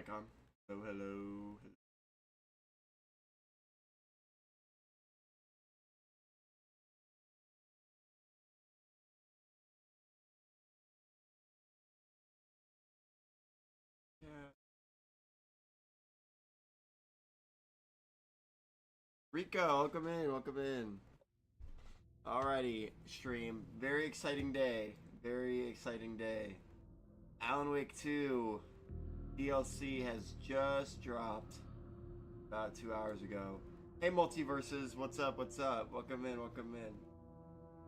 mic on. Hello, hello. Yeah. Rico, welcome in, welcome in. Alrighty, stream. Very exciting day. Very exciting day. Alan Wake 2 DLC has just dropped about 2 hours ago. Hey Multiverses, what's up, what's up? Welcome in, welcome in.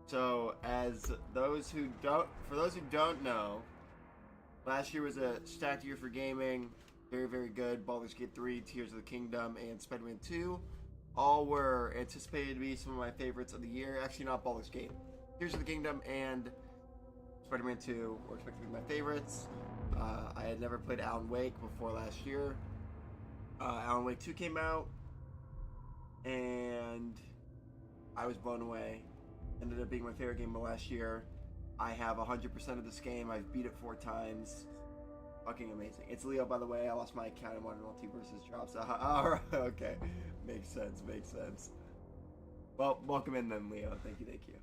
So, for those who don't know, last year was a stacked year for gaming. Very, very good. Baldur's Gate 3, Tears of the Kingdom, and Spider-Man 2 all were anticipated to be some of my favorites of the year. Actually, not Baldur's Gate. Tears of the Kingdom and Spider-Man 2 were expected to be my favorites. I had never played Alan Wake before last year. Alan Wake 2 came out, and I was blown away. Ended up being my favorite game of last year. I have 100% of this game. I've beat it 4 times. Fucking amazing. It's Leo, by the way. I lost my account in one Multiverses drops. Alright, okay. Makes sense, makes sense. Well, welcome in then, Leo. Thank you, thank you.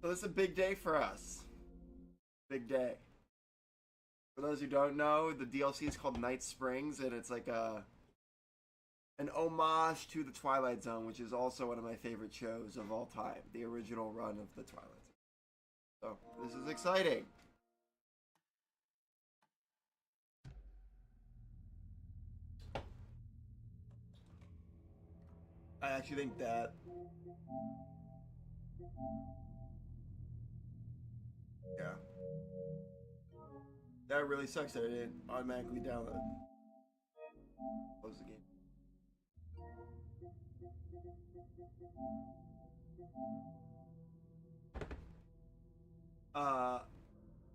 So this is a big day for us. Big day. For those who don't know, the DLC is called Night Springs, and it's like an homage to the Twilight Zone, which is also one of my favorite shows of all time. The original run of the Twilight Zone. So, this is exciting. I actually think that yeah, that really sucks that it didn't automatically download. Close the game.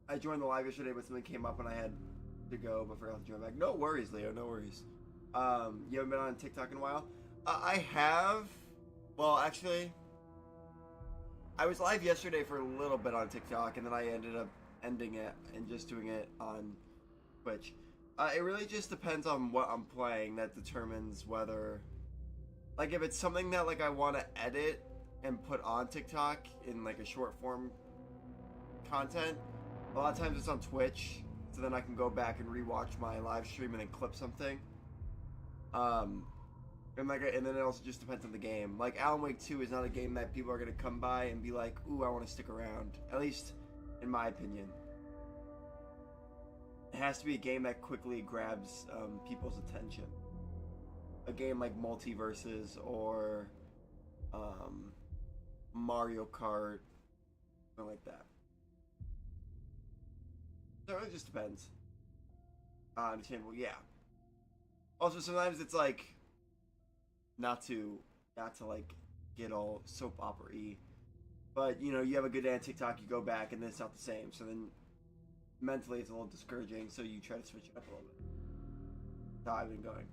I joined the live yesterday, but something came up and I had to go, but forgot to join back. No worries, Leo. No worries. You haven't been on TikTok in a while? I have. Well, actually, I was live yesterday for a little bit on TikTok, and then I ended up ending it and just doing it on Twitch. It really just depends on what I'm playing that determines whether, like, if it's something that like I want to edit and put on TikTok in like a short form content. A lot of times it's on Twitch, so then I can go back and rewatch my live stream and then clip something. And then it also just depends on the game. Like Alan Wake 2 is not a game that people are gonna come by and be like, "Ooh, I want to stick around." At least, in my opinion, it has to be a game that quickly grabs people's attention. A game like Multiverses or Mario Kart, something like that. So it just depends. Understandable, yeah. Also, sometimes it's like not to like get all soap opera-y, but you know, you have a good day on TikTok, you go back, and then it's not the same. So then mentally, it's a little discouraging. So you try to switch it up a little bit. That's how I've been going.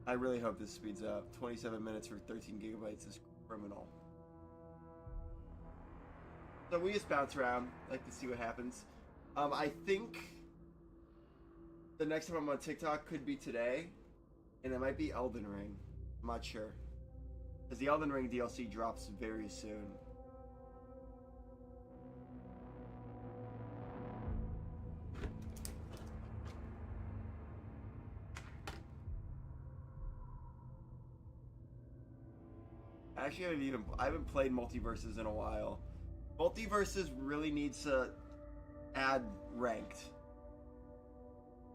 I really hope this speeds up. 27 minutes for 13 gigabytes is criminal. So we just bounce around, like to see what happens. I think the next time I'm on TikTok could be today, and it might be Elden Ring. I'm not sure. Because the Elden Ring DLC drops very soon. Actually, I haven't played Multiverses in a while. Multiverses really needs to add ranked.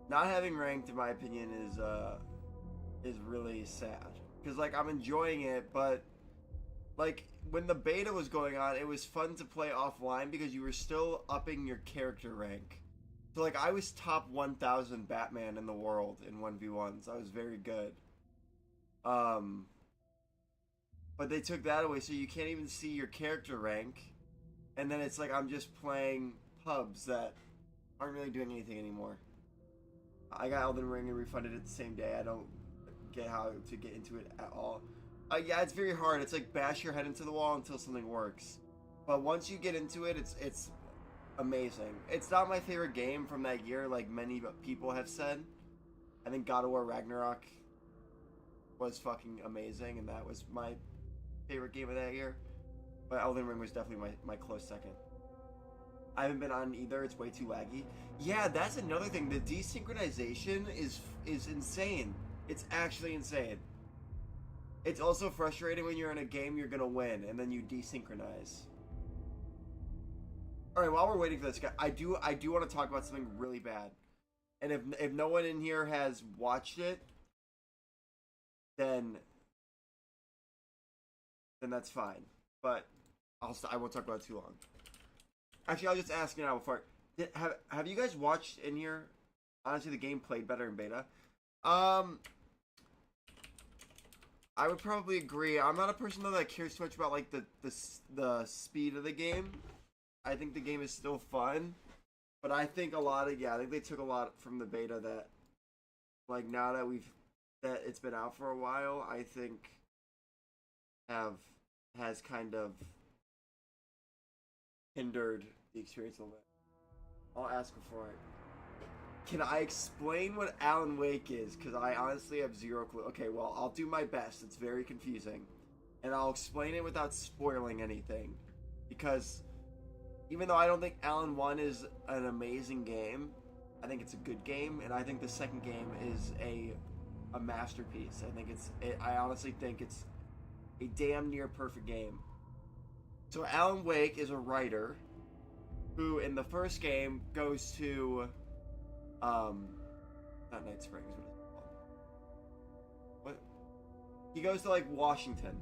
Not having ranked, in my opinion, is really sad. Because like I'm enjoying it, but like when the beta was going on, it was fun to play offline because you were still upping your character rank. So like I was top 1,000 Batman in the world in 1v1s. I was very good. But they took that away, so you can't even see your character rank. And then it's like I'm just playing pubs that aren't really doing anything anymore. I got Elden Ring and refunded it the same day. I don't get how to get into it at all. Yeah, it's very hard. It's like bash your head into the wall until something works. But once you get into it, it's amazing. It's not my favorite game from that year, like many people have said. I think God of War Ragnarok was fucking amazing, and that was my favorite game of that year. But Elden Ring was definitely my close second. I haven't been on either. It's way too laggy. Yeah, that's another thing. The desynchronization is insane. It's actually insane. It's also frustrating when you're in a game you're gonna win and then you desynchronize. All right, while we're waiting for this guy, I do want to talk about something really bad. And if no one in here has watched it, then that's fine. But I won't talk about it too long. Actually, I'll just ask you now before. Have you guys watched in here? Honestly, the game played better in beta. I would probably agree. I'm not a person though that cares too much about like the speed of the game. I think the game is still fun, but I think I think they took a lot from the beta that, like now that it's been out for a while, I think has kind of hindered the experience a little bit. I'll ask before Can I explain what Alan Wake is? Because I honestly have zero clue. Okay, well, I'll do my best. It's very confusing. And I'll explain it without spoiling anything. Because even though I don't think Alan 1 is an amazing game, I think it's a good game. And I think the second game is a masterpiece. I honestly think it's a damn near perfect game. So Alan Wake is a writer who in the first game goes to not Night Springs, what is it called? What? He goes to like Washington.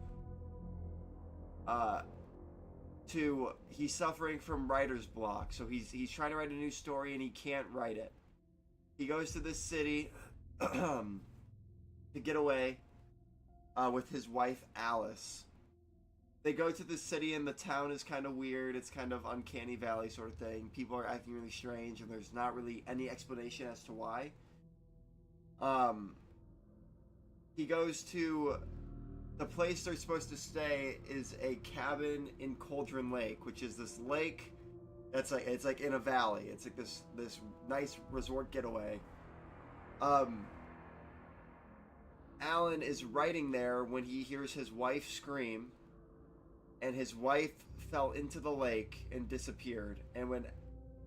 He's suffering from writer's block, so he's trying to write a new story and he can't write it. He goes to this city to get away with his wife Alice. They go to the city and the town is kind of weird. It's kind of uncanny valley sort of thing. People are acting really strange and there's not really any explanation as to why. He goes to the place they're supposed to stay is a cabin in Cauldron Lake, which is this lake that's like it's like in a valley. It's like this nice resort getaway. Alan is writing there when he hears his wife scream. And his wife fell into the lake and disappeared. And when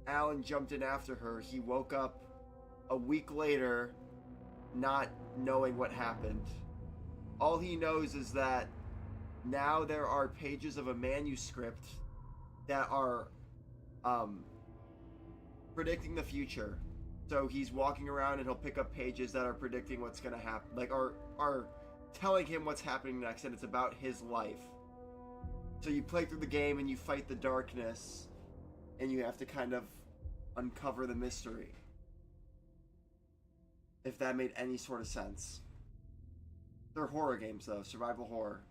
Alan jumped in after her, he woke up a week later not knowing what happened. All he knows is that now there are pages of a manuscript that are predicting the future. So he's walking around and he'll pick up pages that are predicting what's going to happen. Like are telling him what's happening next, and it's about his life. So you play through the game and you fight the darkness and you have to kind of uncover the mystery. If that made any sort of sense. They're horror games though, survival horror.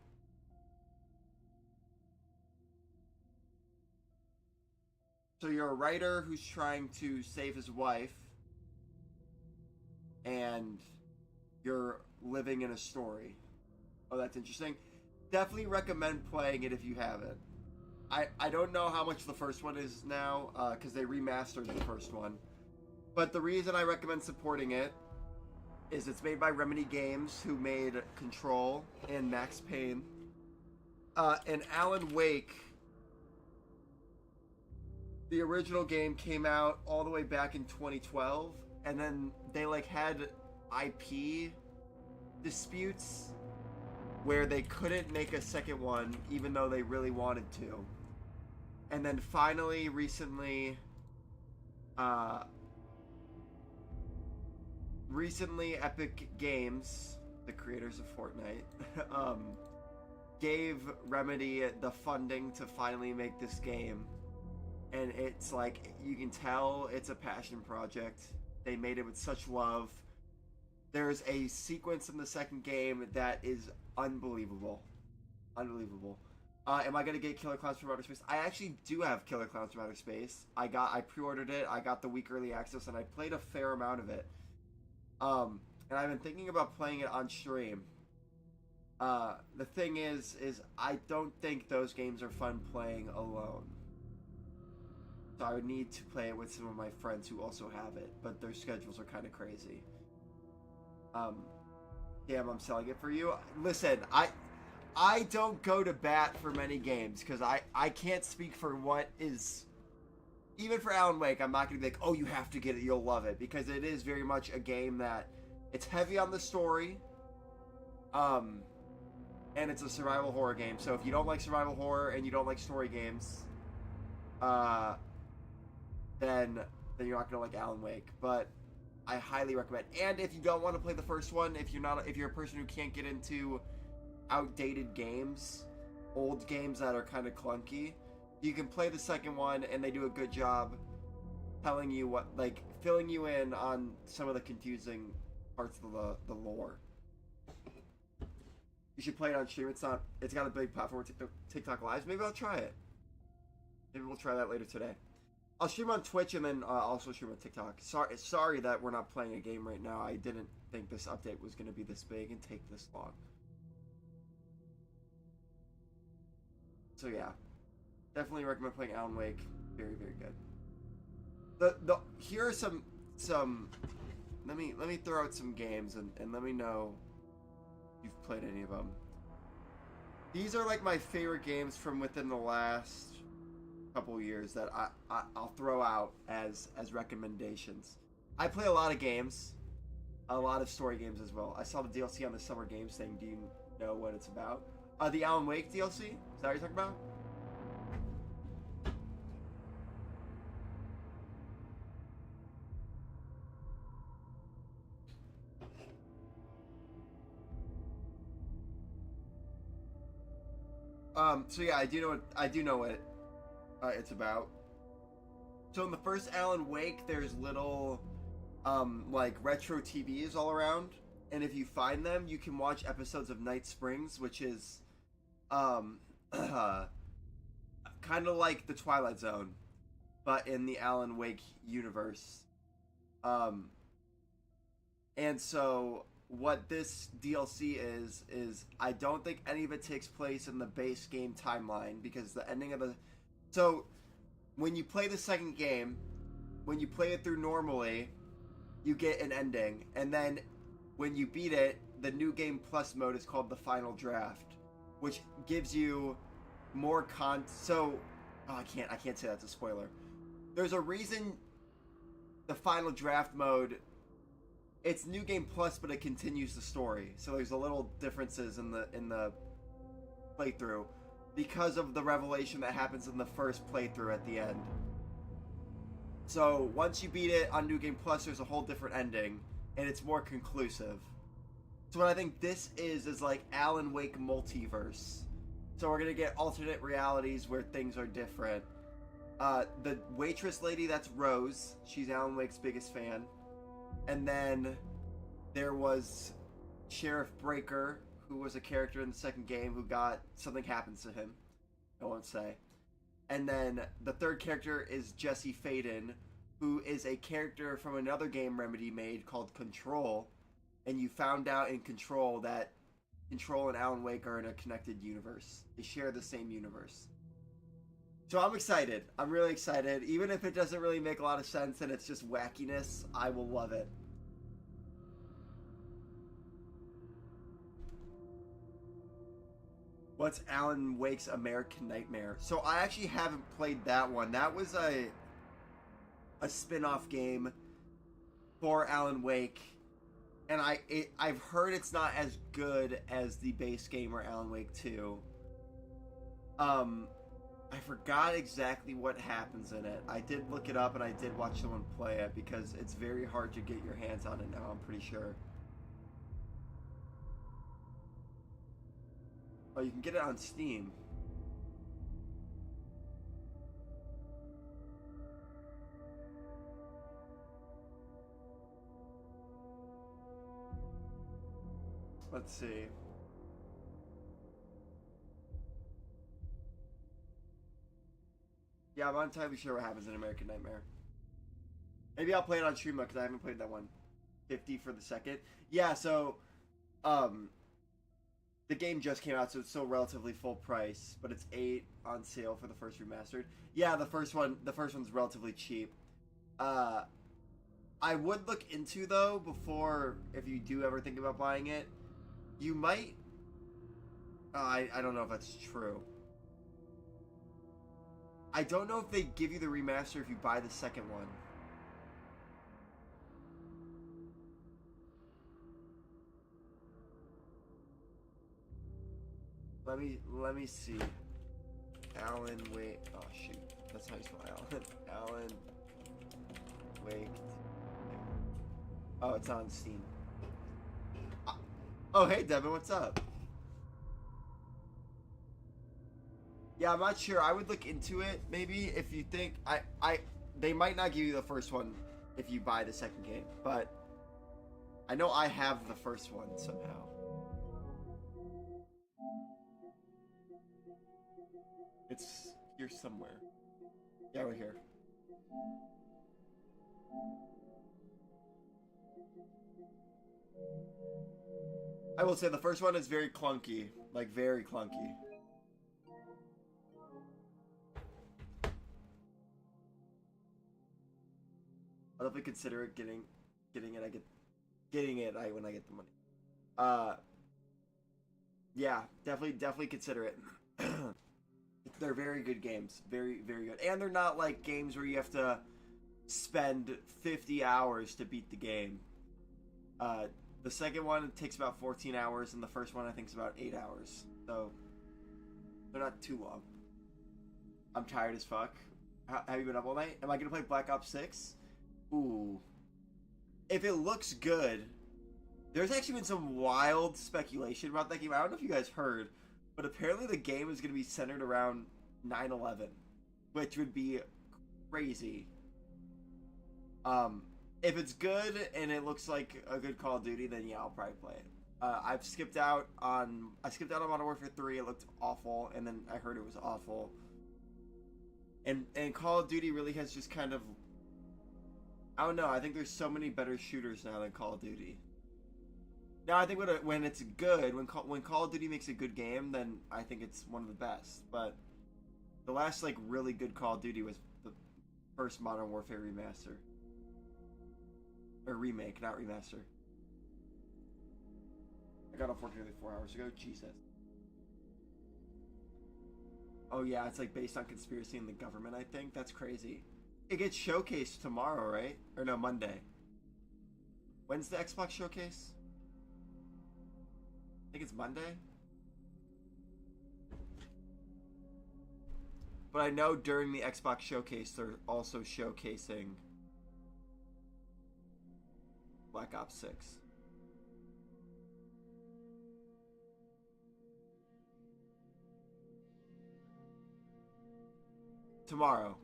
So you're a writer who's trying to save his wife and you're living in a story. Oh, that's interesting. Definitely recommend playing it if you haven't. I don't know how much the first one is now, because they remastered the first one. But the reason I recommend supporting it is it's made by Remedy Games, who made Control and Max Payne. And Alan Wake, the original game came out all the way back in 2012, and then they like had IP disputes where they couldn't make a second one even though they really wanted to. And then finally, recently Epic Games, the creators of Fortnite, gave Remedy the funding to finally make this game. And it's like, you can tell it's a passion project. They made it with such love. There's a sequence in the second game that is unbelievable. Unbelievable. Am I gonna get Killer Clowns from Outer Space? I actually do have Killer Clowns from Outer Space. I pre-ordered it. I got the week early access, and I played a fair amount of it. And I've been thinking about playing it on stream. The thing is I don't think those games are fun playing alone. So I would need to play it with some of my friends who also have it, but their schedules are kind of crazy. Damn, I'm selling it for you. Listen, I don't go to bat for many games because I can't speak for what is. Even for Alan Wake, I'm not going to be like, oh, you have to get it, you'll love it, because it is very much a game that it's heavy on the story, and it's a survival horror game. So if you don't like survival horror and you don't like story games, then you're not going to like Alan Wake. But I highly recommend. And if you don't want to play the first one, if you're a person who can't get into outdated games, old games that are kind of clunky, you can play the second one, and they do a good job telling you what, like, filling you in on some of the confusing parts of the lore. You should play it on stream. It's got a big platform, TikTok Lives. Maybe I'll try it. Maybe we'll try that later today. I'll stream on Twitch and then also stream on TikTok. Sorry that we're not playing a game right now. I didn't think this update was going to be this big and take this long. So yeah. Definitely recommend playing Alan Wake. Very, very good. Here are some let me throw out some games and let me know if you've played any of them. These are like my favorite games from within the last couple years that I'll throw out as recommendations. I play a lot of games, a lot of story games as well. I saw the DLC on the Summer Games thing. Do you know what it's about? The Alan Wake DLC? Is that what you're talking about? So yeah, I do know what it's about. So in the first Alan Wake, there's little, like retro TVs all around, and if you find them, you can watch episodes of Night Springs, which is, kind of like the Twilight Zone, but in the Alan Wake universe. And so what this DLC is I don't think any of it takes place in the base game timeline, because the ending of the... So, when you play the second game, when you play it through normally, you get an ending, and then when you beat it, the New Game Plus mode is called the Final Draft, which gives you more So, oh, I can't say that's a spoiler. There's a reason the Final Draft mode... It's New Game Plus, but it continues the story. So there's a little differences in the playthrough because of the revelation that happens in the first playthrough at the end. So once you beat it on New Game Plus, there's a whole different ending, and it's more conclusive. So what I think this is like Alan Wake multiverse. So we're gonna get alternate realities where things are different. The waitress lady, that's Rose. She's Alan Wake's biggest fan. And then there was Sheriff Breaker, who was a character in the second game who got... Something happens to him. I won't say. And then the third character is Jesse Faden, who is a character from another game Remedy made called Control. And you found out in Control that Control and Alan Wake are in a connected universe. They share the same universe. So I'm excited. I'm really excited. Even if it doesn't really make a lot of sense and it's just wackiness, I will love it. What's Alan Wake's American Nightmare? So I actually haven't played that one. That was a spin-off game for Alan Wake. And I've heard it's not as good as the base game or Alan Wake 2. I forgot exactly what happens in it. I did look it up and I did watch someone play it because it's very hard to get your hands on it now, I'm pretty sure. Oh, you can get it on Steam. Let's see. Yeah, I'm not entirely sure what happens in American Nightmare. Maybe I'll play it on stream because I haven't played that one. 50 for the second. Yeah, so, the game just came out, so it's still relatively full price, but it's 8 on sale for the first remastered. Yeah, the first one's relatively cheap. I would look into, though, before, if you do ever think about buying it, you might. I don't know if that's true. I don't know if they give you the remaster if you buy the second one. Let me see. Alan Wake. Oh shoot, that's how you spell Alan. Alan Wake. Oh, it's on Steam. Oh hey Devin, what's up? Yeah, I'm not sure. I would look into it maybe if you think they might not give you the first one if you buy the second game, but I know I have the first one somehow. It's here somewhere. Yeah, right here. I will say the first one is very clunky, like very clunky. I'll definitely consider it getting it when I get the money. Yeah, definitely consider it. They're very good games, very good, and they're not like games where you have to spend 50 hours to beat the game. The second one takes about 14 hours, and the first one I think is about 8 hours. So they're not too long. I'm tired as fuck. Have you been up all night? Am I gonna play Black Ops 6? Ooh. If it looks good, there's actually been some wild speculation about that game. I don't know if you guys heard, but apparently the game is gonna be centered around 9/11, which would be crazy. If it's good and it looks like a good Call of Duty, then yeah, I'll probably play it. I skipped out on Modern Warfare 3. It looked awful, and then I heard it was awful. And Call of Duty really has just kind of, I don't know. I think there's so many better shooters now than Call of Duty. Now I think when it's good, when Call of Duty makes a good game, then I think it's one of the best. But the last like really good Call of Duty was the first Modern Warfare remaster. Or remake, not remaster. I got unfortunately 4 hours ago. Jesus. Oh yeah, it's like based on conspiracy in the government, I think. That's crazy. It gets showcased tomorrow, right? Or no, Monday. When's the Xbox showcase? I think it's Monday. But I know during the Xbox showcase, they're also showcasing Black Ops 6. Tomorrow.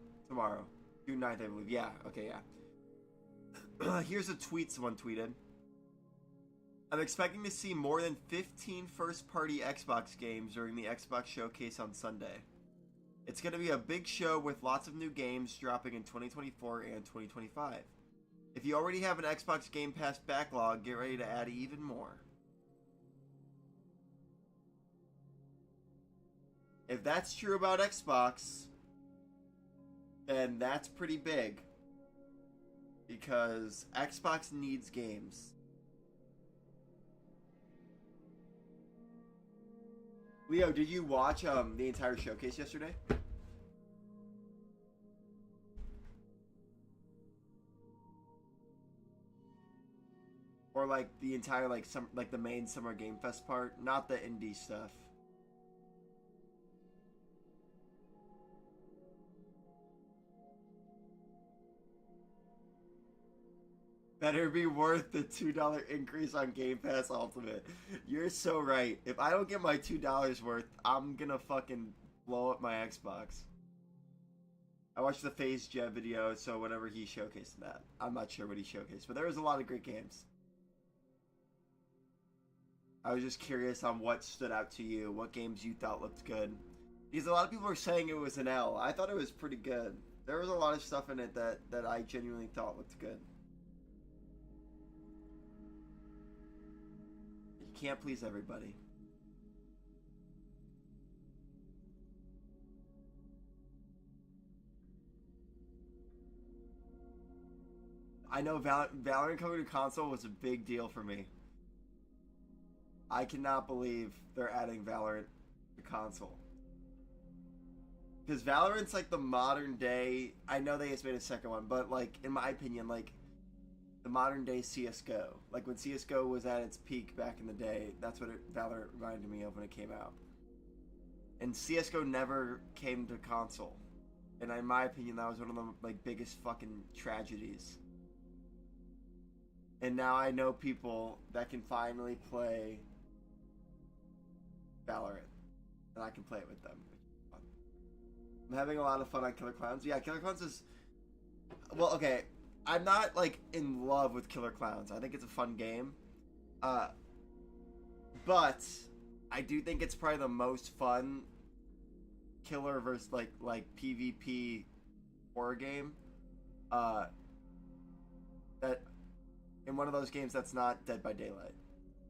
June 9th, I believe. Yeah, okay, yeah. Here's a tweet someone tweeted. I'm expecting to see more than 15 first-party Xbox games during the Xbox showcase on Sunday. It's going to be a big show with lots of new games dropping in 2024 and 2025. If you already have an Xbox Game Pass backlog, get ready to add even more. If that's true about Xbox, then that's pretty big. Because Xbox needs games. Leo, did you watch the entire showcase yesterday? Or like the entire like the main Summer Game Fest part, not the indie stuff. Better be worth the $2 increase on Game Pass Ultimate. You're so right. If I don't get my $2 worth, I'm gonna fucking blow up my Xbox. I watched the FaZe Jeb video, so whenever he showcased that. I'm not sure what he showcased, but there was a lot of great games. I was just curious on what stood out to you, what games you thought looked good. Because a lot of people were saying it was an L. I thought it was pretty good. There was a lot of stuff in it that I genuinely thought looked good. You can't please everybody. I know Valorant coming to console was a big deal for me. I cannot believe they're adding Valorant to console. Because Valorant's like the modern day. I know they just made a second one, but like in my opinion, like the modern day CS:GO. Like when CS:GO was at its peak back in the day, that's what Valorant reminded me of when it came out. And CS:GO never came to console, and in my opinion, that was one of the like biggest fucking tragedies. And now I know people that can finally play Valorant, and I can play it with them. I'm having a lot of fun on Killer Clowns. Yeah, Killer Clowns is... Well, okay, I'm not, like, in love with Killer Clowns. I think it's a fun game. But I do think it's probably the most fun killer versus, like PvP horror game. That... In one of those games that's not Dead by Daylight.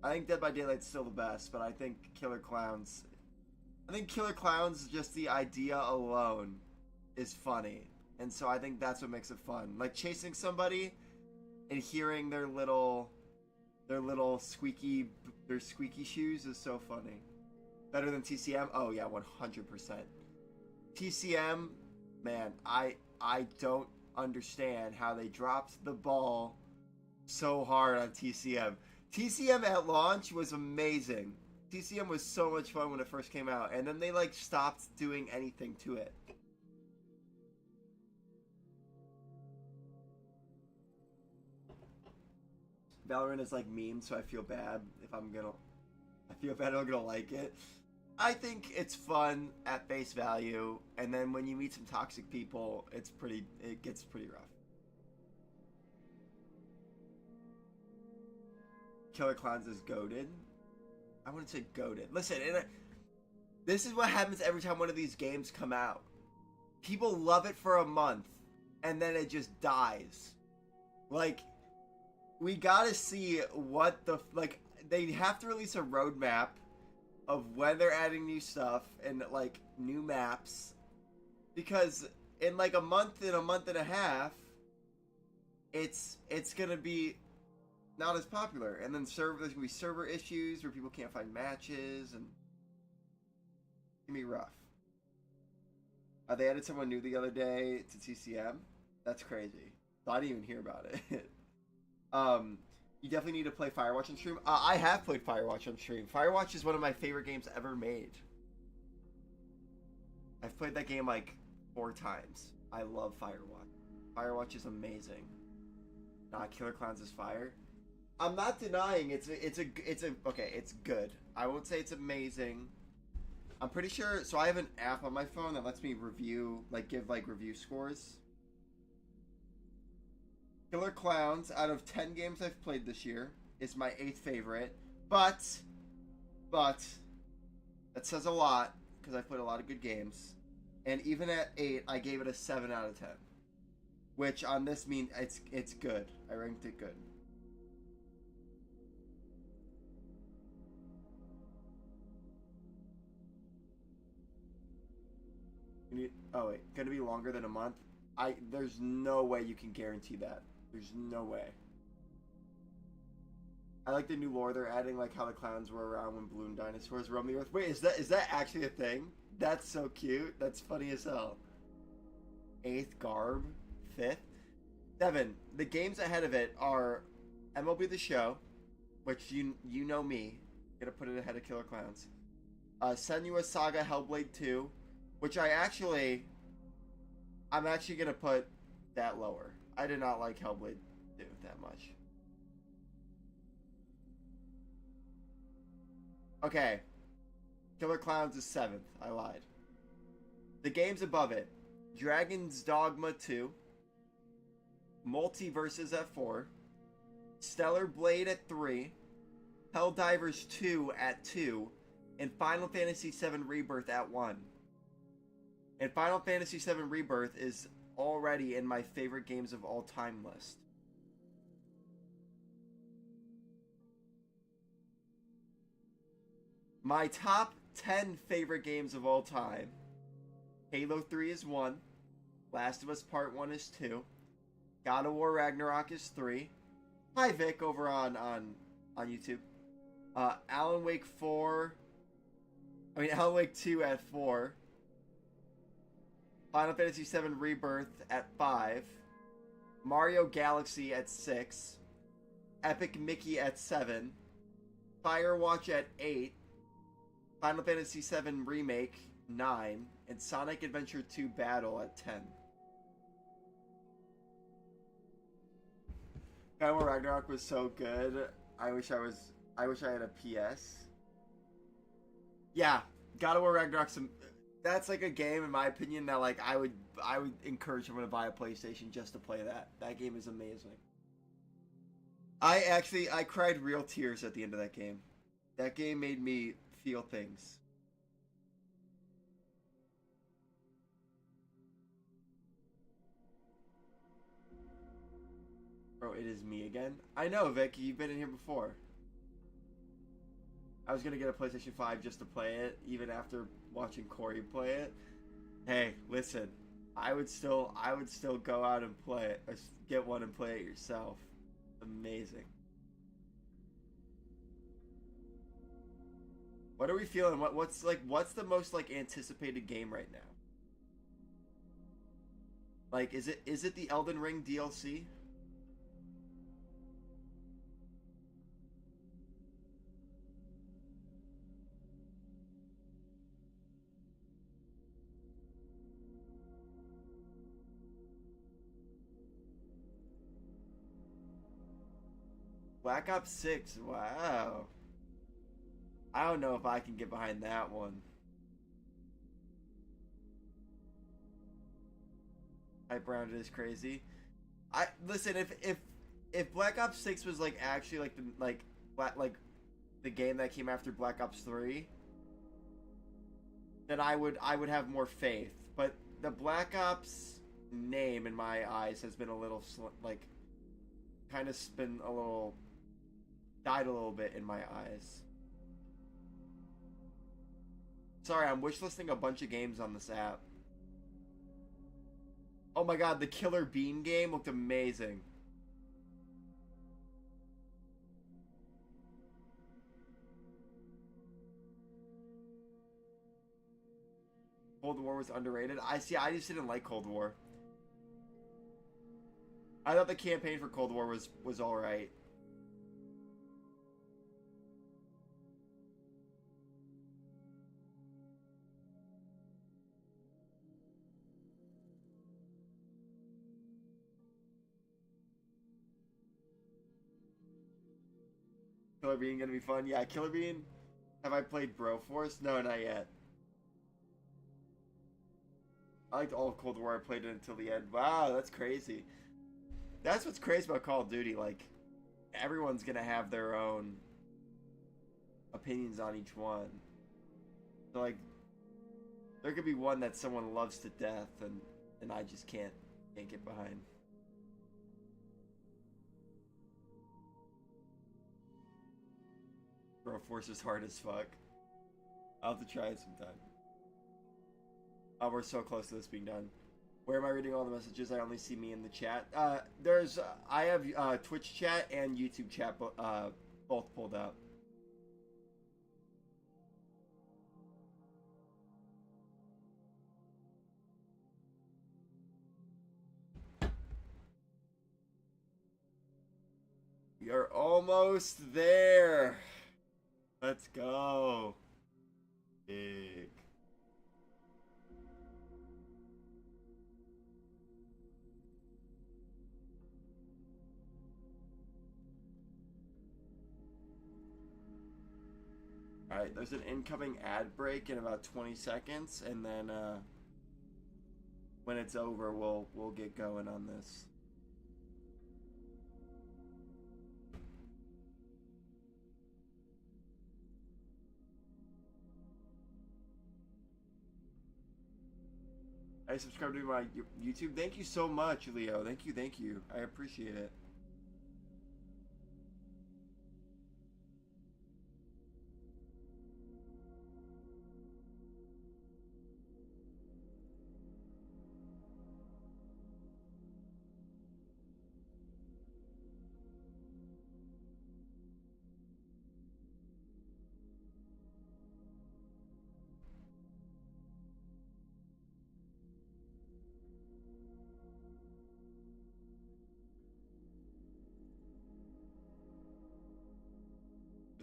I think Dead by Daylight's still the best, but I think Killer Clowns... just the idea alone is funny. And so I think that's what makes it fun. Like chasing somebody and hearing their squeaky shoes is so funny. Better than TCM? Oh yeah, 100%. TCM, man, I don't understand how they dropped the ball so hard on TCM. TCM at launch was amazing. TCM was so much fun when it first came out, and then they like stopped doing anything to it. Valorant is like meme, so I feel bad if I'm gonna like it. I think it's fun at face value, and then when you meet some toxic people, it gets pretty rough. Killer Clowns is goated. I wouldn't say goated. Listen, this is what happens every time one of these games come out. People love it for a month, and then it just dies. Like, we gotta see what the... Like, they have to release a roadmap of when they're adding new stuff and, like, new maps. Because in, like, a month and a half, it's gonna be... not as popular, and then there's gonna be server issues where people can't find matches, and it's gonna be rough. They added someone new the other day to TCM. That's crazy. So I didn't even hear about it. You definitely need to play Firewatch on stream. I have played Firewatch on stream. Firewatch is one of my favorite games ever made. I've played that game like 4 times. I love Firewatch. Firewatch is amazing. Killer Clowns is fire. I'm not denying it's good. I won't say it's amazing. I'm pretty sure. So I have an app on my phone that lets me review, give review scores. Killer Clowns, out of 10 games I've played this year, is my 8th favorite. But that says a lot because I've played a lot of good games. And even at 8, I gave it a 7 out of 10, which on this means it's good. I ranked it good. Oh wait, gonna be longer than a month? There's no way you can guarantee that. There's no way. I like the new lore they're adding, like how the clowns were around when balloon dinosaurs roamed the earth. Wait, is that actually a thing? That's so cute. That's funny as hell. 8th Garb, 5th. 7. The games ahead of it are MLB The Show, which you know me. Gonna put it ahead of Killer Clowns. Senua's Saga Hellblade 2. Which I'm actually gonna put that lower. I did not like Hellblade 2 that much. Okay. Killer Clowns is 7th. I lied. The games above it. Dragon's Dogma 2. Multiverses at 4. Stellar Blade at 3. Helldivers 2 at 2. And Final Fantasy VII Rebirth at 1. And Final Fantasy VII Rebirth is already in my favorite games of all time list. My top 10 favorite games of all time. Halo 3 is 1. Last of Us Part 1 is 2. God of War Ragnarok is 3. Hi Vic over on YouTube. Alan Wake 4. I mean Alan Wake 2 at 4. Final Fantasy VII Rebirth at 5. Mario Galaxy at 6. Epic Mickey at 7. Firewatch at 8. Final Fantasy VII Remake 9. And Sonic Adventure 2 Battle at 10. God of War Ragnarok was so good. I wish I had a PS. Yeah, God of War Ragnarok. That's like a game, in my opinion, that like I would encourage someone to buy a PlayStation just to play that. That game is amazing. I cried real tears at the end of that game. That game made me feel things. Bro, it is me again. I know, Vic. You've been in here before. I was gonna get a PlayStation 5 just to play it, even after watching Corey play it. Hey, listen. I would still go out and play it. Or get one and play it yourself. Amazing. What are we feeling? What's the most like anticipated game right now? Like, is it the Elden Ring DLC? Black Ops 6, wow. I don't know if I can get behind that one. Hype around it is crazy. I listen, if Black Ops 6 was like actually like the game that came after Black Ops 3, then I would have more faith. But the Black Ops name in my eyes has been a little like kind of been a little died a little bit in my eyes. Sorry, I'm wishlisting a bunch of games on this app. Oh my god, the Killer Bean game looked amazing. Cold War was underrated. I just didn't like Cold War. I thought the campaign for Cold War was alright. Killer Bean gonna be fun. Yeah, Killer Bean. Have I played Broforce? No, not yet. I liked all of Cold War. I played it until the end. Wow, that's crazy. That's what's crazy about Call of Duty. Like, everyone's gonna have their own opinions on each one. So, like, there could be one that someone loves to death, and I just can't get behind. Broforce is hard as fuck. I'll have to try it sometime. Oh, we're so close to this being done. Where am I reading all the messages? I only see me in the chat. I have Twitch chat and YouTube chat both pulled up. We are almost there. Let's go. Big. Alright, there's an incoming ad break in about 20 seconds, and then when it's over, we'll get going on this. I subscribe to my YouTube. Thank you so much, Leo. Thank you. I appreciate it.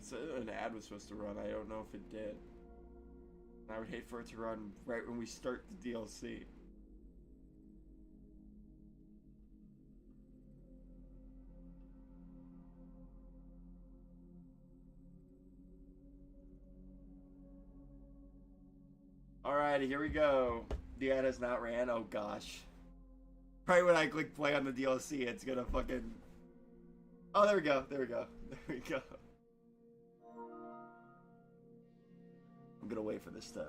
said an ad was supposed to run. I don't know if it did. I would hate for it to run right when we start the DLC. Alrighty, here we go. The ad has not ran. Oh gosh. Right when I click play on the DLC, it's gonna fucking... Oh, there we go. There we go. There we go. I'm gonna wait for this to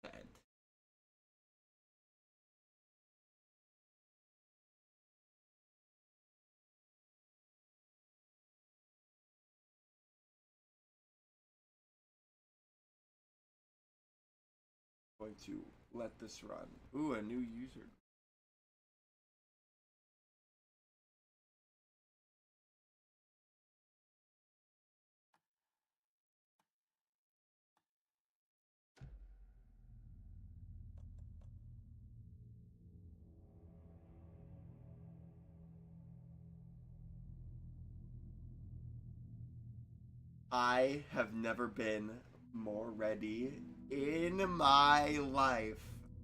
end. Going to let this run. Ooh, a new user. I have never been more ready in my life.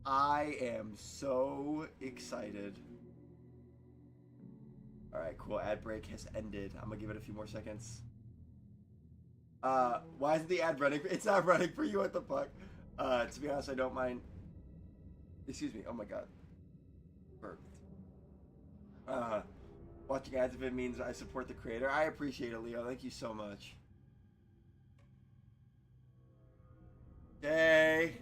I am so excited. Alright, cool. Ad break has ended. I'm gonna give it a few more seconds. Why isn't the ad running? It's not running for you, what the fuck? To be honest, I don't mind. Excuse me. Oh my god. Burped. Watching ads if it means I support the creator. I appreciate it, Leo. Thank you so much. Yay!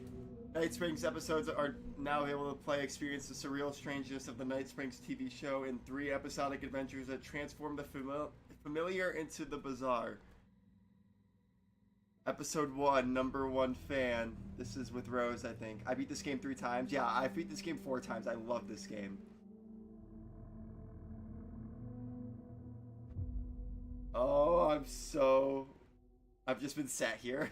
Night Springs episodes are now able to play, experience the surreal strangeness of the Night Springs TV show in 3 episodic adventures that transform the familiar into the bizarre. Episode 1, number 1 fan. This is with Rose, I think. I beat this game 3 times. Yeah, I beat this game 4 times. I love this game. Oh, I've just been sat here.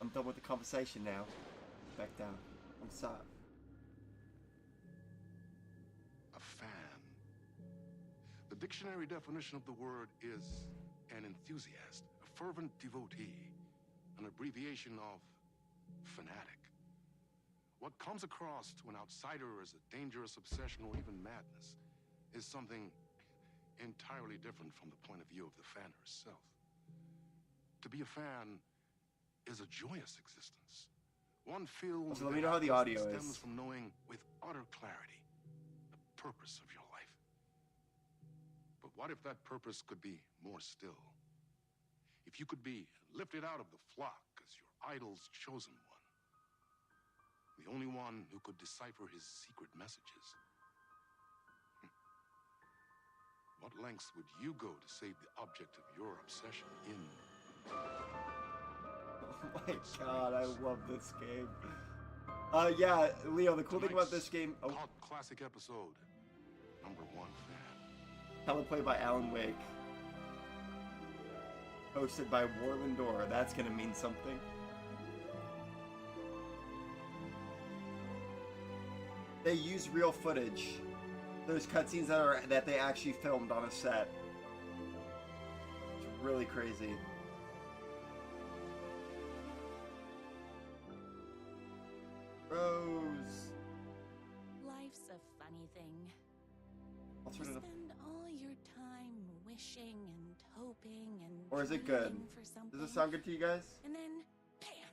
I'm done with the conversation now. Back down. What's up? A fan. The dictionary definition of the word is an enthusiast, a fervent devotee, an abbreviation of fanatic. What comes across to an outsider as a dangerous obsession or even madness is something entirely different from the point of view of the fan herself. To be a fan is a joyous existence. One feels so let me know how the audio stems is. from knowing with utter clarity the purpose of your life. But what if that purpose could be more still? If you could be lifted out of the flock as your idol's chosen one, the only one who could decipher his secret messages. What lengths would you go to save the object of your obsession in? Oh my god, I love this game. Yeah, Leo, the cool thing about this game... Oh. Classic episode, number 1 fan. Teleplay by Alan Wake. Hosted by Warland Dora. That's gonna mean something. They use real footage. There's cutscenes that they actually filmed on a set. It's really crazy. Rose. Life's a funny thing. Alternative. You spend all your time wishing and hoping and Or is it good? for something, Does it sound good to you guys? and then, bam!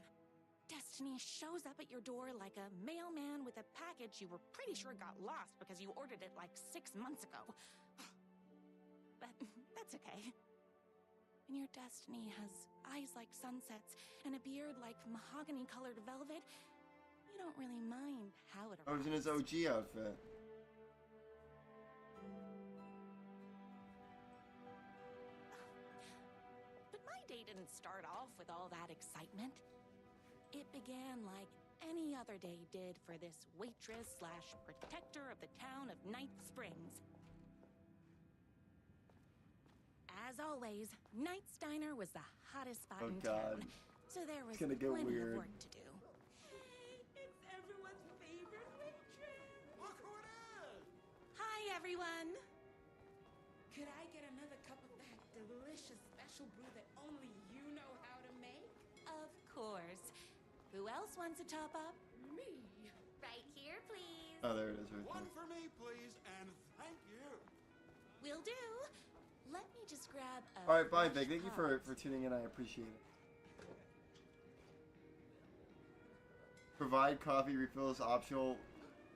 Destiny shows up at your door like a mailman with a package you were pretty sure got lost because you ordered it like 6 months ago. But that's okay. When your destiny has eyes like sunsets and a beard like mahogany-colored velvet, you don't really mind how it arrives. Oh, he's in his OG outfit. But my day didn't start off with all that excitement. It began like any other day did for this waitress slash protector of the town of Night Springs. As always, Night's Diner was the hottest spot in town, so there was plenty of work to do. It's everyone's favorite waitress. Look who it is! Hi, everyone. Could I get another special brew that only you know how to make? Of course. Who else wants a top up? Me. Right here, please. Oh, there it is, right One there. for me, please, and thank you. Will do. Let me just grab a All right, bye, fresh Vic. Thank you pot. for tuning in. I appreciate it. Provide coffee refills optional.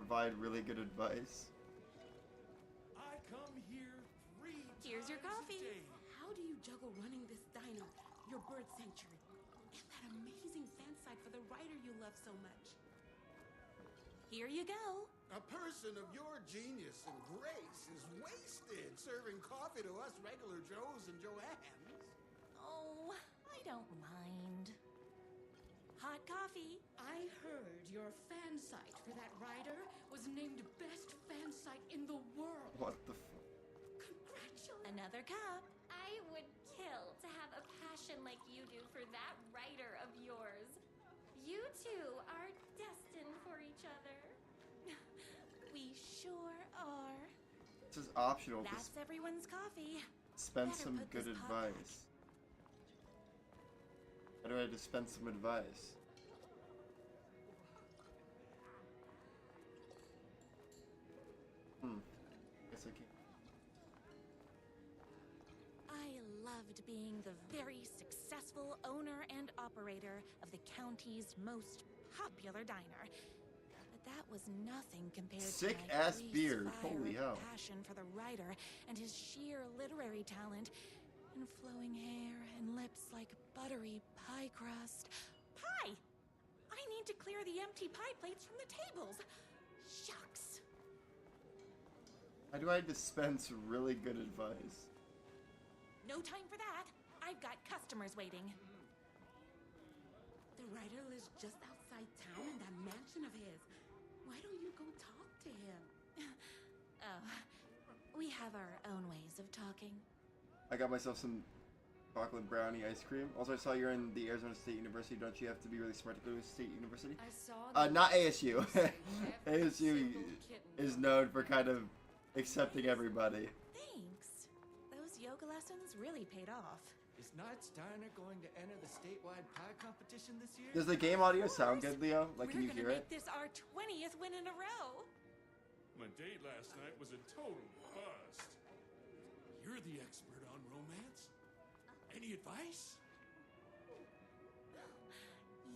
Provide really good advice. I come here 3 Here's your times coffee. a day. How do you juggle running this diner, your bird sanctuary, and that amazing fan site for the writer you love so much? Here you go. A person of your genius and grace is wasted serving coffee to us regular Joes and Joannes. Oh, I don't mind. Hot coffee. I heard your fan site for that writer was named best fan site in the world. What the fuck? Congratulations. Another cup. I would kill to have a passion like you do for that writer of yours. You two are destined for each other. We sure are. This is optional. That's Just everyone's coffee. dispense better some put good this pot back. advice. How do I dispense some advice? Guess I can't. I loved being the very successful owner and operator of the county's most popular diner. But that was nothing compared Sick to my ass grease beard. fire Holy of hell. passion for the writer and his sheer literary talent and flowing hair and lips like buttery pie crust. Pie! I need to clear the empty pie plates from the tables. Shucks. How do I dispense really good advice? No time for that. I've got customers waiting. The writer lives just outside town in that mansion of his. Why don't you go talk to him? Oh, we have our own ways of talking. I got myself some chocolate brownie ice cream. Also, I saw you're in the Arizona State University. Don't you have to be really smart to go to State University? I saw Not ASU. ASU is known for kind of accepting everybody. Thanks. Those yoga lessons really paid off. Is Knight's Diner going to enter the statewide pie competition this year? Does the game audio sound good, Leo? Like, can you We're hear gonna it? make this our 20th win in a row. My date last night was a total bust. You're the expert on romance. Any advice?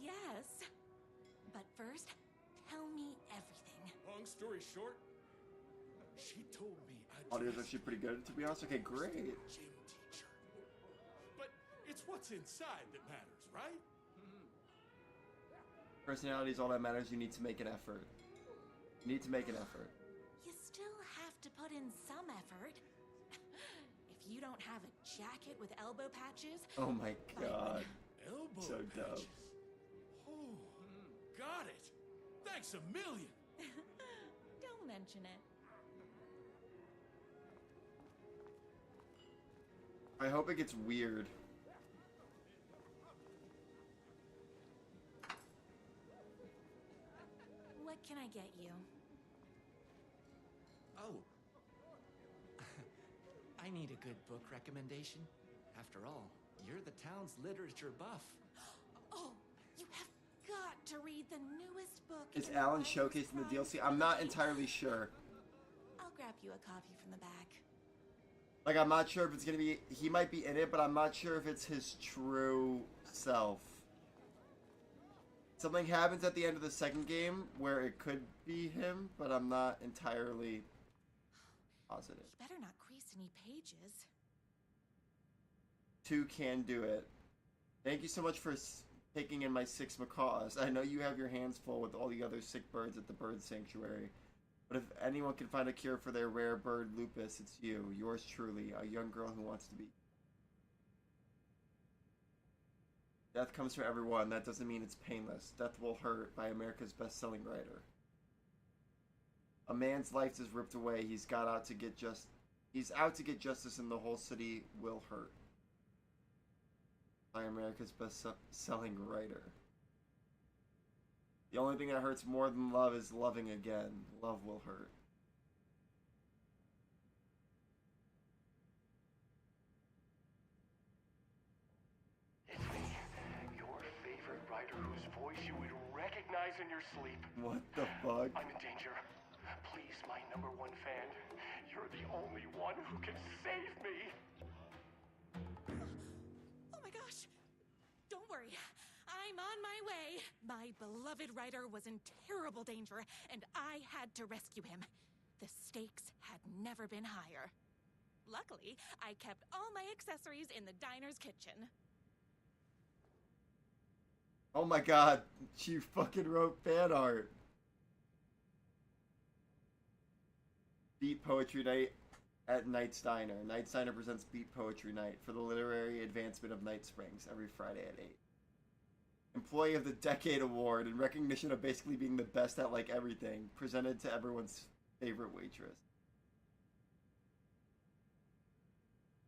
Yes. But first, tell me everything. Long story short, she told me I'd Audio's dress actually pretty good, to be honest. Okay, great. like a gym teacher. But it's what's inside that matters, right? Personality is all that matters. You need to make an effort. You need to make an effort. You still have to put in some effort. If you don't have a jacket with elbow patches, Oh my god. Elbow So dumb. patches. Oh, got it. Thanks a million. don't mention it. I hope it gets weird. What can I get you? Oh. I need a good book recommendation. After all, you're the town's literature buff. Oh, you have got to read the newest book. Is in Alan Writer's showcasing the Prize DLC? I'm not trilogy. entirely sure. I'll grab you a copy from the back. Like, I'm not sure if it's gonna be... He might be in it, but I'm not sure if it's his true self. Something happens at the end of the second game where it could be him, but I'm not entirely positive. You better not crease any pages. 2 can do it. Thank you so much for taking in my 6 macaws. I know you have your hands full with all the other sick birds at the bird sanctuary. But if anyone can find a cure for their rare bird lupus, it's you. Yours truly, a young girl who wants to be. Death comes for everyone. That doesn't mean it's painless. Death Will Hurt by America's best-selling writer. A man's life is ripped away. He's out to get justice, and the whole city will hurt. By America's best-selling writer. The only thing that hurts more than love is loving again. Love will hurt. in your sleep. What the fuck? I'm in danger. Please, my number one fan. You're the only one who can save me. Oh my gosh! Don't worry. I'm on my way. My beloved writer was in terrible danger, and I had to rescue him. The stakes had never been higher. Luckily, I kept all my accessories in the diner's kitchen. Oh my god, she fucking wrote fan art. Beat Poetry Night at Knight's Diner. Knight's Diner presents Beat Poetry Night for the literary advancement of Night Springs every Friday at 8. Employee of the Decade Award in recognition of basically being the best at like everything, presented to everyone's favorite waitress.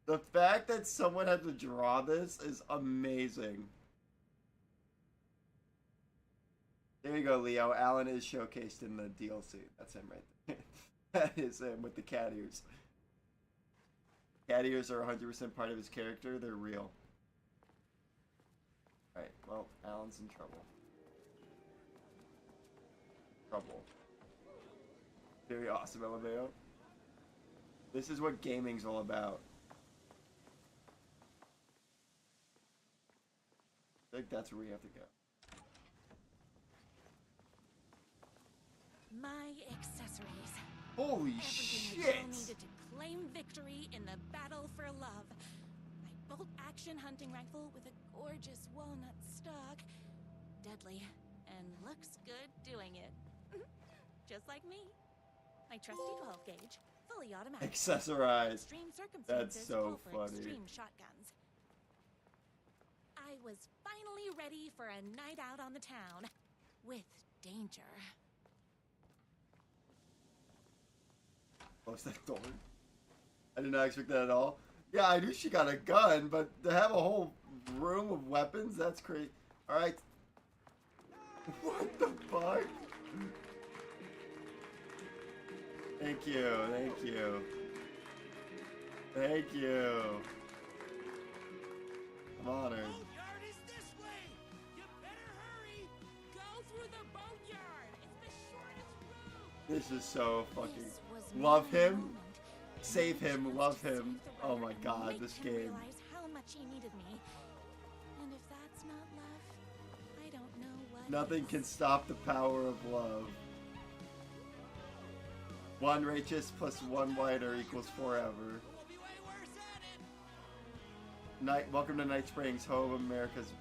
The fact that someone had to draw this is amazing. There you go, Leo. Alan is showcased in the DLC. That's him right there. That is him with the cat ears. Cat ears are 100% part of his character. They're real. Alright, well, Alan's in trouble. Very awesome, LMAO. This is what gaming's all about. I think that's where we have to go. My accessories. Holy Everything shit! I needed to claim victory in the battle for love. My bolt-action hunting rifle with a gorgeous walnut stock. Deadly, and looks good doing it. Just like me. My trusty 12 gauge, fully automatic. Accessorized. Extreme circumstances That's so call for funny. extreme shotguns. I was finally ready for a night out on the town with danger. Close that door. I did not expect that at all. Yeah, I knew she got a gun, but to have a whole room of weapons, that's crazy. Alright. What the fuck? Thank you, thank you. Thank you. I'm honored. Boatyard is this way! You better hurry! Go through the boatyard! It's the shortest route! This is so fucking... This was Love my him. moment. Save him, love him. Save the Oh writer my and god, make this him game. realize how much he needed me. And if that's not love, I don't know what Nothing is. can stop the power of love. One righteous plus one whiter equals forever. We'll be way worse at it! Welcome to Night Springs, home of America's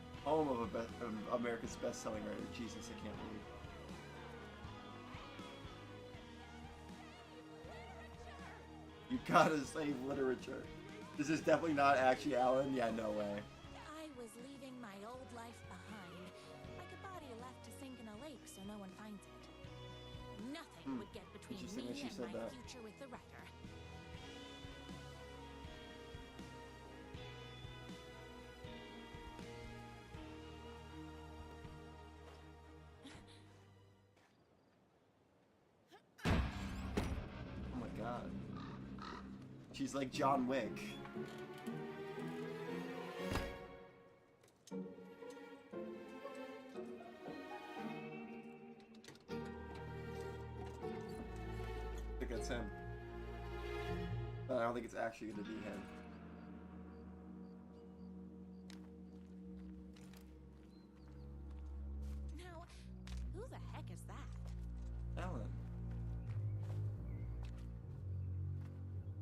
best-selling writer. Jesus, I can't believe. You gotta save literature. This is definitely not actually Alan. Yeah, no way. I was leaving my old life behind, like a body left to sink in a lake so no one finds it. Nothing would get between Interesting me that she and said my that. future with the writer. Oh my god. She's like John Wick. I think that's him. But I don't think it's actually gonna be him. Now, who the heck is that? Alan.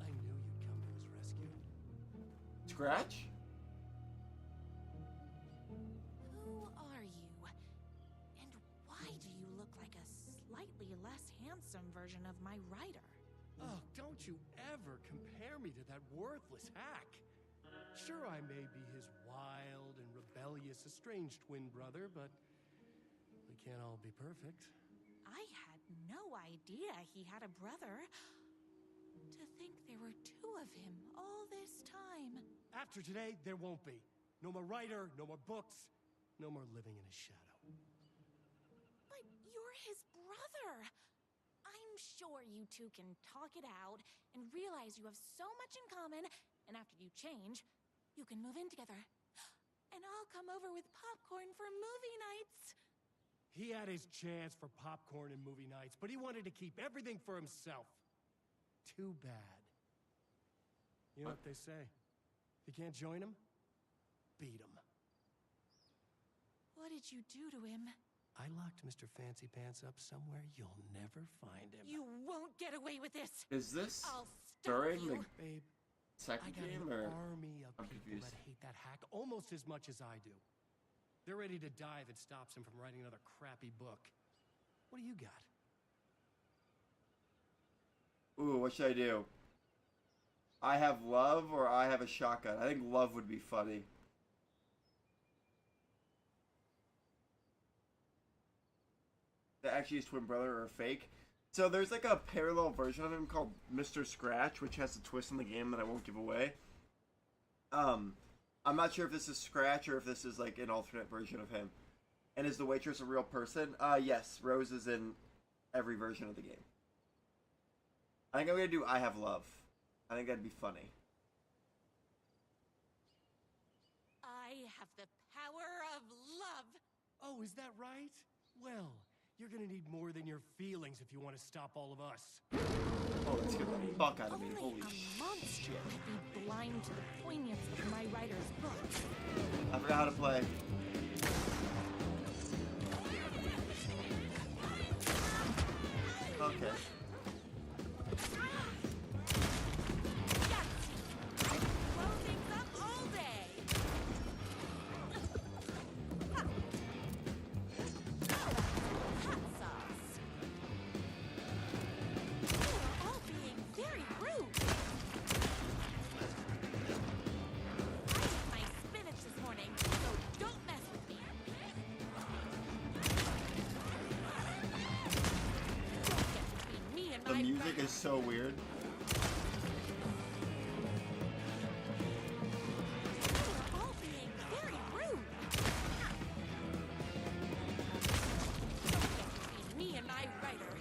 I knew you'd come to his rescue. Scratch? Who are you? And why do you look like a slightly less handsome version of my writer? Oh, don't you ever compare me to that worthless hack. Sure, I may be his wild and rebellious estranged twin brother, but we can't all be perfect. I had no idea he had a brother. To think there were two of him all this time. After today, there won't be. No more writer, no more books, no more living in his shadow. But you're his brother. I'm sure you two can talk it out and realize you have so much in common, and after you change, you can move in together. And I'll come over with popcorn for movie nights. He had his chance for popcorn and movie nights, but he wanted to keep everything for himself. Too bad. You know what they say? If you can't join him, beat him. What did you do to him? I locked Mr. Fancy Pants up somewhere you'll never find him. You won't get away with this. Is this I'll stop during you. the Babe, I second got game, an or army of I'm people confused. that hate that hack almost as much as I do. They're ready to die if it stops him from writing another crappy book. What do you got? Ooh, what should I do? I have love or I have a shotgun. I think love would be funny. That actually his twin brother or a fake. So there's like a parallel version of him called Mr. Scratch, which has a twist in the game that I won't give away. I'm not sure if this is Scratch or if this is like an alternate version of him. And is the waitress a real person? Yes, Rose is in every version of the game. I think I'm gonna do I Have Love. I think that'd be funny. I have the power of love. Oh, is that right? Well, you're gonna need more than your feelings if you want to stop all of us. Oh, let's get the fuck out of me. Only Holy a shit. monster would be blind to the poignance of my writer's books. I forgot how to play. Okay. Blow things up all day. Hot sauce. You are all being very rude. I ate my spinach this morning, so don't mess with me. Don't get between me and The my music writer. is so weird. You are all being very rude. Don't get between me and my writer.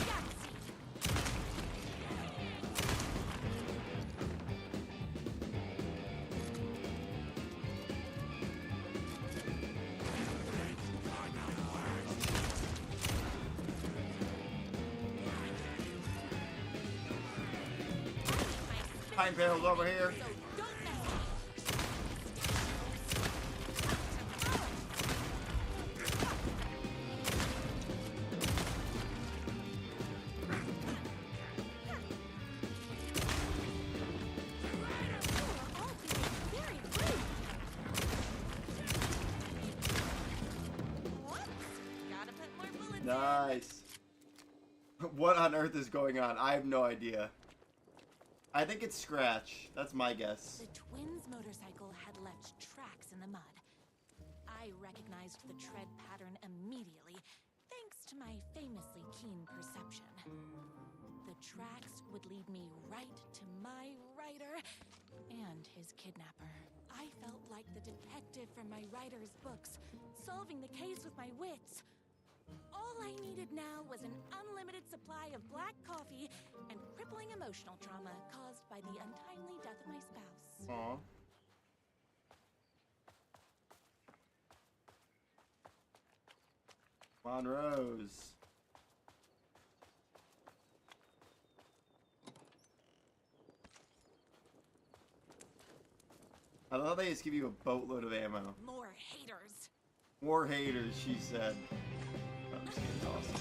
Yahtzee. Pine panels over here. So don't mess with me. You are all being very rude. Whoops. Gotta put more bullets in. Nice. What on earth is going on? I have no idea. I think it's Scratch. That's my guess. The twins' motorcycle had left tracks in the mud. I recognized the tread pattern immediately, thanks to my famously keen perception. The tracks would lead me right to my writer and his kidnapper. I felt like the detective from my writer's books, solving the case with my wits. All I needed now was an unlimited supply of black coffee and crippling emotional trauma caused by the untimely death of my spouse. Aw. Come on, Rose. I love they just give you a boatload of ammo. More haters. More haters, she said. I'm just kidding, awesome.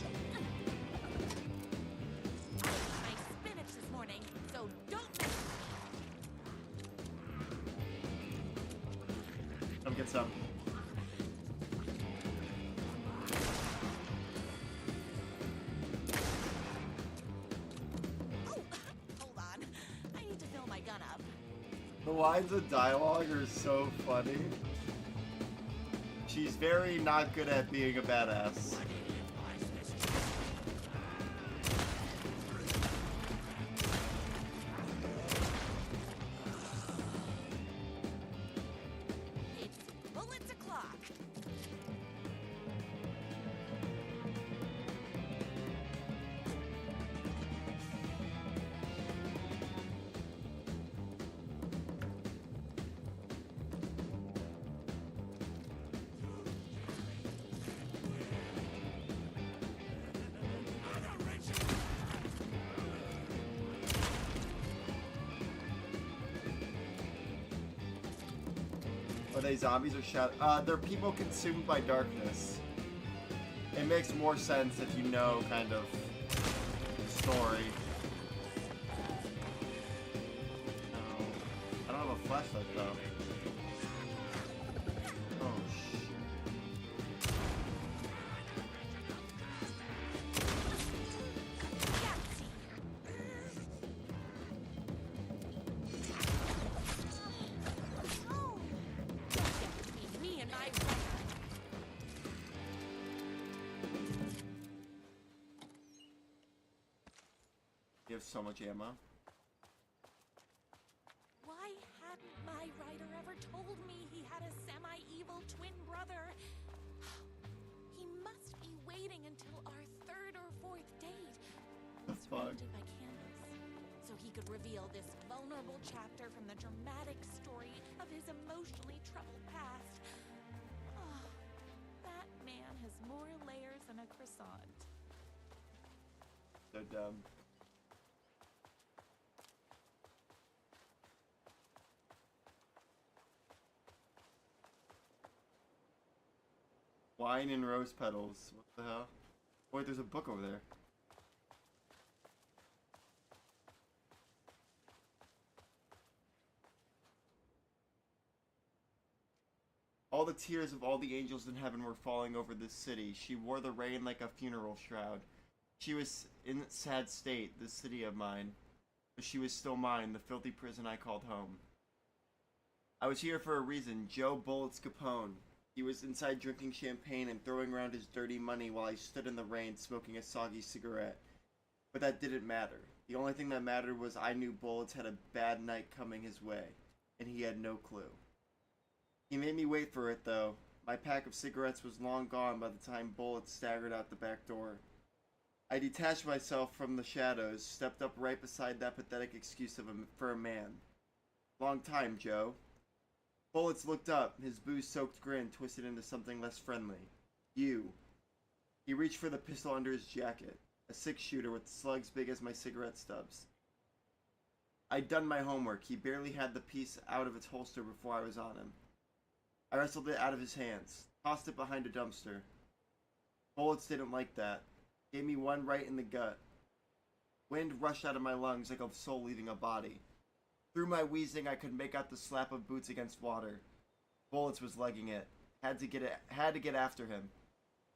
I ate my spinach this morning, so don't mess with me. Come get some. Oh, hold on. I need to fill my gun up. The lines of dialogue are so funny. She's very not good at being a badass. It's bullets o'clock. Are they zombies or shadow? They're people consumed by darkness. It makes more sense if you know kind of the story. No. I don't have a flashlight though. Oh shit. Me and my You have so much ammo. Why hadn't my writer ever told me he had a semi-evil twin brother? He must be waiting until our third or fourth date. Surrounded by candles, so he could reveal this vulnerable chapter from the dramatic story of his emotionally troubled past. Oh, that man has more layers than a croissant. So dumb. Wine and rose petals. What the hell? Wait, there's a book over there. All the tears of all the angels in heaven were falling over this city. She wore the rain like a funeral shroud. She was in a sad state, this city of mine. But she was still mine, the filthy prison I called home. I was here for a reason, Joe Bullets Capone. He was inside drinking champagne and throwing around his dirty money while I stood in the rain smoking a soggy cigarette. But that didn't matter. The only thing that mattered was I knew Bullets had a bad night coming his way, and he had no clue. He made me wait for it, though. My pack of cigarettes was long gone by the time Bullets staggered out the back door. I detached myself from the shadows, stepped up right beside that pathetic excuse for a man. Long time, Joe. Bullets looked up, his booze-soaked grin twisted into something less friendly. You. He reached for the pistol under his jacket, a six-shooter with slugs big as my cigarette stubs. I'd done my homework. He barely had the piece out of its holster before I was on him. I wrestled it out of his hands, tossed it behind a dumpster. Bullets didn't like that. Gave me one right in the gut. Wind rushed out of my lungs like a soul leaving a body. Through my wheezing, I could make out the slap of boots against water. Bullets was legging it. Had to get after him.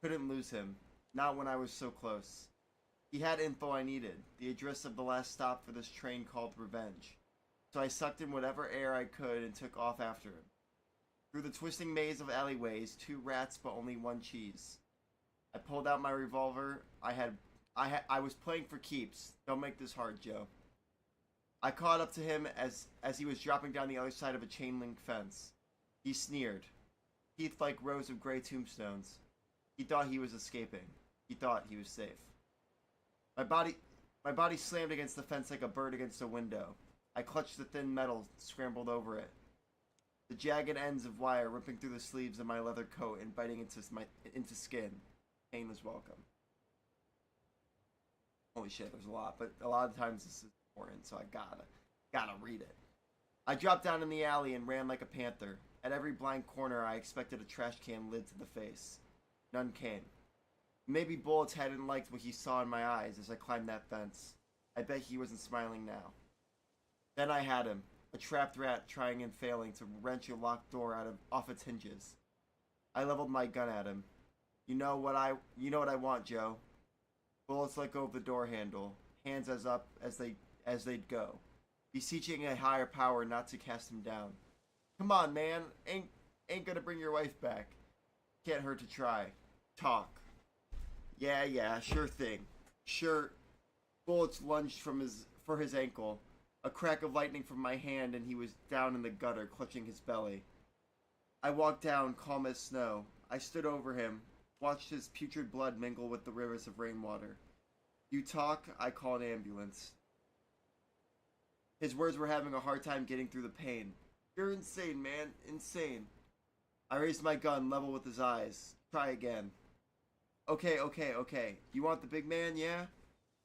Couldn't lose him. Not when I was so close. He had info I needed. The address of the last stop for this train called Revenge. So I sucked in whatever air I could and took off after him. Through the twisting maze of alleyways, 2 rats but only 1 cheese. I pulled out my revolver. I was playing for keeps. Don't make this hard, Joe. I caught up to him as he was dropping down the other side of a chain-link fence. He sneered. Teeth like rows of gray tombstones. He thought he was escaping. He thought he was safe. My body slammed against the fence like a bird against a window. I clutched the thin metal, scrambled over it. The jagged ends of wire ripping through the sleeves of my leather coat and biting into skin. Pain was welcome. Holy shit, there's a lot, but a lot of times this is important, so I gotta read it. I dropped down in the alley and ran like a panther. At every blind corner, I expected a trash can lid to the face. None came. Maybe Bullets hadn't liked what he saw in my eyes as I climbed that fence. I bet he wasn't smiling now. Then I had him, a trapped rat trying and failing to wrench a locked door off its hinges. I leveled my gun at him. You know what I want, Joe. Bullets let go of the door handle, hands up as they'd go, beseeching a higher power not to cast him down. Come on, man, ain't gonna bring your wife back. Can't hurt to try. Talk. Yeah, sure thing. Sure. Bullets lunged for his ankle. A crack of lightning from my hand and he was down in the gutter, clutching his belly. I walked down, calm as snow. I stood over him, watched his putrid blood mingle with the rivers of rainwater. You talk, I call an ambulance. His words were having a hard time getting through the pain. You're insane, man. Insane. I raised my gun, level with his eyes. Try again. Okay. You want the big man, yeah?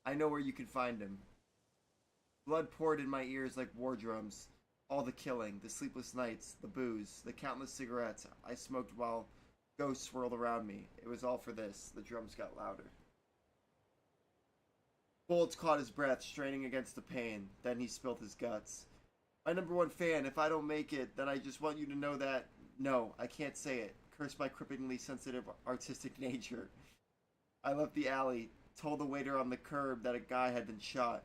I know where you can find him. Blood poured in my ears like war drums. All the killing, the sleepless nights, the booze, the countless cigarettes I smoked while ghosts swirled around me. It was all for this. The drums got louder. Bullets caught his breath, straining against the pain. Then he spilled his guts. My #1 fan, if I don't make it, then I just want you to know that... No, I can't say it. Curse my cripplingly sensitive artistic nature. I left the alley, told the waiter on the curb that a guy had been shot.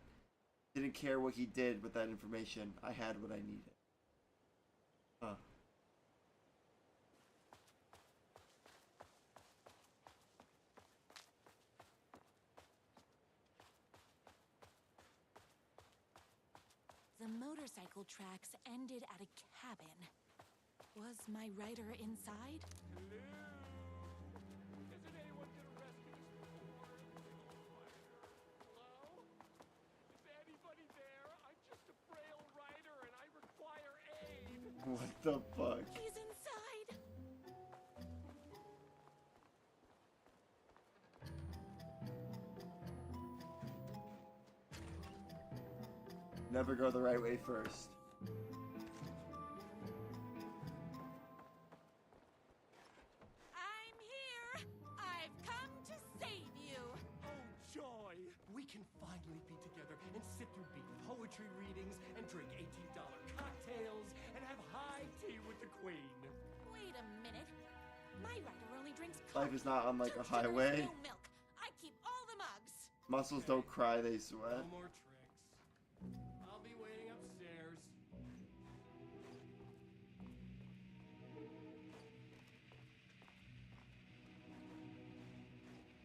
Didn't care what he did with that information. I had what I needed. Huh. The motorcycle tracks ended at a cabin. Was my rider inside? Hello? Isn't anyone gonna rescue this poor little fighter? Hello? Is anybody there? I'm just a frail rider and I require aid. What the fuck? He's inside! Never go the right way first. I'm here! I've come to save you! Oh, joy! We can finally be together and sit through big poetry readings and drink $18 cocktails and have high tea with the queen. Wait a minute. My rider only drinks Life is not unlike a 2 sugars, highway. no milk. I keep all the mugs. Muscles don't cry, they sweat. No more tricks. I'll be waiting upstairs.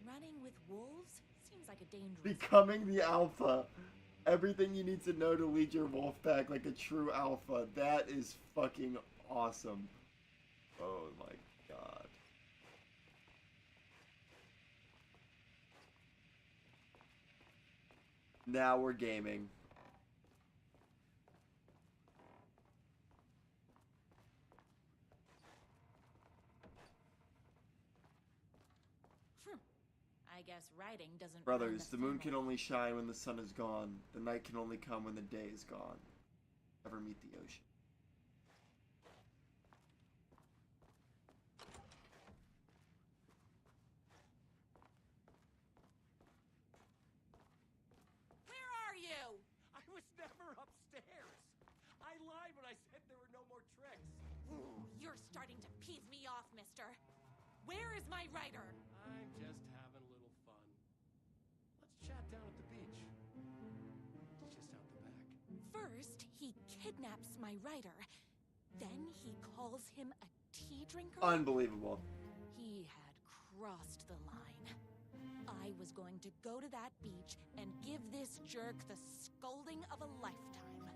Running with wolves seems like a dangerous... Becoming the alpha. Everything you need to know to lead your wolf pack like a true alpha. That is fucking awesome. Oh my god. Now we're gaming. I guess riding doesn't... Brothers, the moon can only shine when the sun is gone. The night can only come when the day is gone. Never meet the ocean. Where are you? I was never upstairs. I lied when I said there were no more tricks. You're starting to piss me off, mister. Where is my rider? I'm just having a little fun. Let's chat down at the beach. Just out the back. First, he kidnaps my rider. Then he calls him a tea drinker. Unbelievable. He had crossed the line. I was going to go to that beach and give this jerk the scolding of a lifetime.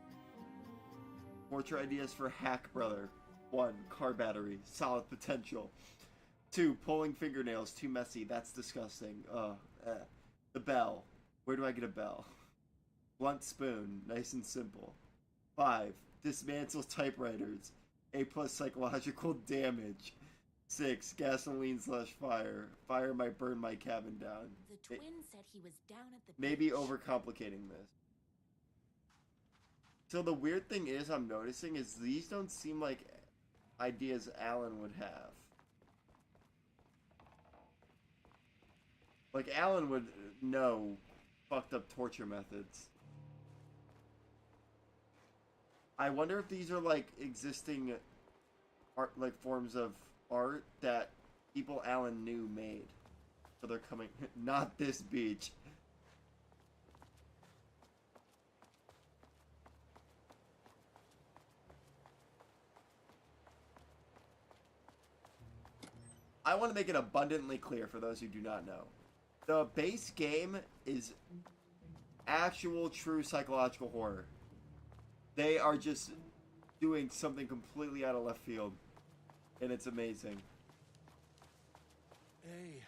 Torture ideas for hack, brother. 1. Car battery. Solid potential. 2. Pulling fingernails. Too messy. That's disgusting. The bell. Where do I get a bell? Blunt spoon. Nice and simple. 5. Dismantle typewriters. A+ psychological damage. 6. Gasoline/fire. Fire might burn my cabin down. The twin said he was down at the Maybe beach. overcomplicating this. So the weird thing is I'm noticing is these don't seem like ideas Alan would have. Like Alan would know fucked up torture methods. I wonder if these are like existing art, like forms of art that people Alan knew made. So they're coming, not this beach. I want to make it abundantly clear for those who do not know. The base game is actual true psychological horror. They are just doing something completely out of left field. And it's amazing. Hey,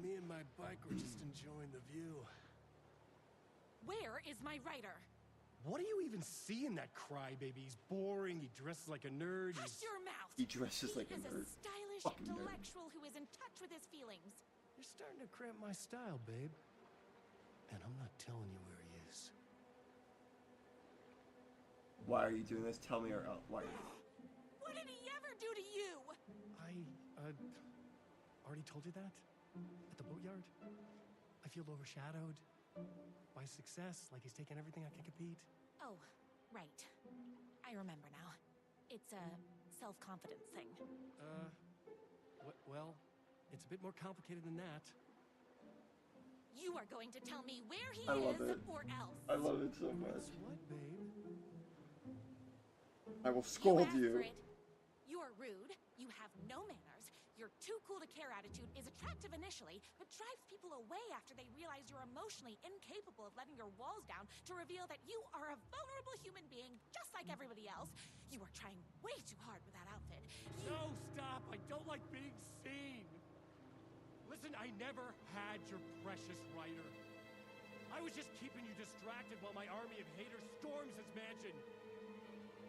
me and my bike were just enjoying the view. Where is my rider? What do you even see in that crybaby? He's boring, he dresses like a nerd, Hush your mouth! He dresses like a He nerd. is a stylish Fucking nerd. intellectual who is in touch with his feelings. You're starting to cramp my style, babe. And I'm not telling you where he is. Why are you doing this? Tell me or why. What did he ever do to you? I, already told you that? At the boatyard? I feel overshadowed by success, like he's taken everything I can compete. Oh, right. I remember now. It's a self-confidence thing. Well, it's a bit more complicated than that. You are going to tell me where he I love is, it. or else. I love it so much. It's what, babe? I will scold asked you. for it. You are rude. You have no manners. Your too cool to care attitude is attractive initially, but drives people away after they realize you're emotionally incapable of letting your walls down to reveal that you are a vulnerable human being just like everybody else. You are trying way too hard with that outfit. No, stop! I don't like being seen! Listen, I never had your precious writer. I was just keeping you distracted while my army of haters storms his mansion.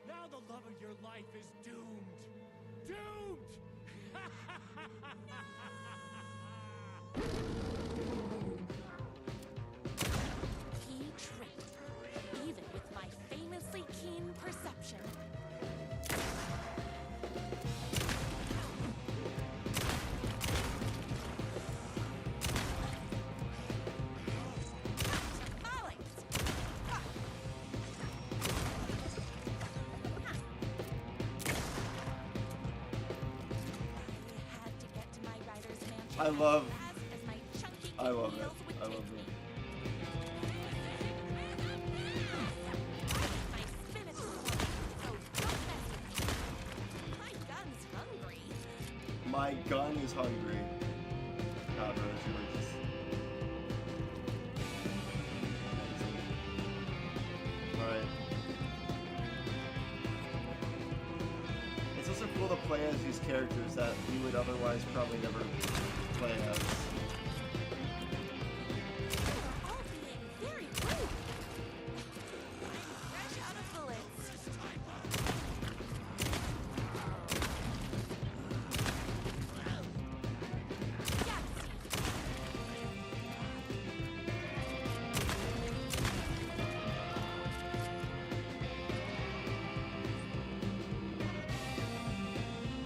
Now the love of your life is doomed. Doomed! Key trait. Even with my famously keen perception. I love it. I love it. My gun is hungry. God, Rose, you were just... Alright. It's also cool to play as these characters that we would otherwise probably never play as.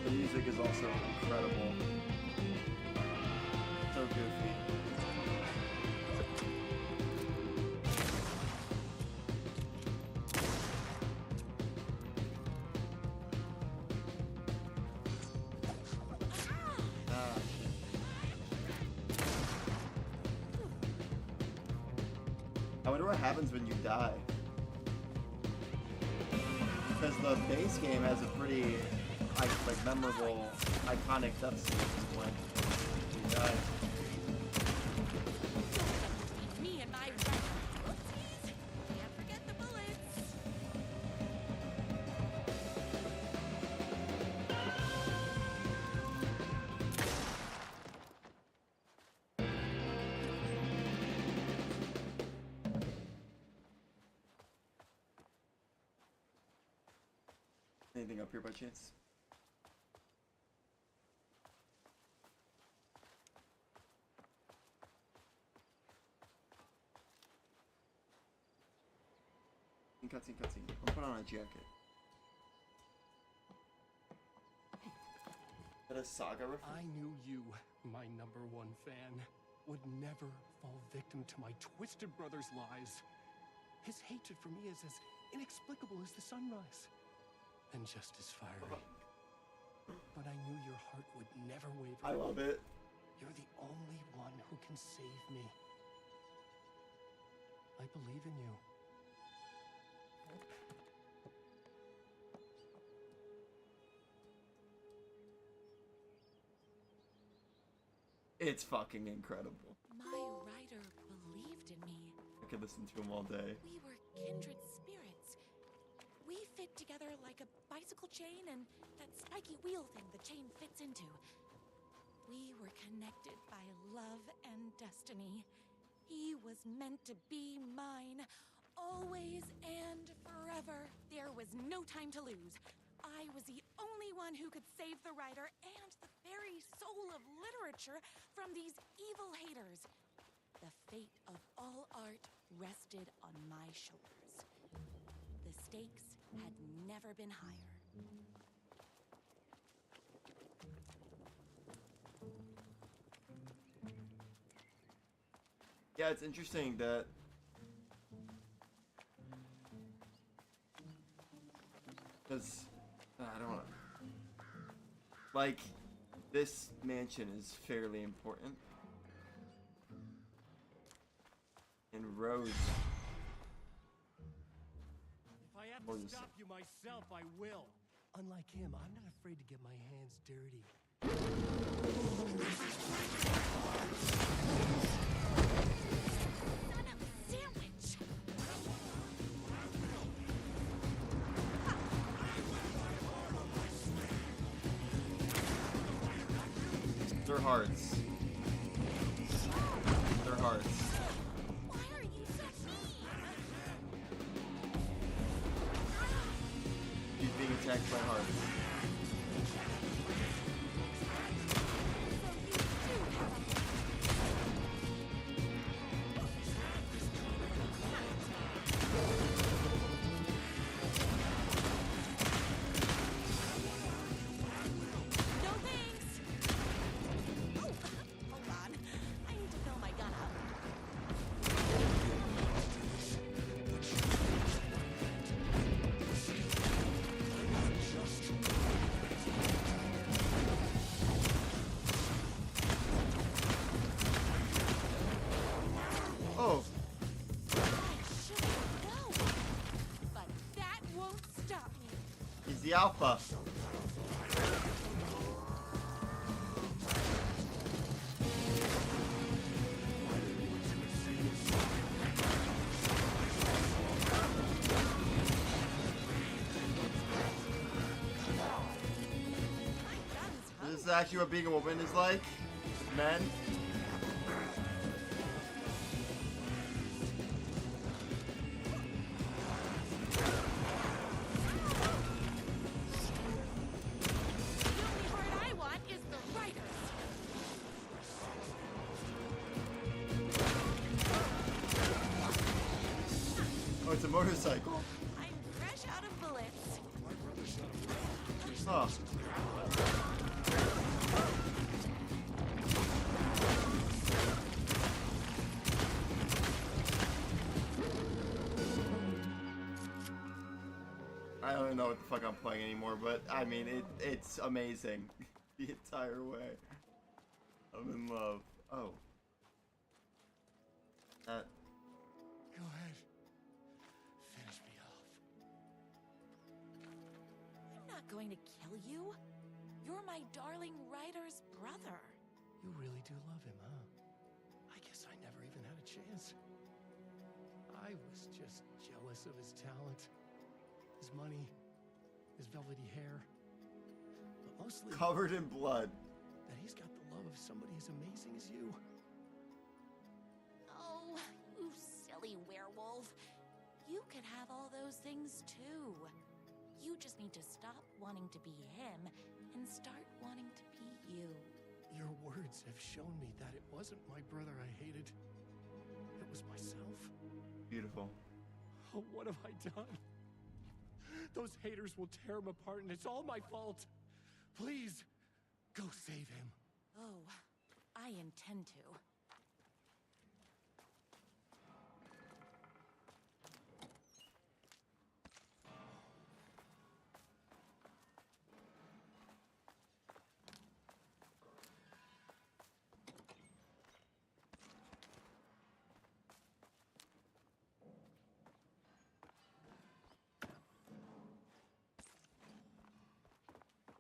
The music is also incredible. So goofy. I wonder what happens when you die. Because the base game has a pretty like memorable, iconic death scene at this point. You die. Me and my whoopsies. Can't forget the bullets. Anything up here by chance? Cutscene. I'll put on a jacket. Is that a Saga reference? I knew you, my #1 fan, would never fall victim to my twisted brother's lies. His hatred for me is as inexplicable as the sunrise, and just as fiery. But I knew your heart would never waver. I love it. You're the only one who can save me. I believe in you. It's fucking incredible. My writer believed in me. I could listen to him all day. We were kindred spirits. We fit together like a bicycle chain and that spiky wheel thing the chain fits into. We were connected by love and destiny. He was meant to be mine, always and forever. There was no time to lose. I was the only one who could save the writer and the very soul of literature from these evil haters. The fate of all art rested on my shoulders. The stakes had never been higher. Yeah, it's interesting that because I don't know. Like, this mansion is fairly important. And roads. If I have Or to just- stop you myself, I will. Unlike him, I'm not afraid to get my hands dirty. Son of a sandwich! Their hearts. Their hearts. Why are you so mean? He's being attacked by hearts. No thanks! Oh, hold on. I need to fill my gun up. Oh, I should know. But that won't stop me. he's the alpha. My gun's hungry. This is actually what being a woman is like. Men. The only part I want is the writers. Oh, it's a motorcycle. I'm fresh out of bullets. Huh. I don't even know what the fuck I'm playing anymore, but I mean, it's amazing the entire way. I'm in love. Oh. That. Go ahead. Finish me off. I'm not going to kill you. You're my darling writer's brother. You really do love him, huh? I guess I never even had a chance. I was just jealous of his talent, his money, his velvety hair. But mostly Covered in blood. that he's got the love of somebody as amazing as you. Oh, you silly werewolf. You could have all those things too. You just need to stop wanting to be him and start wanting to be you. Your words have shown me that it wasn't my brother I hated. It was myself. Beautiful. Oh, what have I done? Those haters will tear him apart, and it's all my fault. Please, go save him. Oh, I intend to.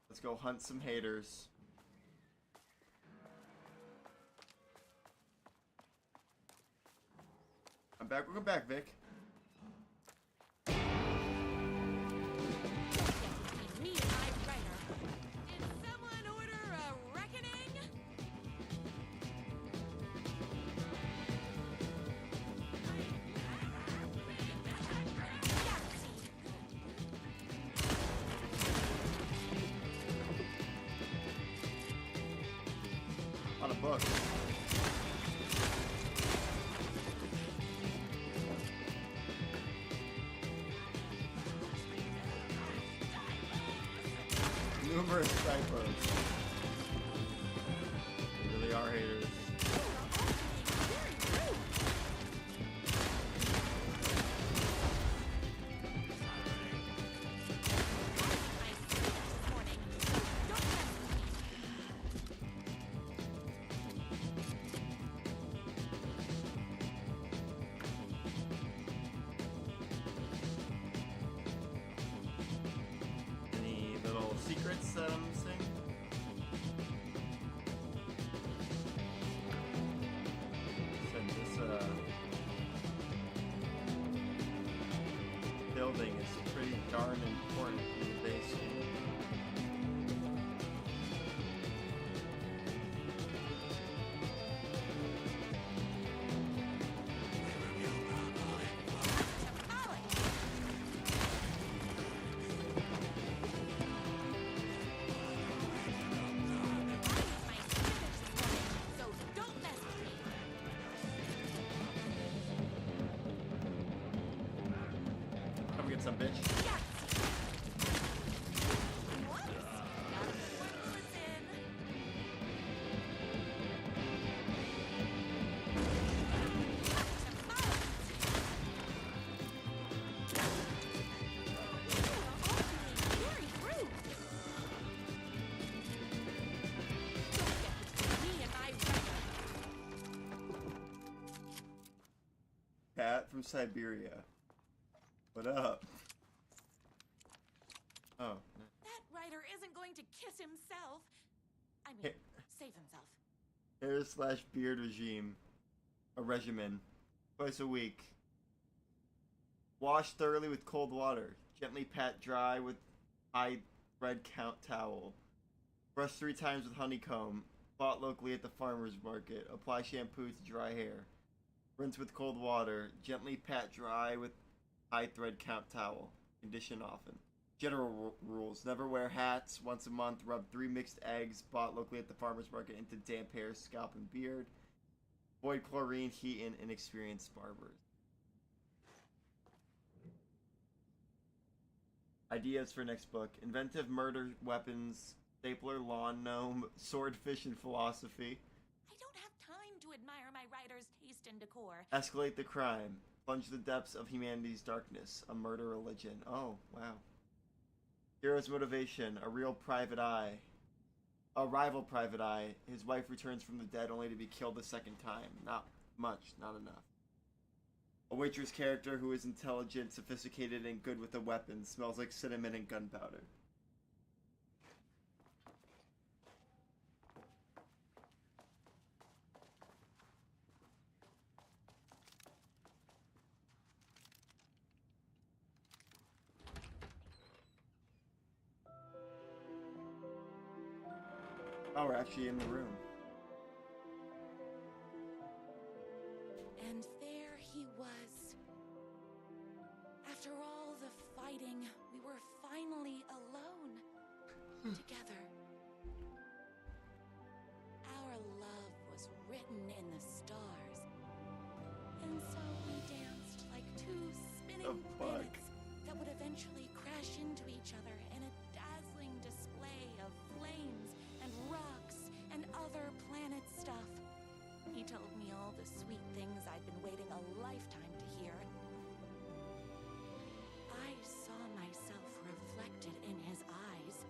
Let's go hunt some haters. I'm back. Welcome back, Vic. Me, my writer. Did someone order a reckoning? On a book. darn important in the base. So don't mess with me. Come get some, bitch. Yes. Whoops. Gotta put more bullets in. Very rude. Don't get between me and my rider. Cat from Siberia. What up? Oh. No. That rider isn't going to kiss himself. I mean, Hey. save himself. Hair/beard regime. A regimen. Twice a week. Wash thoroughly with cold water. Gently pat dry with high thread count towel. Brush 3 times with honeycomb. Bought locally at the farmer's market. Apply shampoo to dry hair. Rinse with cold water. Gently pat dry with high thread count towel. Condition often. General rules. Never wear hats. Once a month, rub 3 mixed eggs bought locally at the farmer's market into damp hair, scalp, and beard. Avoid chlorine, heat, and inexperienced barbers. Ideas for next book. Inventive murder weapons, stapler, lawn gnome, swordfish, and philosophy. I don't have time to admire my rider's taste and decor. Escalate the crime. Plunge the depths of humanity's darkness. A murder religion. Oh, wow. Hero's motivation. A real private eye. A rival private eye. His wife returns from the dead only to be killed a second time. Not much, not enough. A waitress character who is intelligent, sophisticated, and good with a weapon. Smells like cinnamon and gunpowder. Oh, we're actually in the room. And there he was. After all the fighting, we were finally alone. Together. Our love was written in the stars. And so we danced like 2 spinning planets that would eventually crash into each other in a dazzling display of flames and rocks and other planet stuff. He told me all the sweet things I'd been waiting a lifetime to hear. I saw myself reflected in his eyes.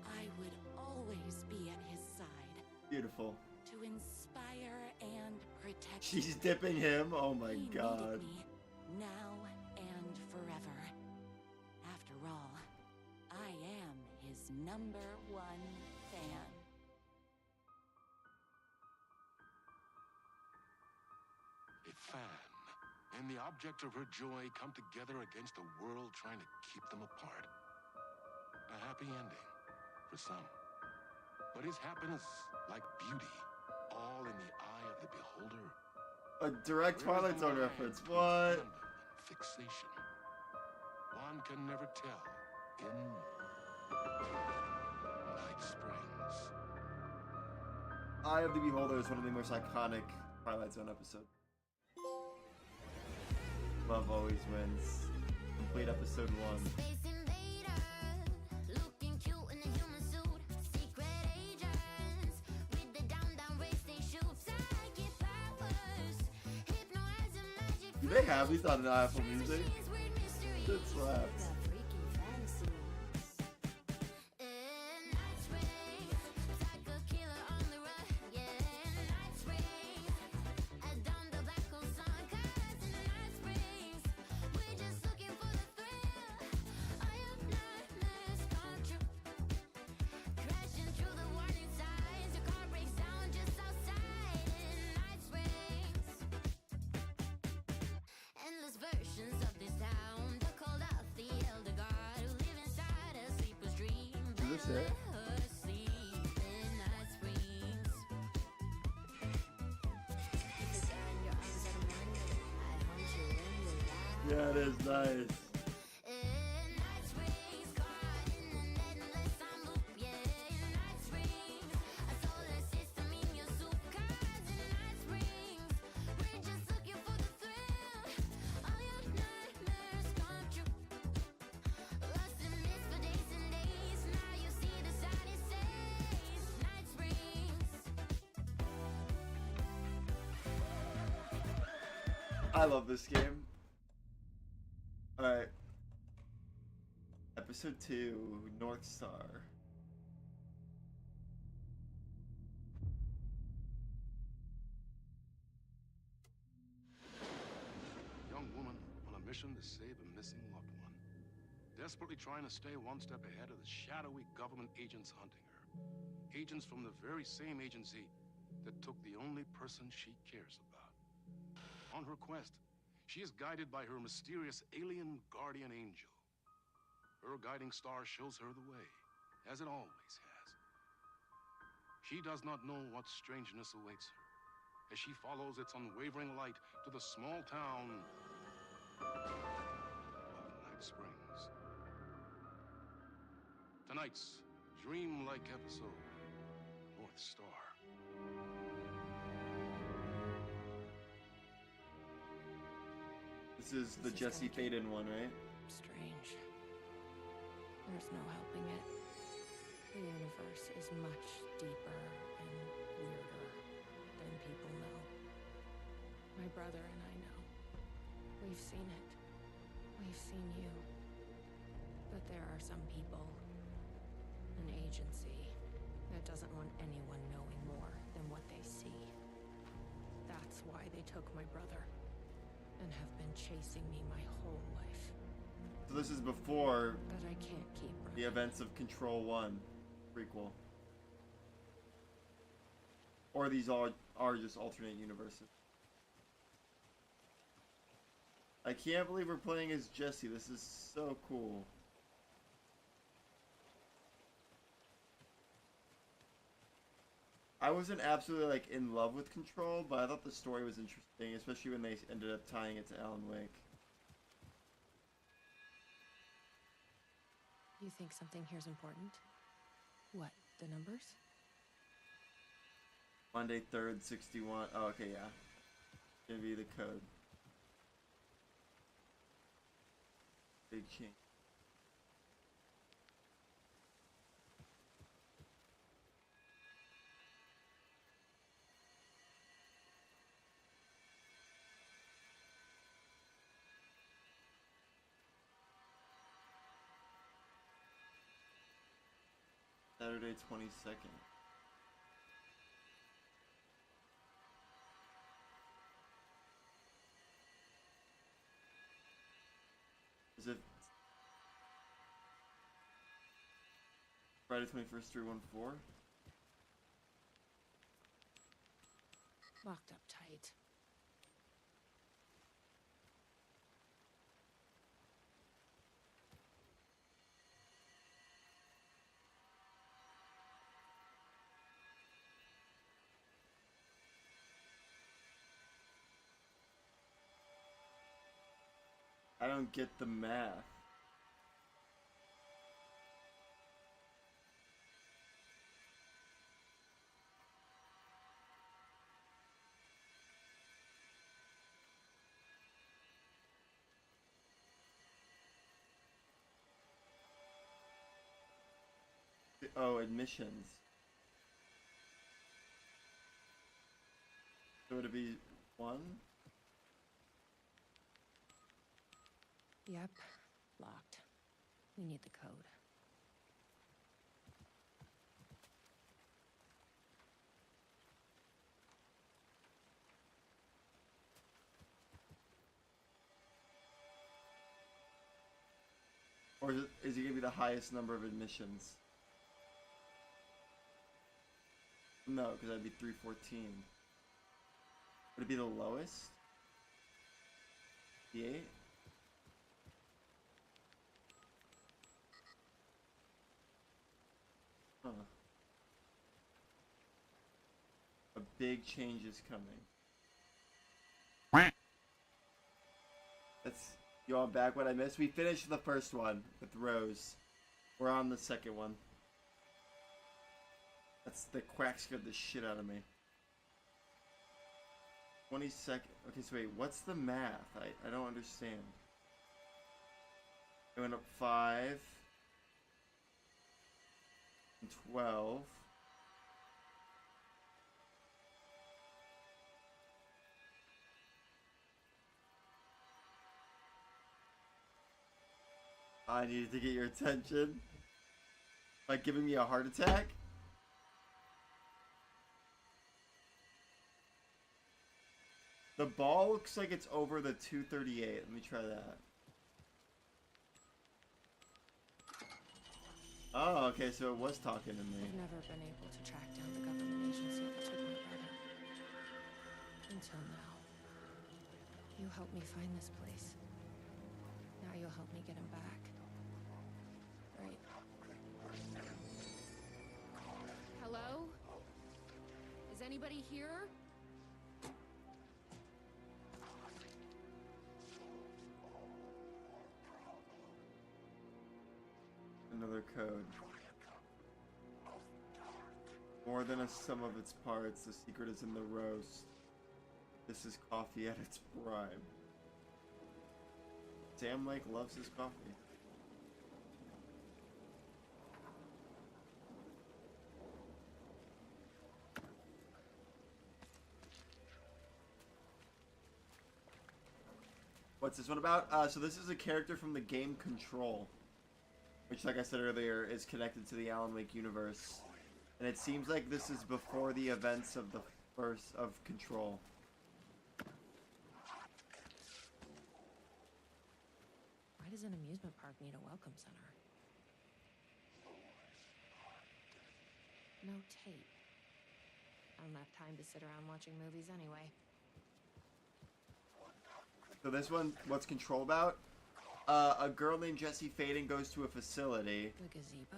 I would always be at his side. Beautiful. To inspire and protect. She's dipping him. Oh my He god. needed me now and forever. After all, I am his #1 fan. A fan and the object of her joy come together against a world trying to keep them apart. A happy ending for some. But is happiness like beauty, all in the eye of the beholder? A direct Where is Twilight the Zone line reference. between What? fandom and fixation? One can never tell in Night Springs. Eye of the Beholder is one of the most iconic Twilight Zone episodes. Love always wins. Complete episode 1. Space invader, looking cute in a human suit. Secret agents with the down race they shoot. Psychic powers, hypnotize and magic. Do they have these on Apple Music? That slaps. Endless versions of this sound are called out the it. Yeah, it is nice. I love this game. Alright. Episode 2, North Star. Young woman on a mission to save a missing loved one. Desperately trying to stay one step ahead of the shadowy government agents hunting her. Agents from the very same agency that took the only person she cares about. On her quest, she is guided by her mysterious alien guardian angel. Her guiding star shows her the way, as it always has. She does not know what strangeness awaits her as she follows its unwavering light to the small town of Night Springs. Tonight's dreamlike episode, North Star. This is the Jesse Faden one, right? Strange. There's no helping it. The universe is much deeper and weirder than people know. My brother and I know. We've seen it. We've seen you. But there are some people, an agency, that doesn't want anyone knowing more than what they see. That's why they took my brother and have been chasing me my whole life. So this is before But I can't keep running. the events of Control 1 prequel. Or these all are just alternate universes. I can't believe we're playing as Jesse. This is so cool. I wasn't absolutely like in love with Control, but I thought the story was interesting, especially when they ended up tying it to Alan Wake. You think something here's important? What, the numbers? Monday 3rd, 61. Oh, okay, yeah. Gonna be the code. Big change. Saturday 22nd. Is it Friday 21st 314? Locked up tight. I don't get the math. Oh, admissions. So would it be 1? Yep, locked. We need the code. Or is it gonna be the highest number of admissions? No, because that'd be 314. Would it be the lowest? The 8? Huh. A big change is coming. That's you all back what I missed. We finished the first one with Rose. We're on the second one. That's the quack scared the shit out of me. 22nd. Okay, so wait, what's the math? I don't understand. It went up 5 and 12. I needed to get your attention. Like giving me a heart attack? The ball looks like it's over the 238. Let me try that. Oh, okay, so it was talking to me. I've never been able to track down the government agency that took my brother. Until now. You helped me find this place. Now you'll help me get him back. Right. Hello? Is anybody here? Another code. More than a sum of its parts, the secret is in the roast. This is coffee at its prime. Sam Lake loves his coffee. What's this one about? So this is a character from the game Control, which, like I said earlier, is connected to the Alan Wake universe. And it seems like this is before the events of the first of Control. Why does an amusement park need a welcome center? No tape. I don't have time to sit around watching movies anyway. So this one, what's Control about? A girl named Jessie Faden goes to a facility. The gazebo?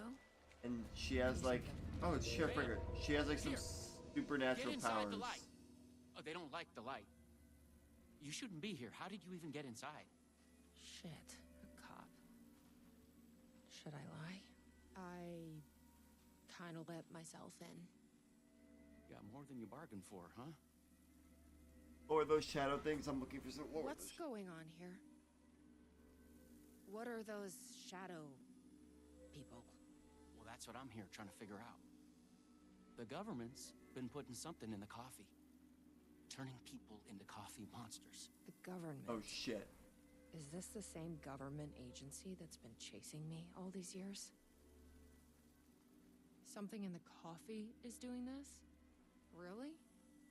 And she has like, oh, it's Shifringer. She has like some supernatural Get inside powers. the light. Oh, they don't like the light. You shouldn't be here. How did you even get inside? Shit, a cop. Should I lie? I kind of let myself in. Got more than you bargained for, huh? Or those shadow things. I'm looking for some. What's going on here? What are those shadow people? Well, that's what I'm here trying to figure out. The government's been putting something in the coffee. Turning people into coffee monsters. The government? Oh, shit. Is this the same government agency that's been chasing me all these years? Something in the coffee is doing this? Really?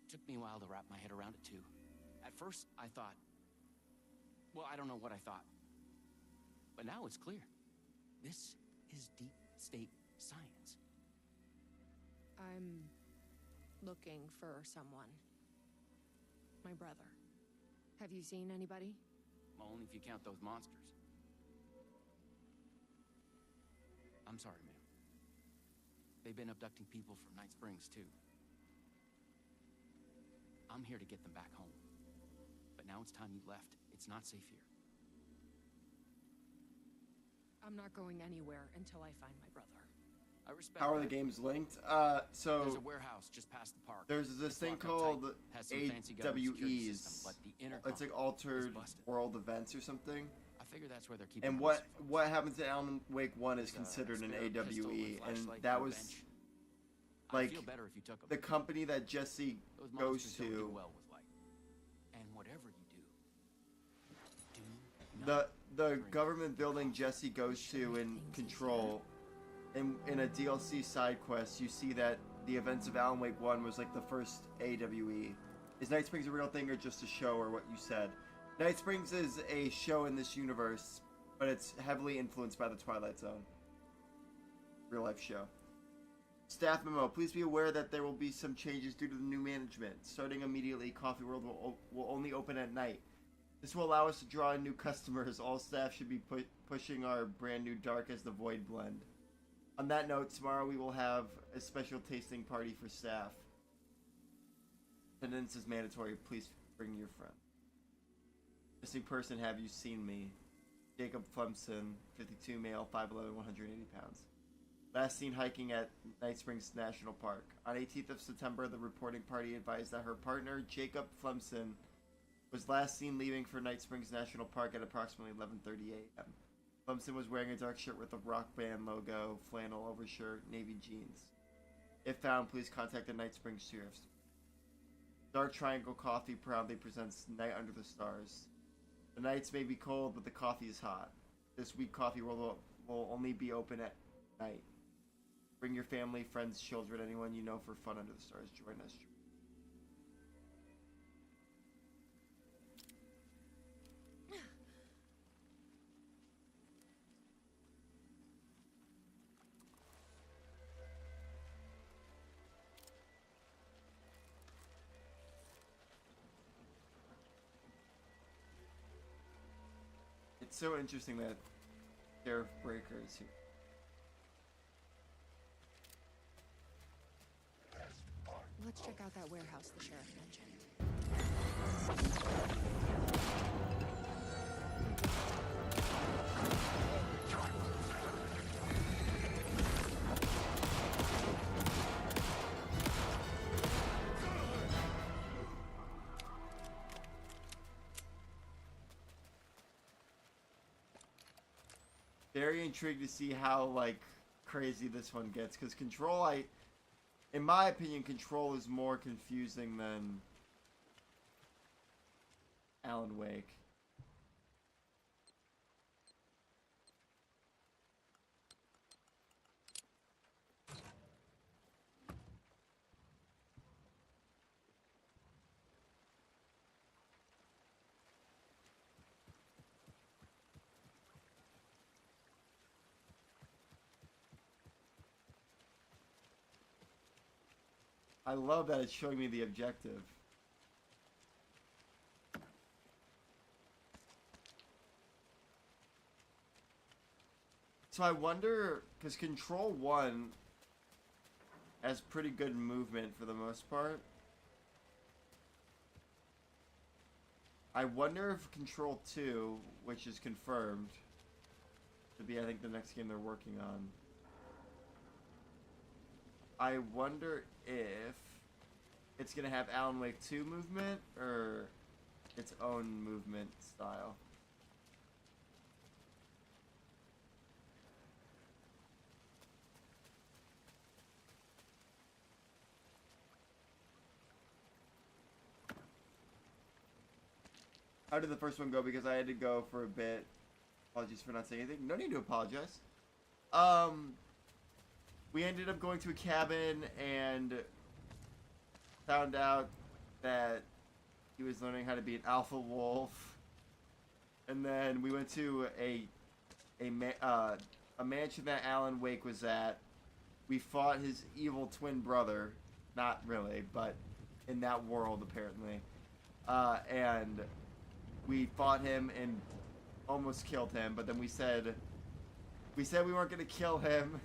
Took me a while to wrap my head around it, too. At first, I thought... Well, I don't know what I thought. But now it's clear. This is deep state science. I'm looking for someone. My brother. Have you seen anybody? Well, only if you count those monsters. I'm sorry, ma'am. They've been abducting people from Night Springs, too. I'm here to get them back home. But now it's time you left. It's not safe here. I'm not going anywhere until I find my brother. I respect How are the that. games linked? So There's a warehouse just past the park. there's this The thing clock up called tight, has some fancy government security system, AWEs. but the intercom It's like is altered busted. world events or something. I figure that's where they're keeping And the what most folks. happens in Alan Wake 1 is There's a considered an spare pistol AWE, and and flashlight that on the was bench. like I'd feel better if you took 'em. the company that Jesse Those goes monsters don't do to. well with light. And whatever you do not The drink government building Jesse goes to in Control, in a DLC side quest, you see that the events of Alan Wake 1 was like the first AWE. Is Night Springs a real thing or just a show, or what you said? Night Springs is a show in this universe, but it's heavily influenced by the Twilight Zone. Real life show. Staff memo, please be aware that there will be some changes due to the new management. Starting immediately, Coffee World will only open at night. This will allow us to draw in new customers. All staff should be pushing our brand new Dark as the Void blend. On that note, tomorrow we will have a special tasting party for staff. Attendance is mandatory. Please bring your friend. Missing person, have you seen me? Jacob Flemson, 52, male, 5'11", 180 pounds. Last seen hiking at Night Springs National Park. On 18th of September, the reporting party advised that her partner, Jacob Flemson, was last seen leaving for Night Springs National Park at approximately 11:30 a.m. Flemson was wearing a dark shirt with a rock band logo, flannel overshirt, navy jeans. If found, please contact the Night Springs Sheriff's. Dark Triangle Coffee proudly presents Night Under the Stars. The nights may be cold, but the coffee is hot. This week, coffee will only be open at night. Bring your family, friends, children, anyone you know for fun under the stars. Join us. It's so interesting that Sheriff Breaker is here. Let's check out that warehouse the sheriff mentioned. Very intrigued to see how, like, crazy this one gets, because Control, in my opinion, Control is more confusing than Alan Wake. I love that it's showing me the objective. So I wonder, because Control 1 has pretty good movement for the most part. I wonder if Control 2, which is confirmed to be, I think, the next game they're working on. I wonder if it's going to have Alan Wake 2 movement or its own movement style. How did the first one go? Because I had to go for a bit. Apologies for not saying anything. No need to apologize. We ended up going to a cabin and found out that he was learning how to be an alpha wolf. And then we went to a mansion that Alan Wake was at. We fought his evil twin brother. Not really, but in that world, apparently. And we fought him and almost killed him, but then we said we weren't going to kill him.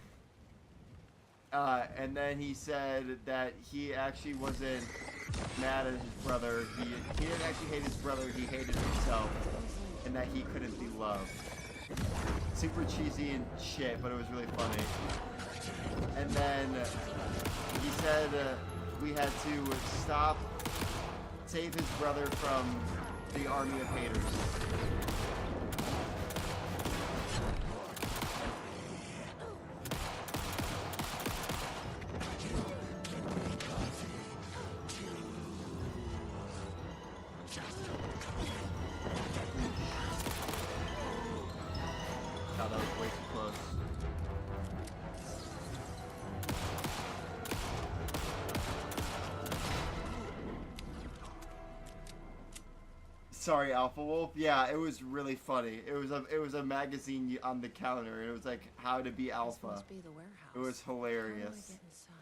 And then he said that he actually wasn't mad at his brother. He didn't actually hate his brother, he hated himself. And that he couldn't be loved. Super cheesy and shit, but it was really funny. And then he said we had to save his brother from the army of haters. God, that was way too close. Sorry, Alpha Wolf. Yeah, it was really funny. It was a magazine on the counter, and it was like how to be alpha. This must be the warehouse. It was hilarious. How do I get inside?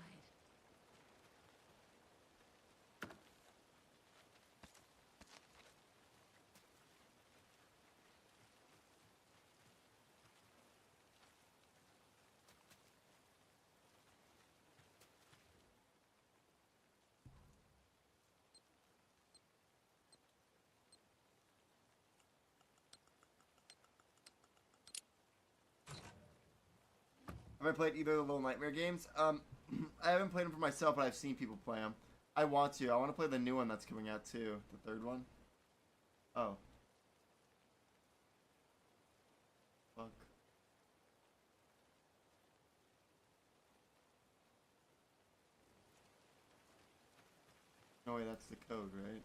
Have I played either of the Little Nightmare games? I haven't played them for myself, but I've seen people play them. I want to. I want to play the new one that's coming out too. The third one. Oh. Fuck. No way, that's the code, right?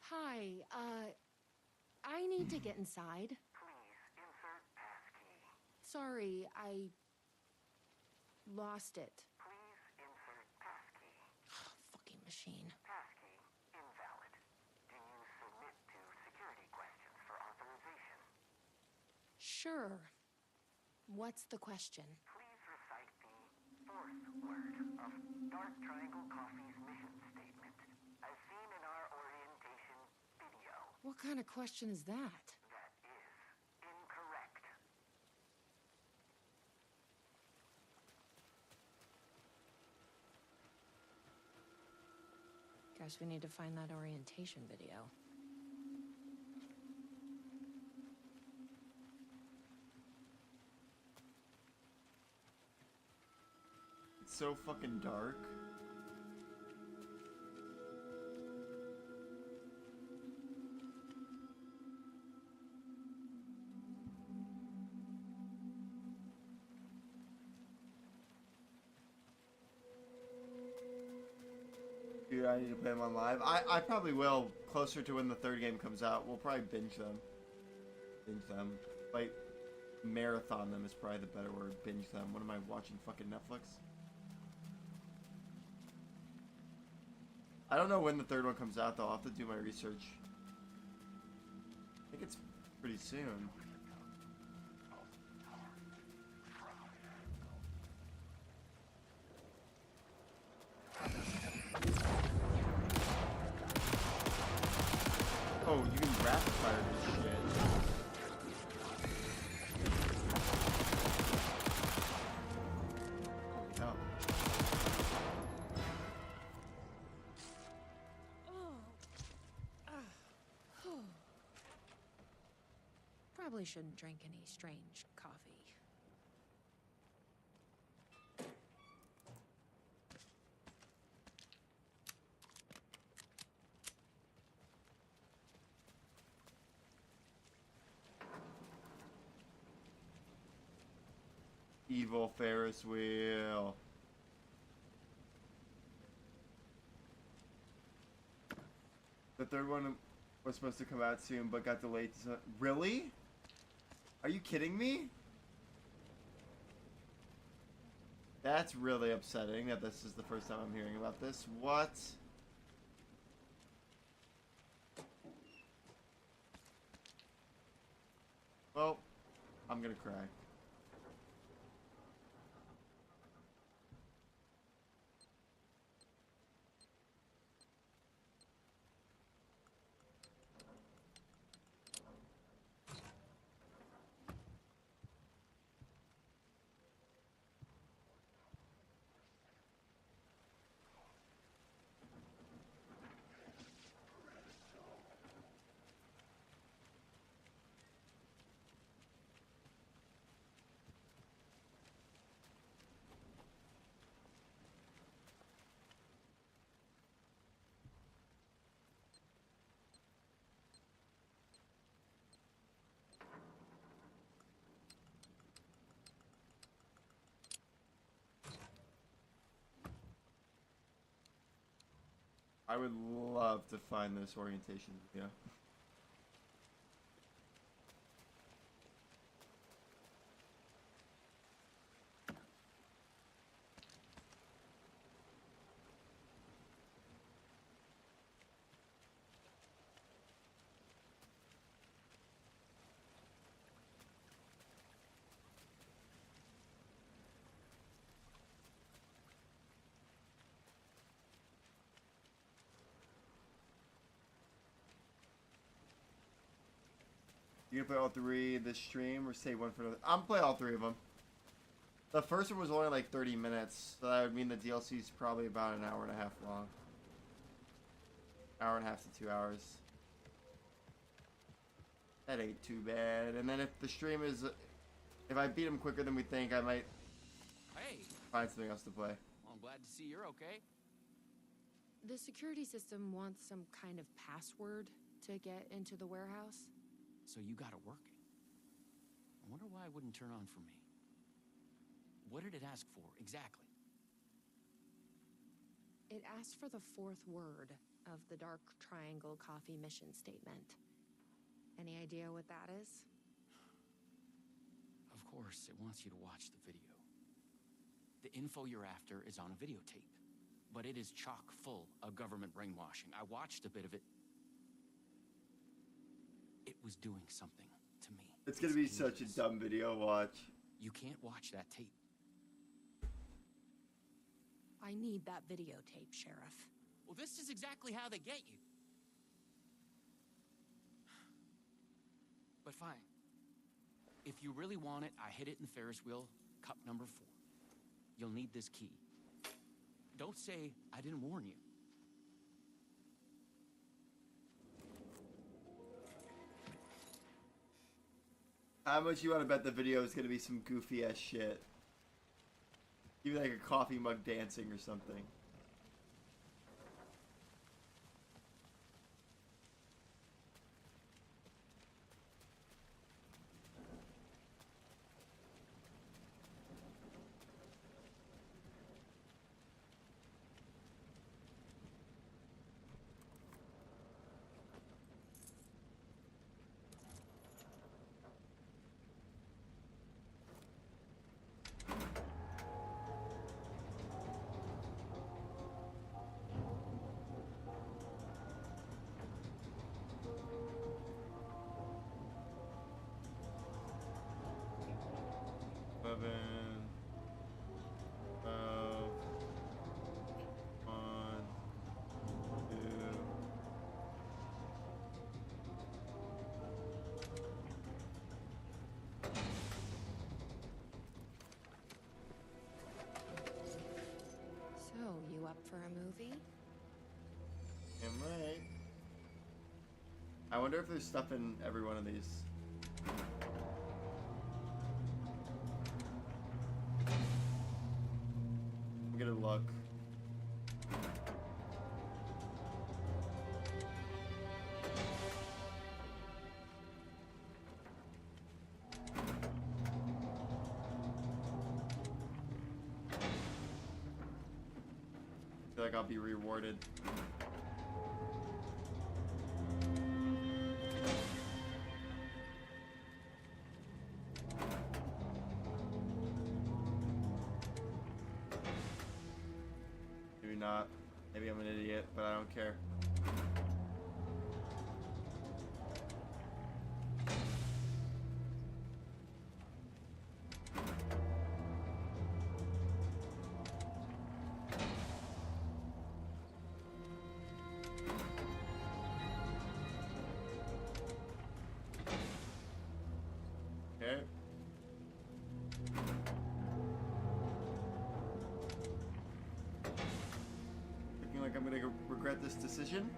Hi, I need to get inside. Please insert passkey. Sorry, I lost it. Please insert passkey. Fucking machine. Passkey invalid. Do you submit to security questions for authorization? Sure. What's the question? Please recite the fourth word of Dark Triangle Coffee's mission statement, as seen in our orientation video. What kind of question is that? That is incorrect. Guess we need to find that orientation video. It's so fucking dark. Dude, I need to play them on live. I probably will, closer to when the third game comes out. We'll probably binge them. Like, marathon them is probably the better word. Binge them. What am I watching, fucking Netflix? I don't know when the third one comes out, though. I'll have to do my research. I think it's pretty soon. Oh, you can rapid fire this shit. Oh. Probably shouldn't drink any strange coffee. Evil Ferris wheel. The third one was supposed to come out soon, but got delayed. Really? Are you kidding me? That's really upsetting that this is the first time I'm hearing about this. What? Well, I'm gonna cry. I would love to find this orientation video. You gonna play all three this stream or save one for another? I'm gonna play all three of them. The first one was only like 30 minutes, so that would mean the DLC is probably about an hour and a half long. Hour and a half to 2 hours. That ain't too bad. And then if the stream is, if I beat him quicker than we think, I might find something else to play. Well, I'm glad to see you're okay. The security system wants some kind of password to get into the warehouse. So you got it working. I wonder why it wouldn't turn on for me. What did it ask for, exactly? It asked for the fourth word of the Dark Triangle Coffee mission statement. Any idea what that is? Of course, it wants you to watch the video. The info you're after is on a videotape, but it is chock full of government brainwashing. I watched a bit of it. It was doing something to me. It's gonna be such a dumb video to watch. You can't watch that tape. I need that videotape, Sheriff. Well, this is exactly how they get you. But fine. If you really want it, I hid it in Ferris wheel, cup number 4. You'll need this key. Don't say I didn't warn you. How much you want to bet the video is gonna be some goofy ass shit? Even like a coffee mug dancing or something. So, you up for a movie? Am right. I wonder if there's stuff in every one of these. I'm gonna look. I feel like I'll be rewarded. Maybe not. Maybe I'm an idiot, but I don't care. Okay. Looking like I'm gonna regret this decision.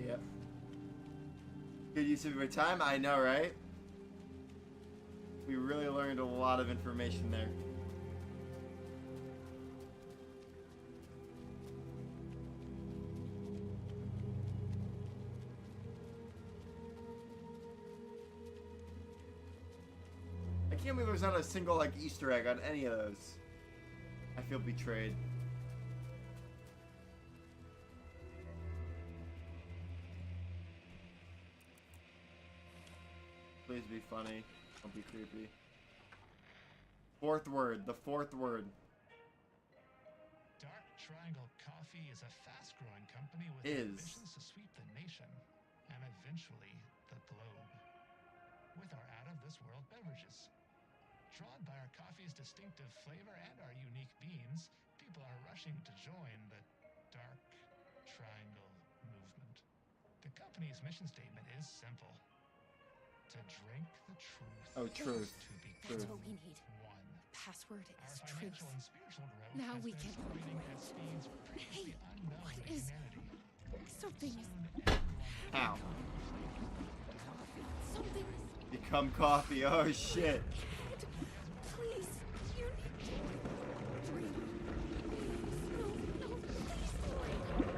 Yep. Good use of your time, I know, right? We really learned a lot of information there. I can't believe there's not a single like Easter egg on any of those. I feel betrayed. Please be funny. Don't be creepy. Fourth word. The fourth word. Dark Triangle Coffee is a fast-growing company with Is. ambitions to sweep the nation and eventually the globe with our out-of-this-world beverages. Drawn by our coffee's distinctive flavor and our unique beans, people are rushing to join the Dark Triangle movement. The company's mission statement is simple: to drink the truth. Oh, truth. To become That's what we need. one. Password Our is financial truth. and spiritual growth Now has we been can accelerating operate. at speeds previously Hey, unknown what to is humanity. something? Ow. Something. Become coffee. Oh shit. Please, you need to drink. Please, no, please drink.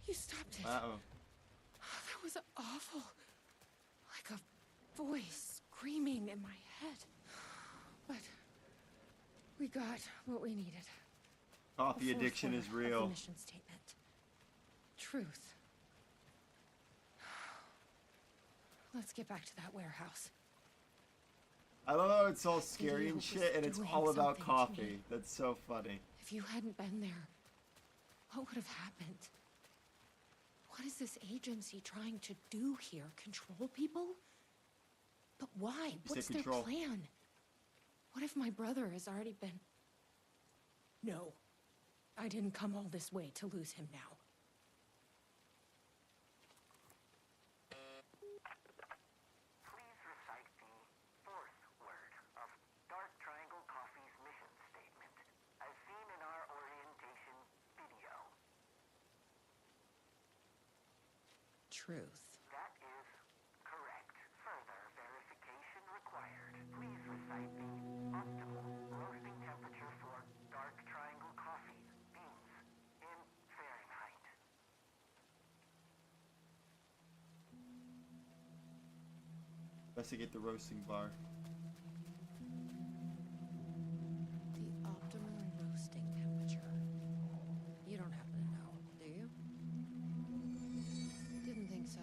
You stopped it. Uh-oh. That was awful. Like a voice screaming in my head. But we got what we needed. Coffee The fourth addiction letter is of real. the mission statement. Truth. Let's get back to that warehouse. I love how it's all scary Video and was shit, and it's doing all about something to coffee. me. That's so funny. If you hadn't been there, what would have happened? What is this agency trying to do here? Control people? But why? You What's say their control. plan? What if my brother has already been... No. I didn't come all this way to lose him now. Please recite the fourth word of Dark Triangle Coffee's mission statement, as seen in our orientation video. Truth. That is correct. Further verification required. Please recite the optimal roasting temperature for Dark Triangle Coffee beans in Fahrenheit. Investigate the roasting bar. The optimal roasting temperature. You don't happen to know, do you? Didn't think so.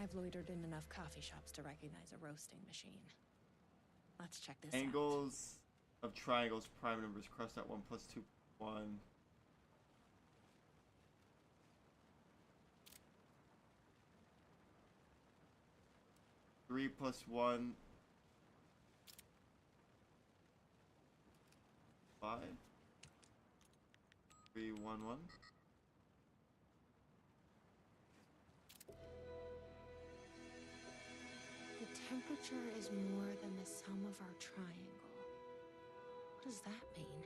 I've loitered in enough coffee shops to recognize a roasting machine. Let's check this out. Angles of triangles, prime numbers, crossed out 1 plus 2, 1. Three plus 1. 5. 3, 1, 1. The temperature is more than the sum of our triangle. What does that mean?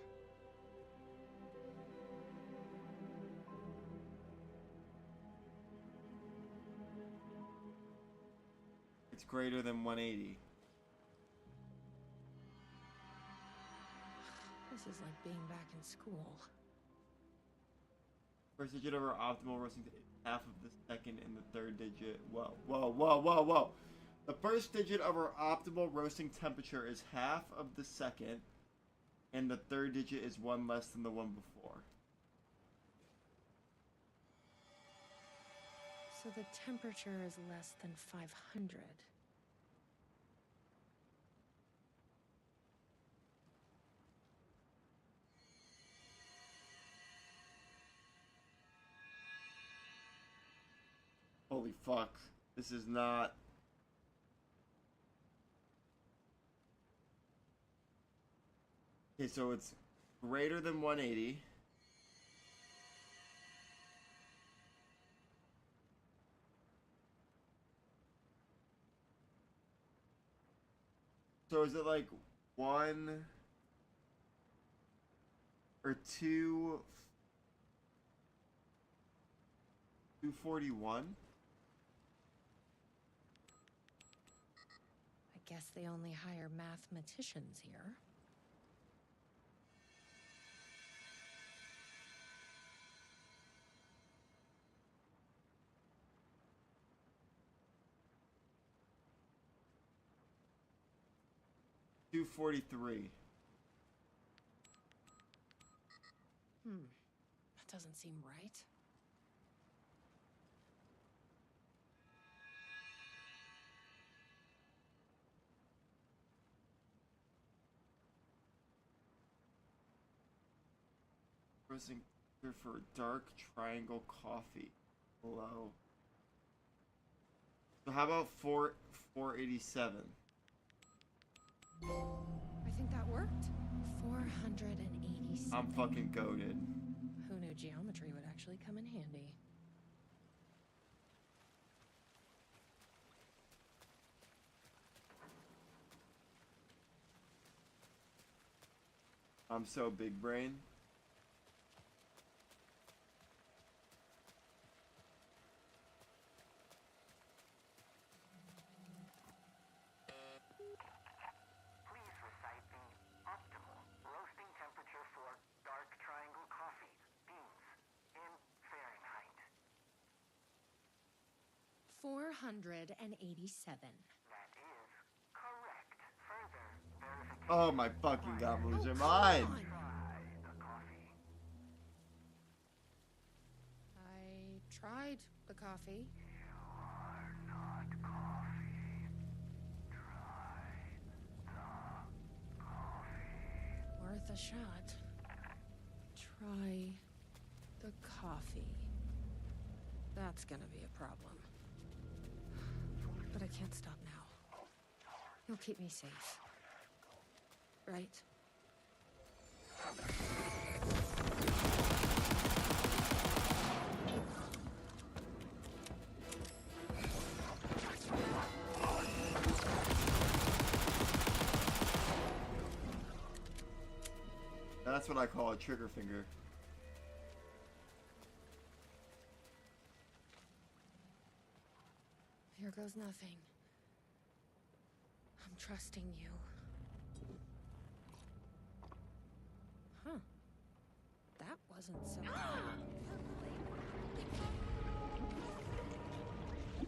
It's greater than 180. This is like being back in school. First digit of our optimal roasting half of the second and the third digit. Whoa, whoa, whoa, whoa, whoa. The first digit of our optimal roasting temperature is half of the second, and the third digit is 1 less than the one before. So the temperature is less than 500. Holy fuck. This is not... Okay, so it's greater than 180. So is it like 1 or 2... 241? I guess they only hire mathematicians here. 243. That doesn't seem right. Pressing here for dark triangle coffee. Hello. So how about 487? I think that worked. 487. I'm fucking goated. Who knew geometry would actually come in handy? I'm so big brain. Please recite the optimal roasting temperature for dark triangle coffee beans in Fahrenheit. 487. That is correct. Further verification. Oh my fucking god, I'm losing my mind. Try the coffee. I tried the coffee. You are not coffee. Try the coffee. Worth a shot. Try the coffee. That's gonna be a problem. But I can't stop now. You'll keep me safe. Right? That's what I call a trigger finger. Here goes nothing. I'm trusting you. Huh. That wasn't so...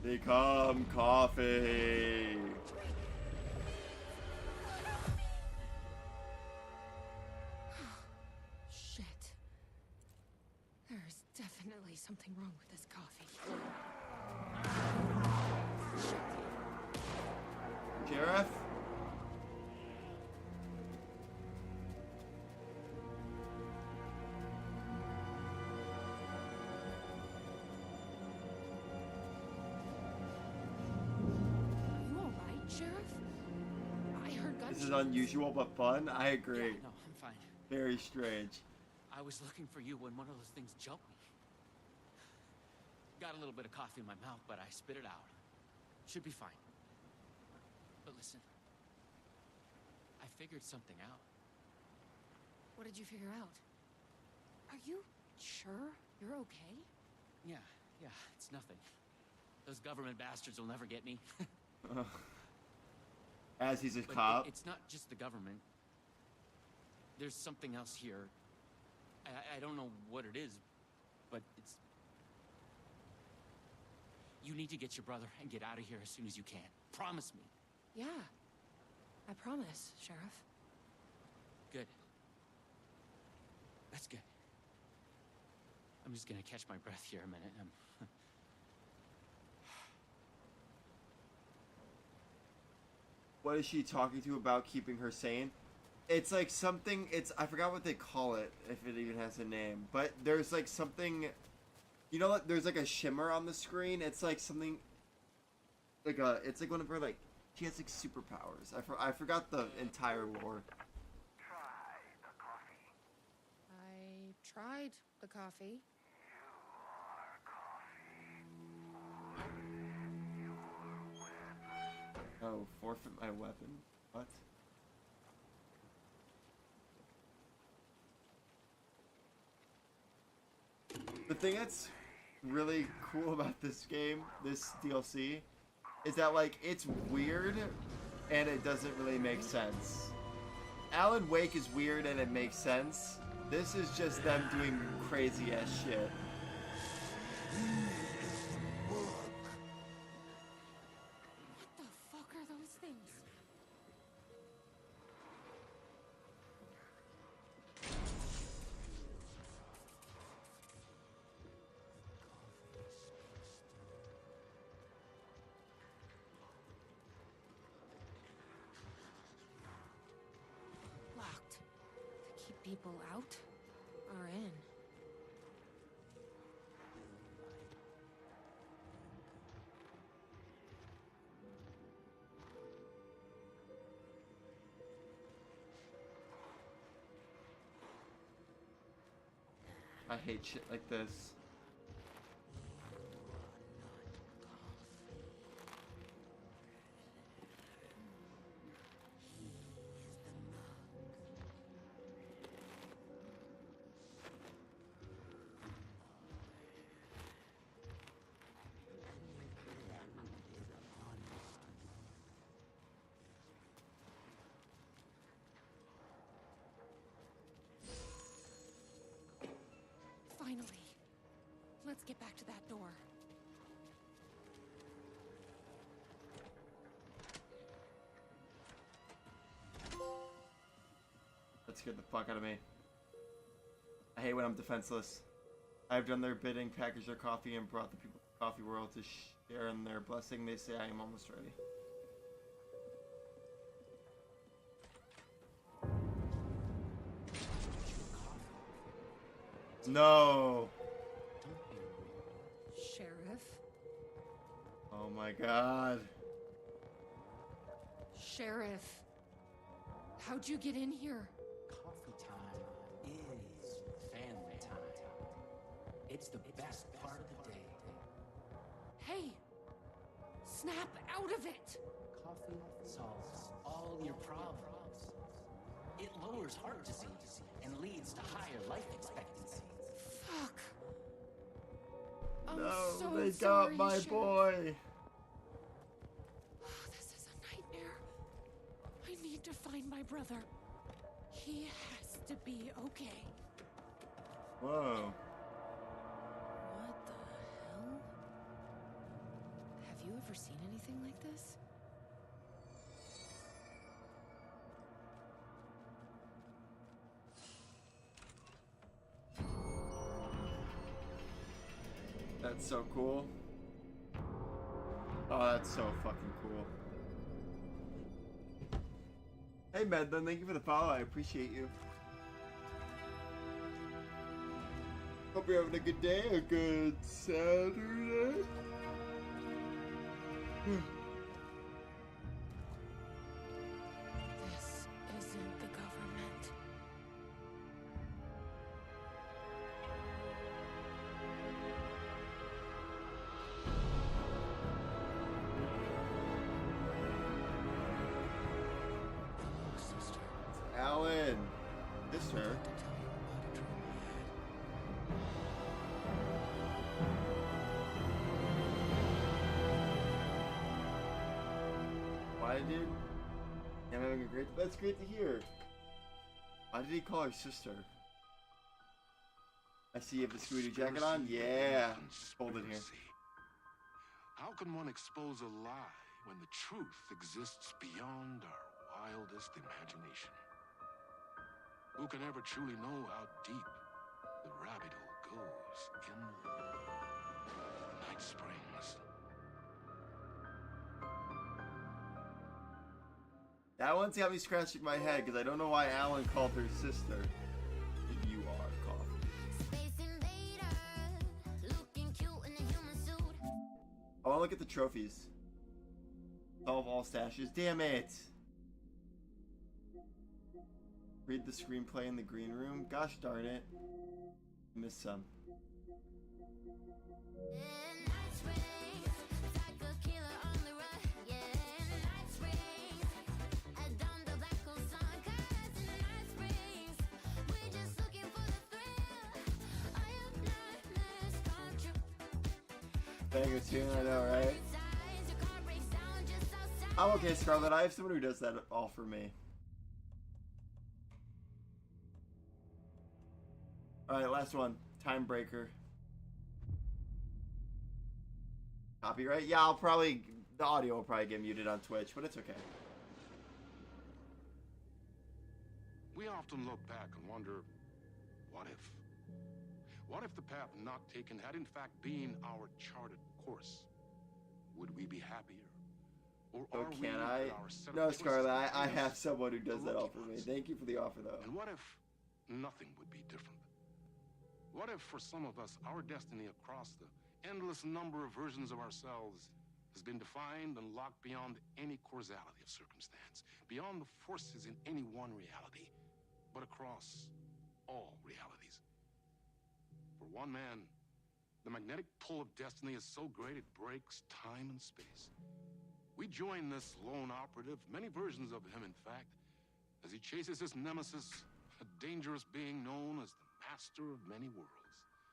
Become coffee. Shit. There's definitely something wrong with this coffee. Sheriff? You all right, Sheriff? I heard gunshots. This is unusual but fun. I agree. Yeah, no, I'm fine. Very strange. I was looking for you when one of those things jumped me. Got a little bit of coffee in my mouth, but I spit it out. Should be fine. But listen, I figured something out. What did you figure out? Are you sure you're okay? Yeah, it's nothing. Those government bastards will never get me. As he's a But cop. it's not just the government. There's something else here. I don't know what it is, but it's... You need to get your brother and get out of here as soon as you can. Promise me. Yeah. I promise, Sheriff. Good. That's good. I'm just gonna catch my breath here a minute. What is she talking to about keeping her sane? It's like something, I forgot what they call it, if it even has a name. But there's like something, you know what, there's like a shimmer on the screen. It's like something, it's like one of her, like, she has like superpowers. I forgot the entire lore. Try the coffee. I tried the coffee. You are coffee. Forfeit your weapon. Oh, forfeit my weapon? What? The thing that's really cool about this game, this DLC, is that, like, it's weird and it doesn't really make sense. Alan Wake is weird and it makes sense. This is just them doing crazy ass shit. What the fuck are those things? People out or in? I hate shit like this. Finally. Let's get back to that door. That scared the fuck out of me. I hate when I'm defenseless. I've done their bidding, packaged their coffee, and brought the people to the coffee world to share in their blessing. They say I am almost ready. No! Sheriff? Oh my god. Sheriff. How'd you get in here? Coffee time is family time. It's the best part of the day. Hey! Snap out of it! Coffee solves all your problems. It lowers heart disease and leads to higher life expectancy. Fuck. I'm No, so they sorry, got my Sheriff. boy. This is a nightmare. I need to find my brother. He has to be okay. Whoa. What the hell? Have you ever seen anything like this? That's so cool. Oh, that's so fucking cool. Hey, Medlin, thank you for the follow. I appreciate you. Hope you're having a good day, a good Saturday. This isn't the government. Sister, Alan. This her. to tell you about a dream Why did? I'm having a great. That's great to hear. Why did he call her sister? I see you have the Scooby jacket on. Yeah, hold it here. How can one expose a lie when the truth exists beyond our wildest imagination? Who can ever truly know how deep the rabbit hole goes in Night Springs? That one's got me scratching my head because I don't know why Alan called her sister. You are coffee. Space invader, looking cute in a human suit. I want to look at the trophies. Solve all stashes. Damn it! Read the screenplay in the green room. Gosh darn it. Missed some. In Night Springs, like a killer on the run. Yeah, in Night Springs, at dawn the black hole sun. 'Cause in Night Springs, we're just looking for the thrill. I have nightmares come true. Banger tune, I know, right? Size, your car breaks down just outside. I'm okay, Scarlett. I have someone who does that all for me. Alright, last one. Time Breaker. Copyright? Yeah, I'll probably... The audio will probably get muted on Twitch, but it's okay. We often look back and wonder, what if? What if the path not taken had in fact been our charted course? Would we be happier? Or Oh, are we can with I? our set of No, twists Scarlett, and I turns have someone who does the that all lucky for me. ones? Thank you for the offer, though. And what if nothing would be different. What if for some of us, our destiny across the endless number of versions of ourselves has been defined and locked beyond any causality of circumstance, beyond the forces in any one reality, but across all realities? For one man, the magnetic pull of destiny is so great it breaks time and space. We join this lone operative, many versions of him in fact, as he chases his nemesis, a dangerous being known as the master of many worlds.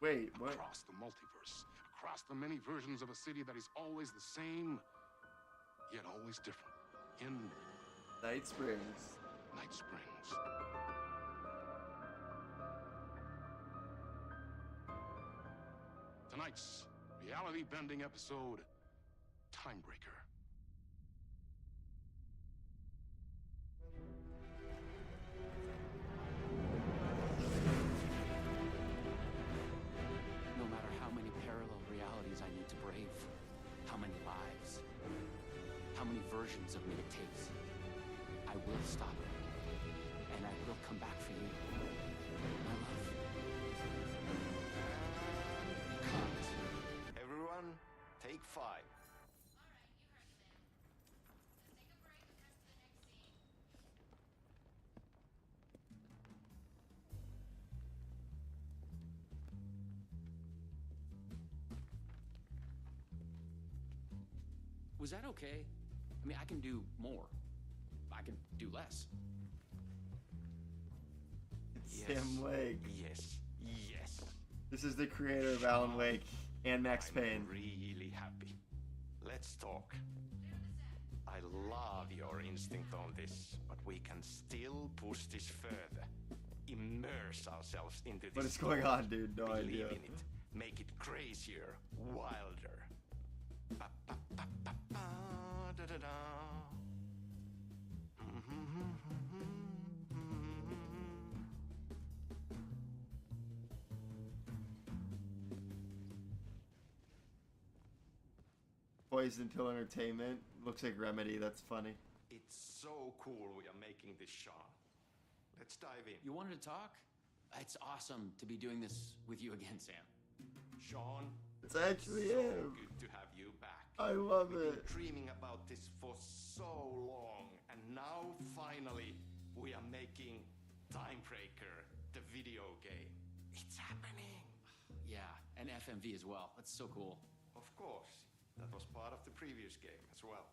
Wait, what? Across the multiverse, across the many versions of a city that is always the same, yet always different. In Night Springs. Night Springs. Tonight's reality-bending episode, Timebreaker. No matter how many parallel realities I need to brave, how many lives, how many versions of me it takes, I will stop it. And I will come back for you, my love. Cut. Everyone, take 5. Was that okay? I mean, I can do more. I can do less. It's Yes. Sam Lake. Yes. Yes. This is the creator of Alan Wake and Max Payne. I'm really happy. Let's talk. I love your instinct on this, but we can still push this further. Immerse ourselves into this. What is going on, dude? No Believe idea. in it. Make it crazier, wilder. Ba, ba, ba, ba, ba, da, da, da. Poison Pill Entertainment. Looks like Remedy. That's funny. It's so cool we are making this, Sean. Let's dive in. You wanted to talk? It's awesome to be doing this with you again, Sam. Sean, It's actually so him. good to have you back. I love We've it. been dreaming about this for so long, and now finally we are making Timebreaker, the video game. It's happening. Yeah, and FMV as well. That's so cool. Of course, that was part of the previous game as well.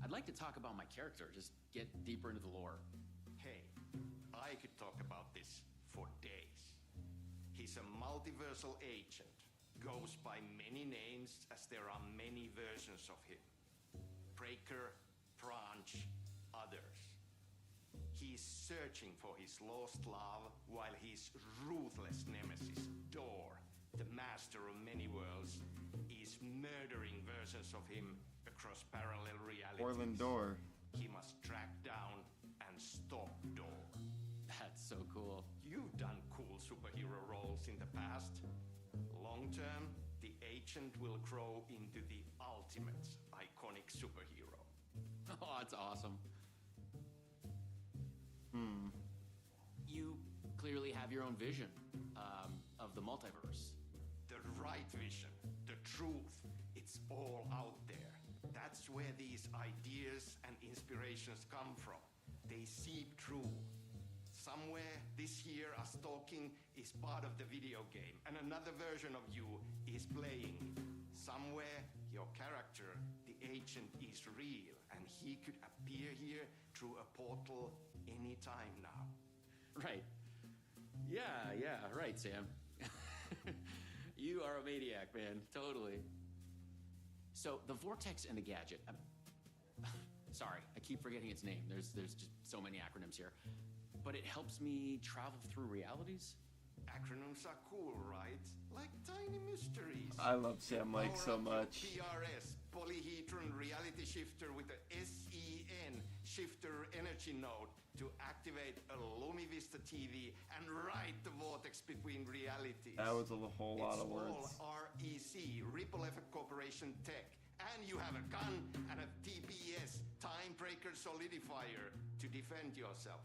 I'd like to talk about my character, just get deeper into the lore. Hey, I could talk about this for days. He's a multiversal agent, goes by many names as there are many versions of him. Breaker, Branch, others. He's searching for his lost love while his ruthless nemesis, Door, the master of many worlds, is murdering versions of him across parallel realities. Orland Door. He must track down and stop Door. That's so cool. You've done cool superhero roles in the past. Long term, the agent will grow into the ultimate iconic superhero. Oh, that's awesome. You clearly have your own vision of the multiverse. The right vision, the truth, it's all out there. That's where these ideas and inspirations come from. They seep through. Somewhere this here, us talking, is part of the video game, and another version of you is playing. Somewhere, your character, the agent, is real, and he could appear here through a portal anytime now. Right. Yeah, right, Sam. You are a maniac, man. Totally. So, the Vortex and the Gadget. Sorry, I keep forgetting its name. There's just so many acronyms here. But it helps me travel through realities? Acronyms are cool, right? Like tiny mysteries. I love Sam Lake so much. PRS, polyhedron reality shifter with a SEN shifter energy node to activate a Lumivista TV and ride the vortex between realities. That was a whole lot of words. It's all REC, Ripple Effect Corporation tech. And you have a gun and a TPS, Timebreaker Solidifier, to defend yourself.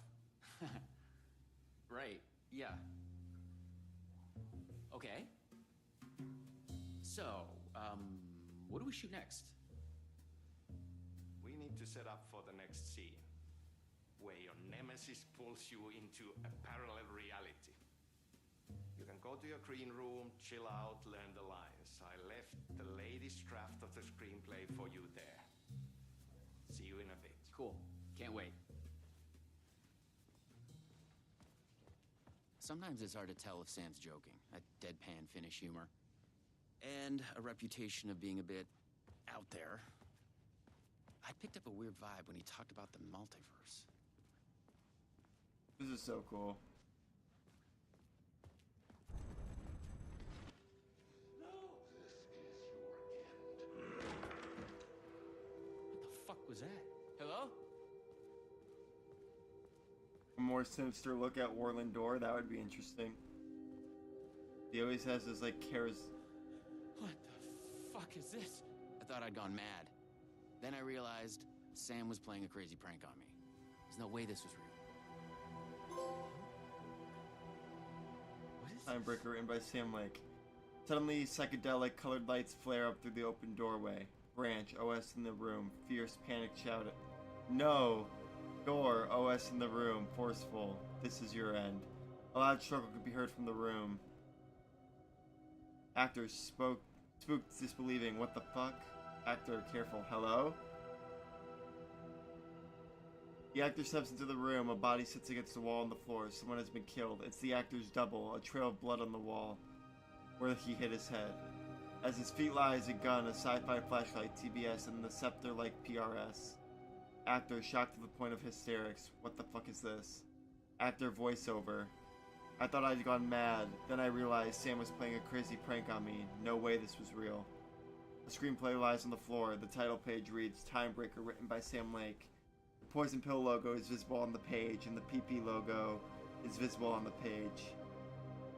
Right, yeah. Okay. So, what do we shoot next? We need to set up for the next scene, where your nemesis pulls you into a parallel reality. You can go to your green room, chill out, learn the lines. I left the latest draft of the screenplay for you there. See you in a bit. Cool. Can't wait. Sometimes it's hard to tell if Sam's joking. That deadpan Finnish humor. And a reputation of being a bit out there. I picked up a weird vibe when he talked about the multiverse. This is so cool. What the fuck was that? Hello? A more sinister look at Warland Door, that would be interesting. He always has this like What the fuck is this? I thought I'd gone mad. Then I realized Sam was playing a crazy prank on me. There's no way this was real. What is Timebreaker written by Sam Lake. Suddenly, psychedelic colored lights flare up through the open doorway. Branch, OS in the room. Fierce panic shouted. No! Door, OS in the room. Forceful. This is your end. A loud struggle could be heard from the room. Actor spooked, disbelieving. What the fuck? Actor, careful. Hello? The actor steps into the room. A body sits against the wall on the floor. Someone has been killed. It's the actor's double. A trail of blood on the wall where he hit his head. As his feet lies a gun, a sci-fi flashlight, TBS, and the scepter-like PRS. Actor, shocked to the point of hysterics. What the fuck is this? Actor, voiceover. I thought I'd gone mad. Then I realized Sam was playing a crazy prank on me. No way this was real. The screenplay lies on the floor. The title page reads, Timebreaker, written by Sam Lake. The poison pill logo is visible on the page, and the PP logo is visible on the page.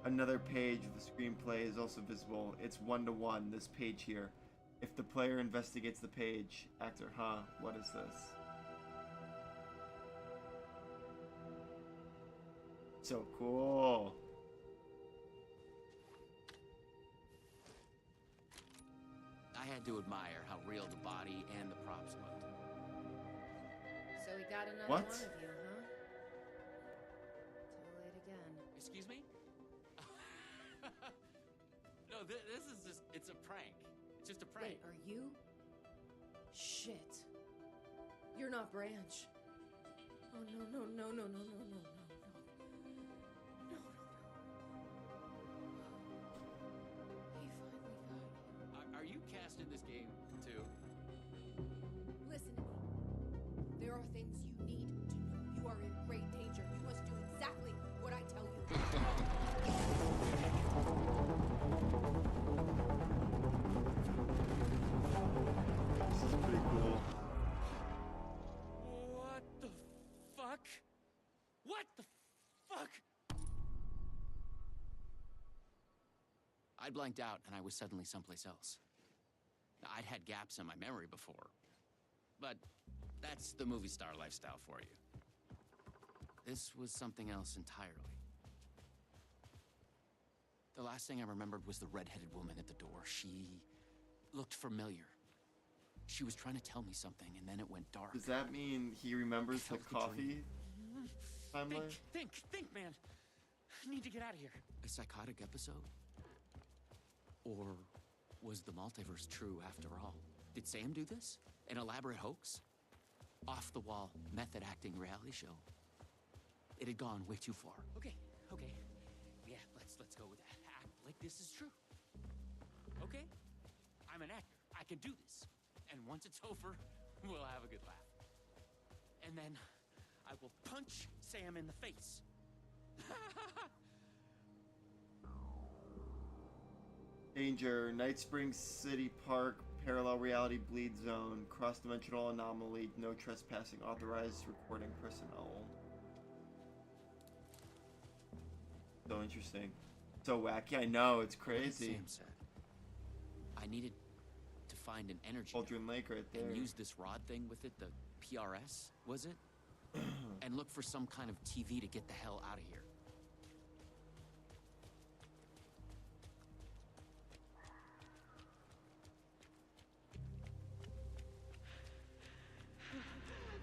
Another page of the screenplay is also visible. It's 1-to-1, this page here. If the player investigates the page, actor, huh, what is this? So cool. I had to admire how real the body and the props looked. So we got another What? one of you, huh? Too late again. Excuse me? No, this is just, it's a prank. It's just a prank. Wait, are you? Shit. You're not Branch. Oh, no. He finally got me. Are you cast in this game, too? Listen to me. There are things you need to know. You are in great danger. You must do exactly what I tell you. This is pretty cool. What the fuck? What the fuck? I blanked out and I was suddenly someplace else. I'd had gaps in my memory before, but that's the movie star lifestyle for you. This was something else entirely. The last thing I remembered was the red-headed woman at the door. She looked familiar. She was trying to tell me something, and then it went dark. Does that mean he remembers the coffee timeline? Think, man. I need to get out of here. A psychotic episode? Or was the multiverse true after all? Did Sam do this? An elaborate hoax? Off-the-wall, method-acting reality show? It had gone way too far. Okay. Yeah, let's go with that. Act like this is true. Okay? I'm an actor. I can do this. And once it's over, we'll have a good laugh. And then I will punch Sam in the face. Danger, Night Springs City Park, parallel reality bleed zone, cross-dimensional anomaly, no trespassing, authorized recording personnel. So interesting. So wacky, I know, it's crazy. Sam said, I needed to find an energy Cauldron Lake right there. and use this rod thing with it, the PRS, was it? and look for some kind of TV to get the hell out of here.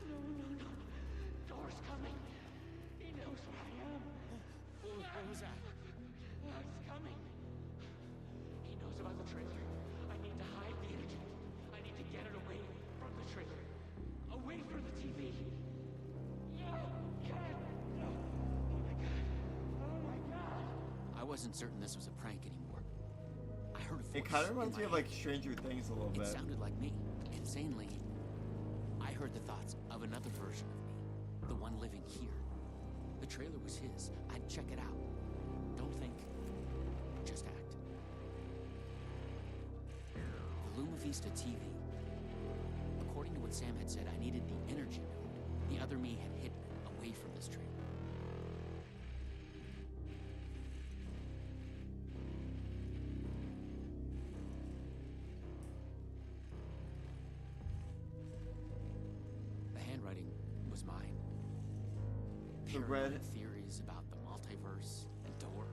No. Door's coming. He knows where I am. What was that? It's coming. He knows about the trailer. I need to hide the energy. I need to get it away from the trailer. Away from the TV. No, God. No. Oh my God. I wasn't certain this was a prank anymore. I heard a voice. It kind of reminds in me my of like Stranger Things a little It bit. sounded like me. Insanely, I heard the thoughts of another version of me, the one living here. The trailer was his. I'd check it out. Don't think, just act. The Luma Vista TV. According to what Sam had said, I needed the energy node the other me had hidden away from this trailer. The handwriting was mine. The red Theories about the multiverse and door.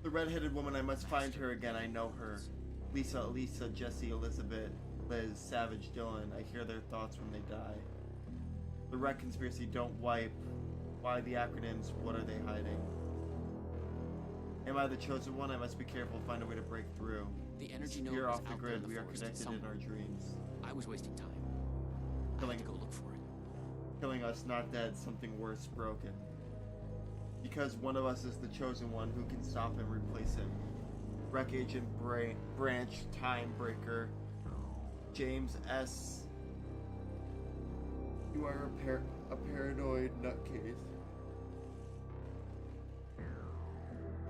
The red-headed woman, I must find her again. I know her. Lisa, Elisa, Jesse, Elizabeth, Liz, Savage, Dylan. I hear their thoughts when they die. The Red Conspiracy, don't wipe. Why the acronyms? What are they hiding? Am I the chosen one? I must be careful, find a way to break through. The energy node Disappear was off the out there in grid. the We are forest connected in our dreams. I was wasting time. I had to go look for it. Killing us, not dead. Something worse, broken. Because one of us is the chosen one who can stop and replace him. Rec Agent Branch, Time Breaker, James S. You are a paranoid nutcase.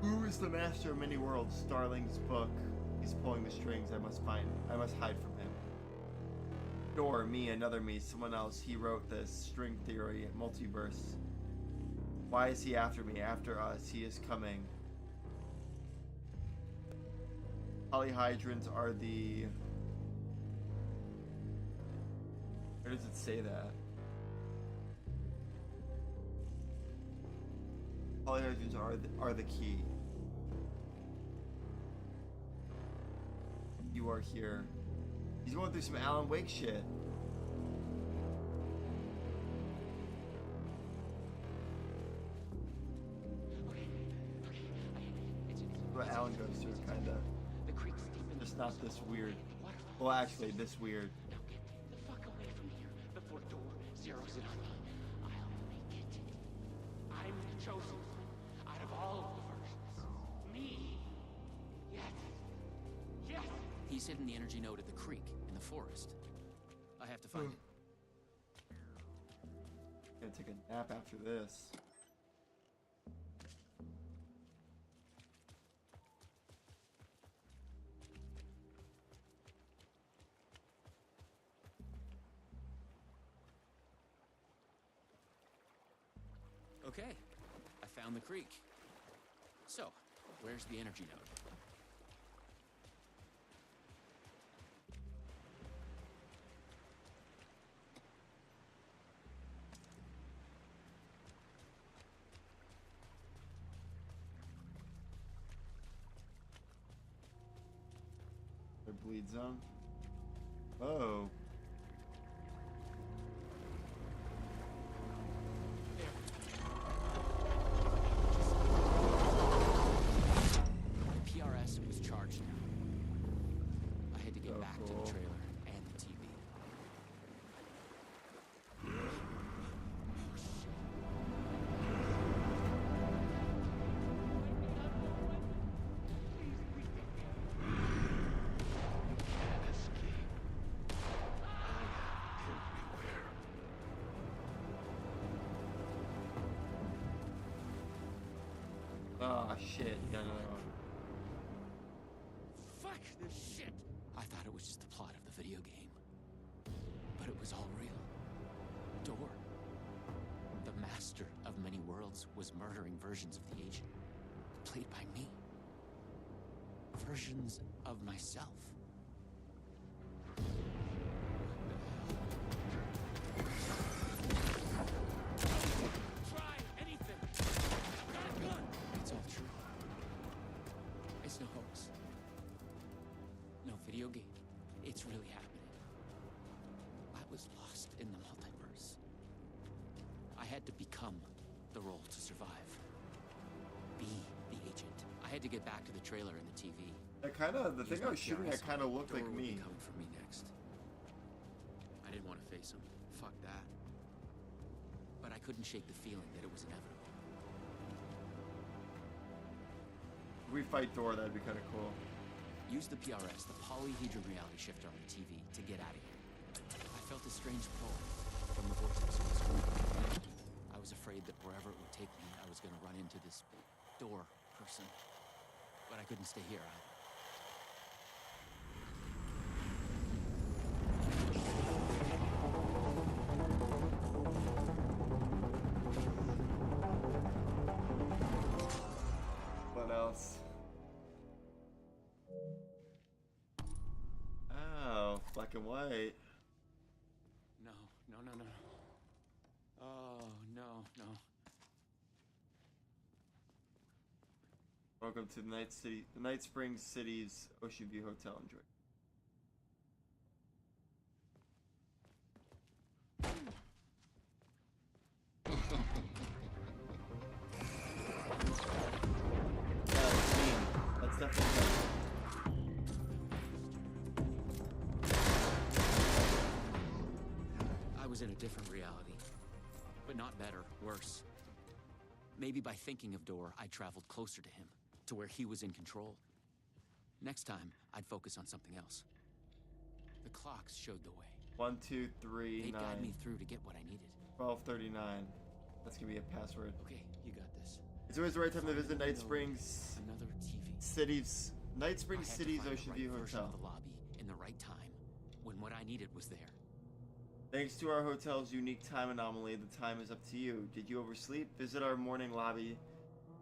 Who is the master of many worlds? Starling's book. He's pulling the strings. I must hide from him. Door, me, another me, someone else. He wrote this. String theory, multiverse. Why is he after me? After us. He is coming. Polyhydrons are the... Where does it say that? Polyhydrons are the key. You are here. He's going through some Alan Wake shit. What Alan goes through, kinda. Just not this weird. Well, actually, this weird. Now get the fuck away from here before Door zeroes in on me. I'll make it. I'm the chosen one out of all the versions. Me. Yes. Yes. He's hidden the energy node at the creek in the forest. I have to find it. Gonna take a nap after this. Okay, I found the creek. So, where's the energy node? Their bleed zone. Oh. The PRS was charged now. I had to get back to the trailer and the TV. Oh shit, no. Fuck this shit! I thought it was just the plot of the video game. But it was all real. Door, the master of many worlds, was murdering versions of the agent, played by me. Versions of myself. had to become the role to survive. Be the agent. I had to get back to the trailer and the TV. That kind of, the Use thing I my was shooting PRS at kind of looked Dora like would be me. coming for me next. I didn't want to face him. Fuck that. But I couldn't shake the feeling that it was inevitable. If we fight Dora, that'd be kind of cool. Use the PRS, the polyhedron reality shifter on the TV, to get out of here. I felt a strange pull from the vortex of the screen. I was afraid that wherever it would take me, I was going to run into this door person. But I couldn't stay here either. What else? Oh, black and white. No, no, no, no. Oh, no, no. Welcome to the Night Springs City's Ocean View Hotel. Enjoy. That's definitely I was in a different reality. But not better, worse. Maybe by thinking of Dor, I traveled closer to him, to where he was in control. Next time, I'd focus on something else. The clocks showed the way. 1, 2, 3, They'd 9. guide me through to get what I needed. 12:39. That's gonna be a password. Okay, you got this. It's always the right time to visit Night Springs Another TV. City's Night Springs I had to City's find the Ocean right View version Hotel. of the lobby in the right time, when what I needed was there. Thanks to our hotel's unique time anomaly, the time is up to you. Did you oversleep? Visit our morning lobby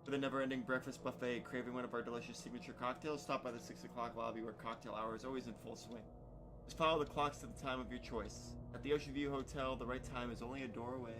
for the never-ending breakfast buffet. Craving one of our delicious signature cocktails? Stop by the 6 o'clock lobby where cocktail hour is always in full swing. Just follow the clocks to the time of your choice. At the Ocean View Hotel, the right time is only a door away.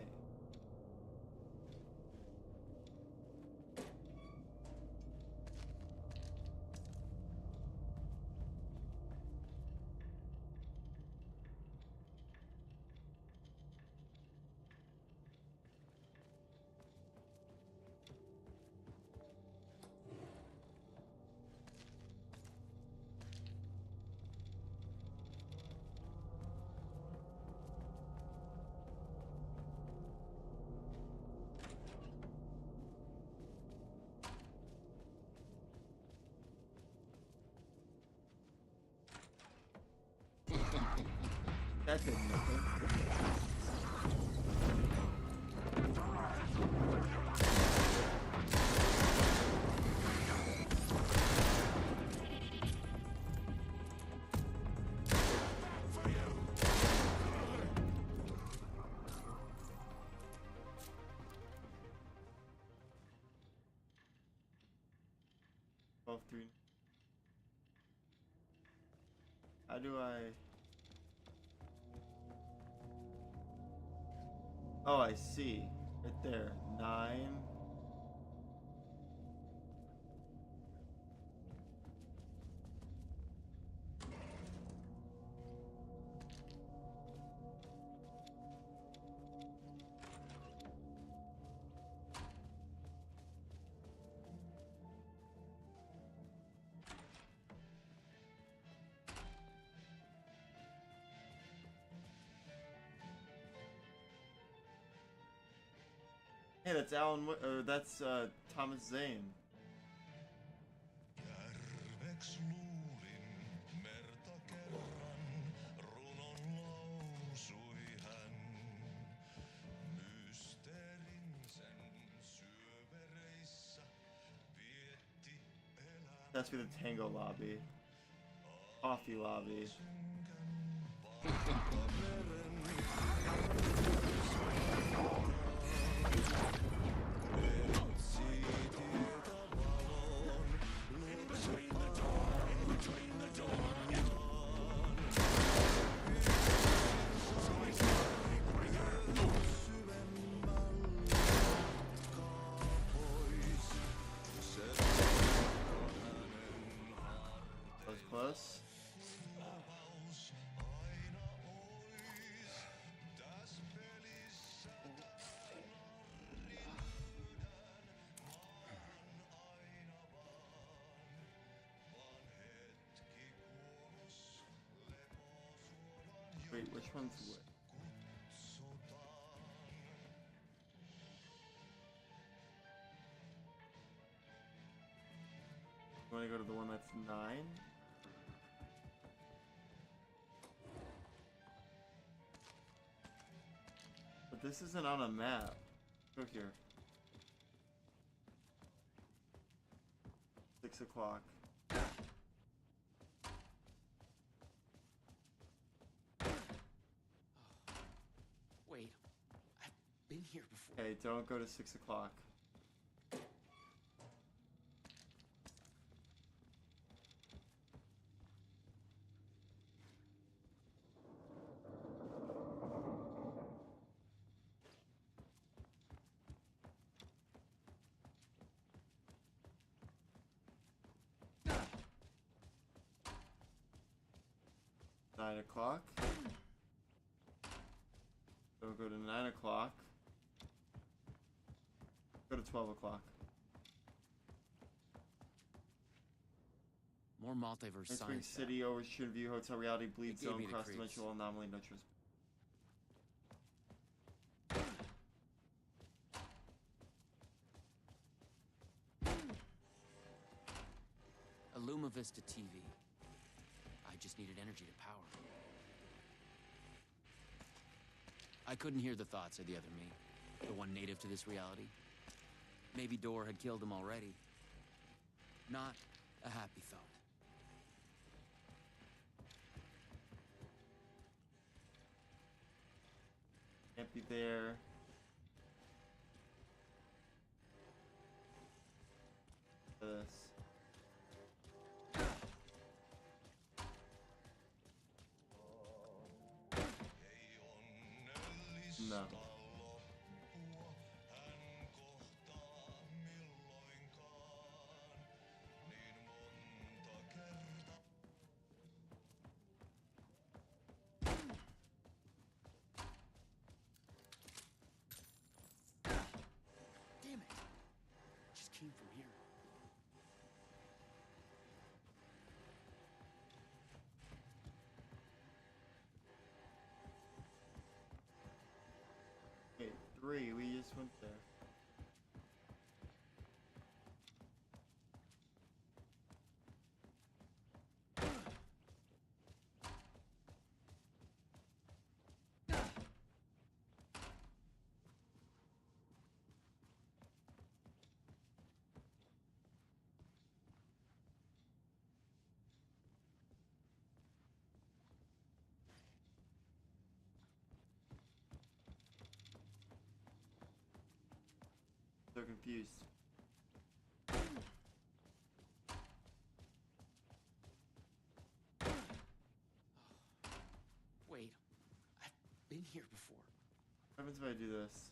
That did nothing. How do I... Oh, I see. Right there. 9. Hey, that's Alan. Or that's Thomas Zane. That's for the Tango lobby. Coffee lobby. Close. Wait, which one's what? You want to go to the one that's 9? But this isn't on a map. Go here. 6 o'clock. Wait, I've been here before. Okay, don't go to 6 o'clock. Nine o'clock. Don't go to 9 o'clock. Go to 12 o'clock. More multiverse Ice Spring science. City, Overstreet View, Hotel Reality, Bleed It gave Zone, me the Cross creeps. Dimensional Anomaly, No Trespass. Illuma Vista TV. I just needed energy to power. I couldn't hear the thoughts of the other me, the one native to this reality. Maybe Door had killed him already. Not a happy thought. Can't be there. This. No. Damn it! Just came from here. Okay, 3, we just went there. So confused. Wait, I've been here before. What happens if I do this?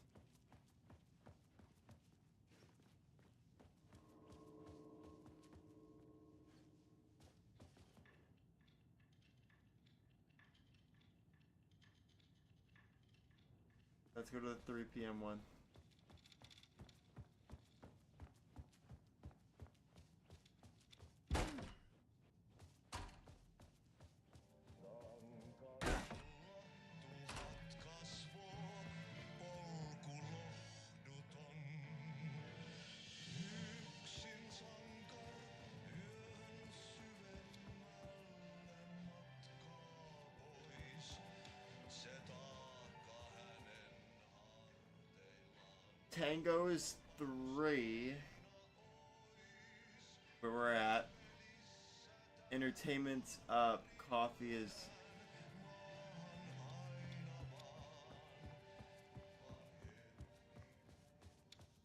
Let's go to the 3 p.m. one. Tango is 3. Where we're at. Entertainment's up. Coffee is.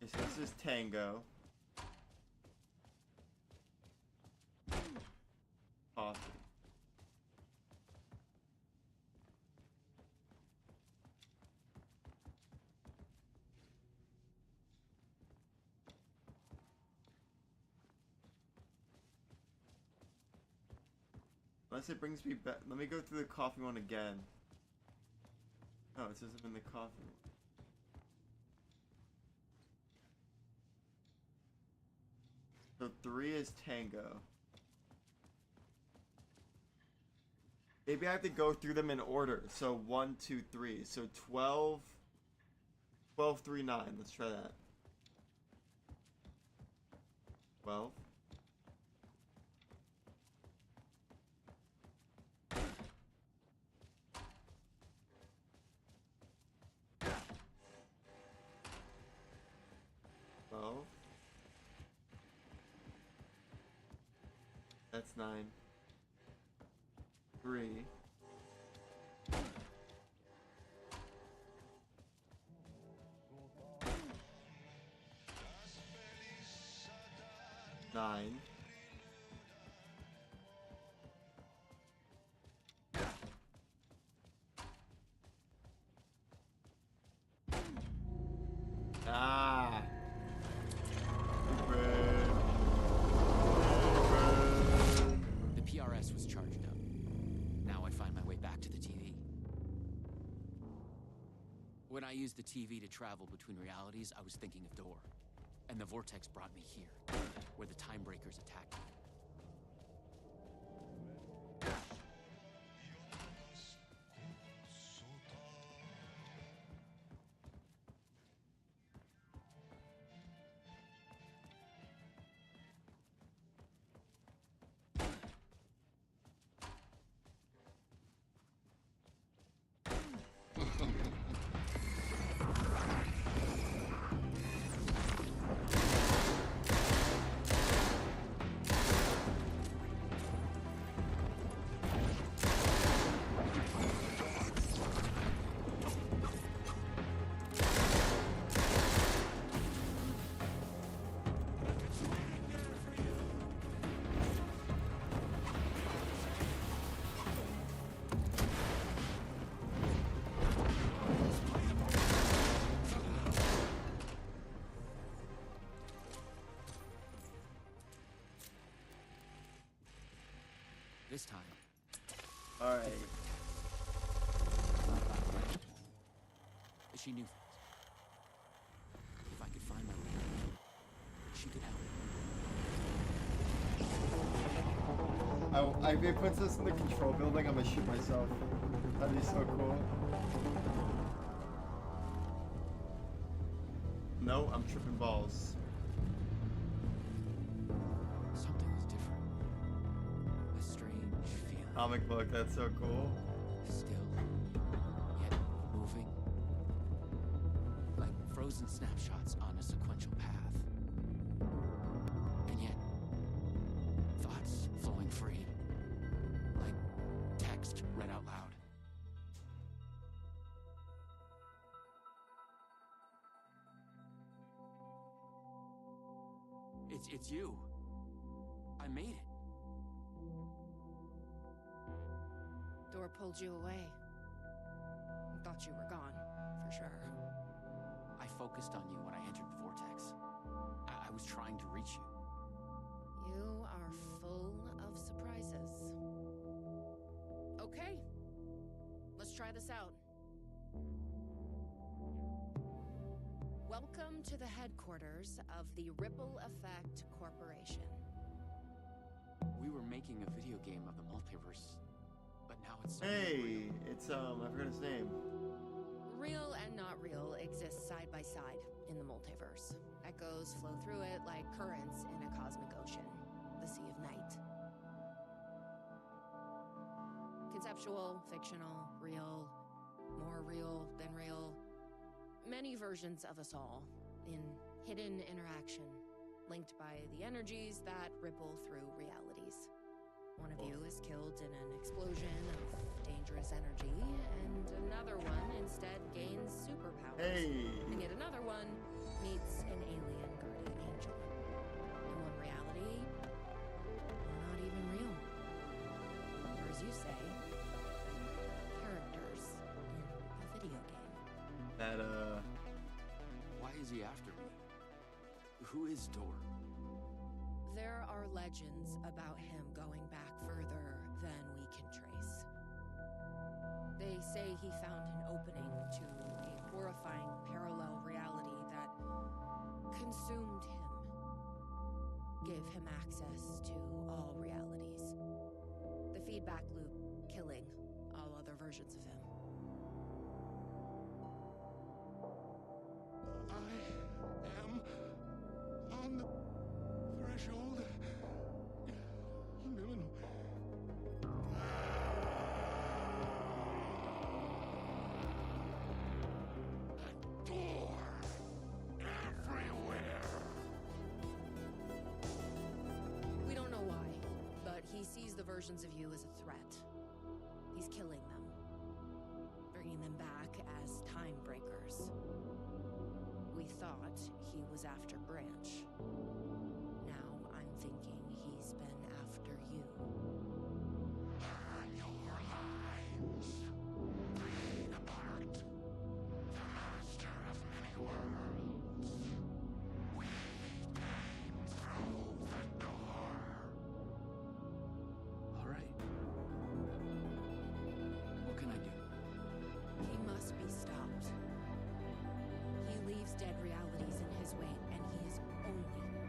Okay, so this is Tango. Coffee. Unless it brings me back. Let me go through the coffee one again. Oh, it says I'm in the coffee one. So 3 is Tango. Maybe I have to go through them in order. So 1, 2, 3. So 12, 12, 3, 9. Let's try that. 12. That's 9. 3. Nine. Ah. The PRS was charged up. Now I find my way back to the TV. When I used the TV to travel between realities, I was thinking of Door. And the vortex brought me here, where the time breakers attacked me. This time. All right. She knew things. If I could find my way, she could help. If it puts us in the control building, I'm gonna shoot myself. That'd be so cool. No, I'm tripping balls. Something was different. A strange feeling. Comic book, that's so cool. Still, yet moving. Like frozen snapshots on a sequential path. And yet, thoughts flowing free. Like text read out loud. It's you. I made it. Door pulled you away. Thought you were gone, for sure. I focused on you when I entered the vortex. I was trying to reach you. You are full of surprises. Okay, let's try this out. Welcome to the headquarters of the Ripple Effect Corporation. We were making a video game of the multiverse, but now it's Hey, it's I forgot his name. Real and not real exist side by side in the multiverse. Echoes flow through it like currents in a cosmic ocean, the Sea of Night. Conceptual, fictional, real, more real than real. Many versions of us all, in hidden interaction, linked by the energies that ripple through realities. One of you is killed in an explosion of dangerous energy, and another one instead gains superpowers. Hey. And yet another one meets an alien guardian angel. In one reality, you're not even real. Or as you say, characters in a video game. That, Why is he after me? Who is Door? There are legends about him going back further than we can trace. They say he found an opening to a horrifying parallel reality that consumed him, gave him access to all realities. The feedback loop killing all other versions of him. I am on the threshold. No. A door everywhere. We don't know why, but he sees the versions of you as a threat. He's killing them, bringing them back as time breakers. We thought he was after Branch. Now I'm thinking he's been after you. Your lines. Bring apart the master of many worlds. We came through the door. All right. What can I do? He must be stopped. He leaves dead realities in his wake, and he is only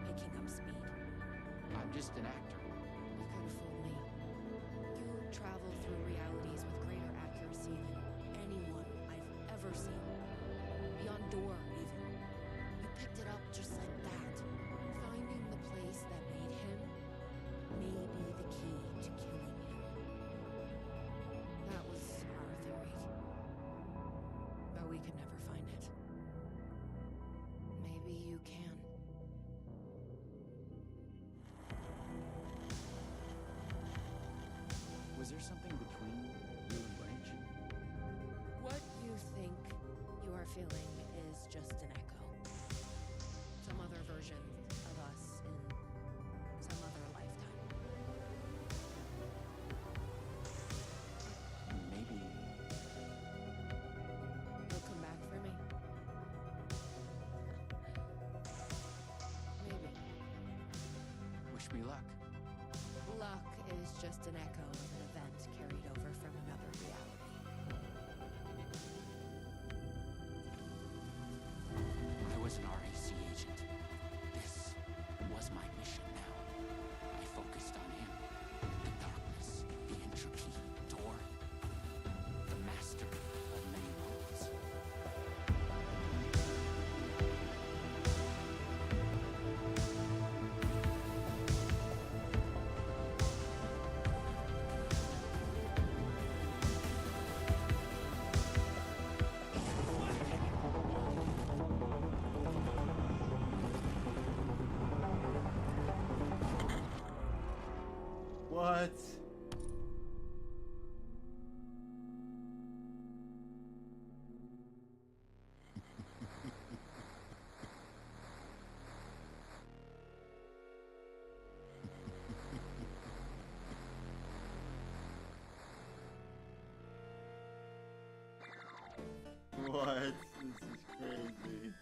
picking up speed. I'm just an actor. You could have fooled me. You travel through realities with greater accuracy than anyone I've ever seen. Beyond Door, even. You picked it up just like that. Finding the place that made him may be the key to killing him. That was our theory. But we could never find it. Maybe you can. Was there something between you and Branch? What you think you are feeling is just an echo. Some other version of us in some other lifetime. Maybe. You'll come back for me? Maybe. Wish me luck. Luck is just an echo of an event carried over from another reality. I was an RAC agent. This was my mission now. I focused on him. The darkness, the entropy, Door, the master of many worlds. What? What? This is crazy.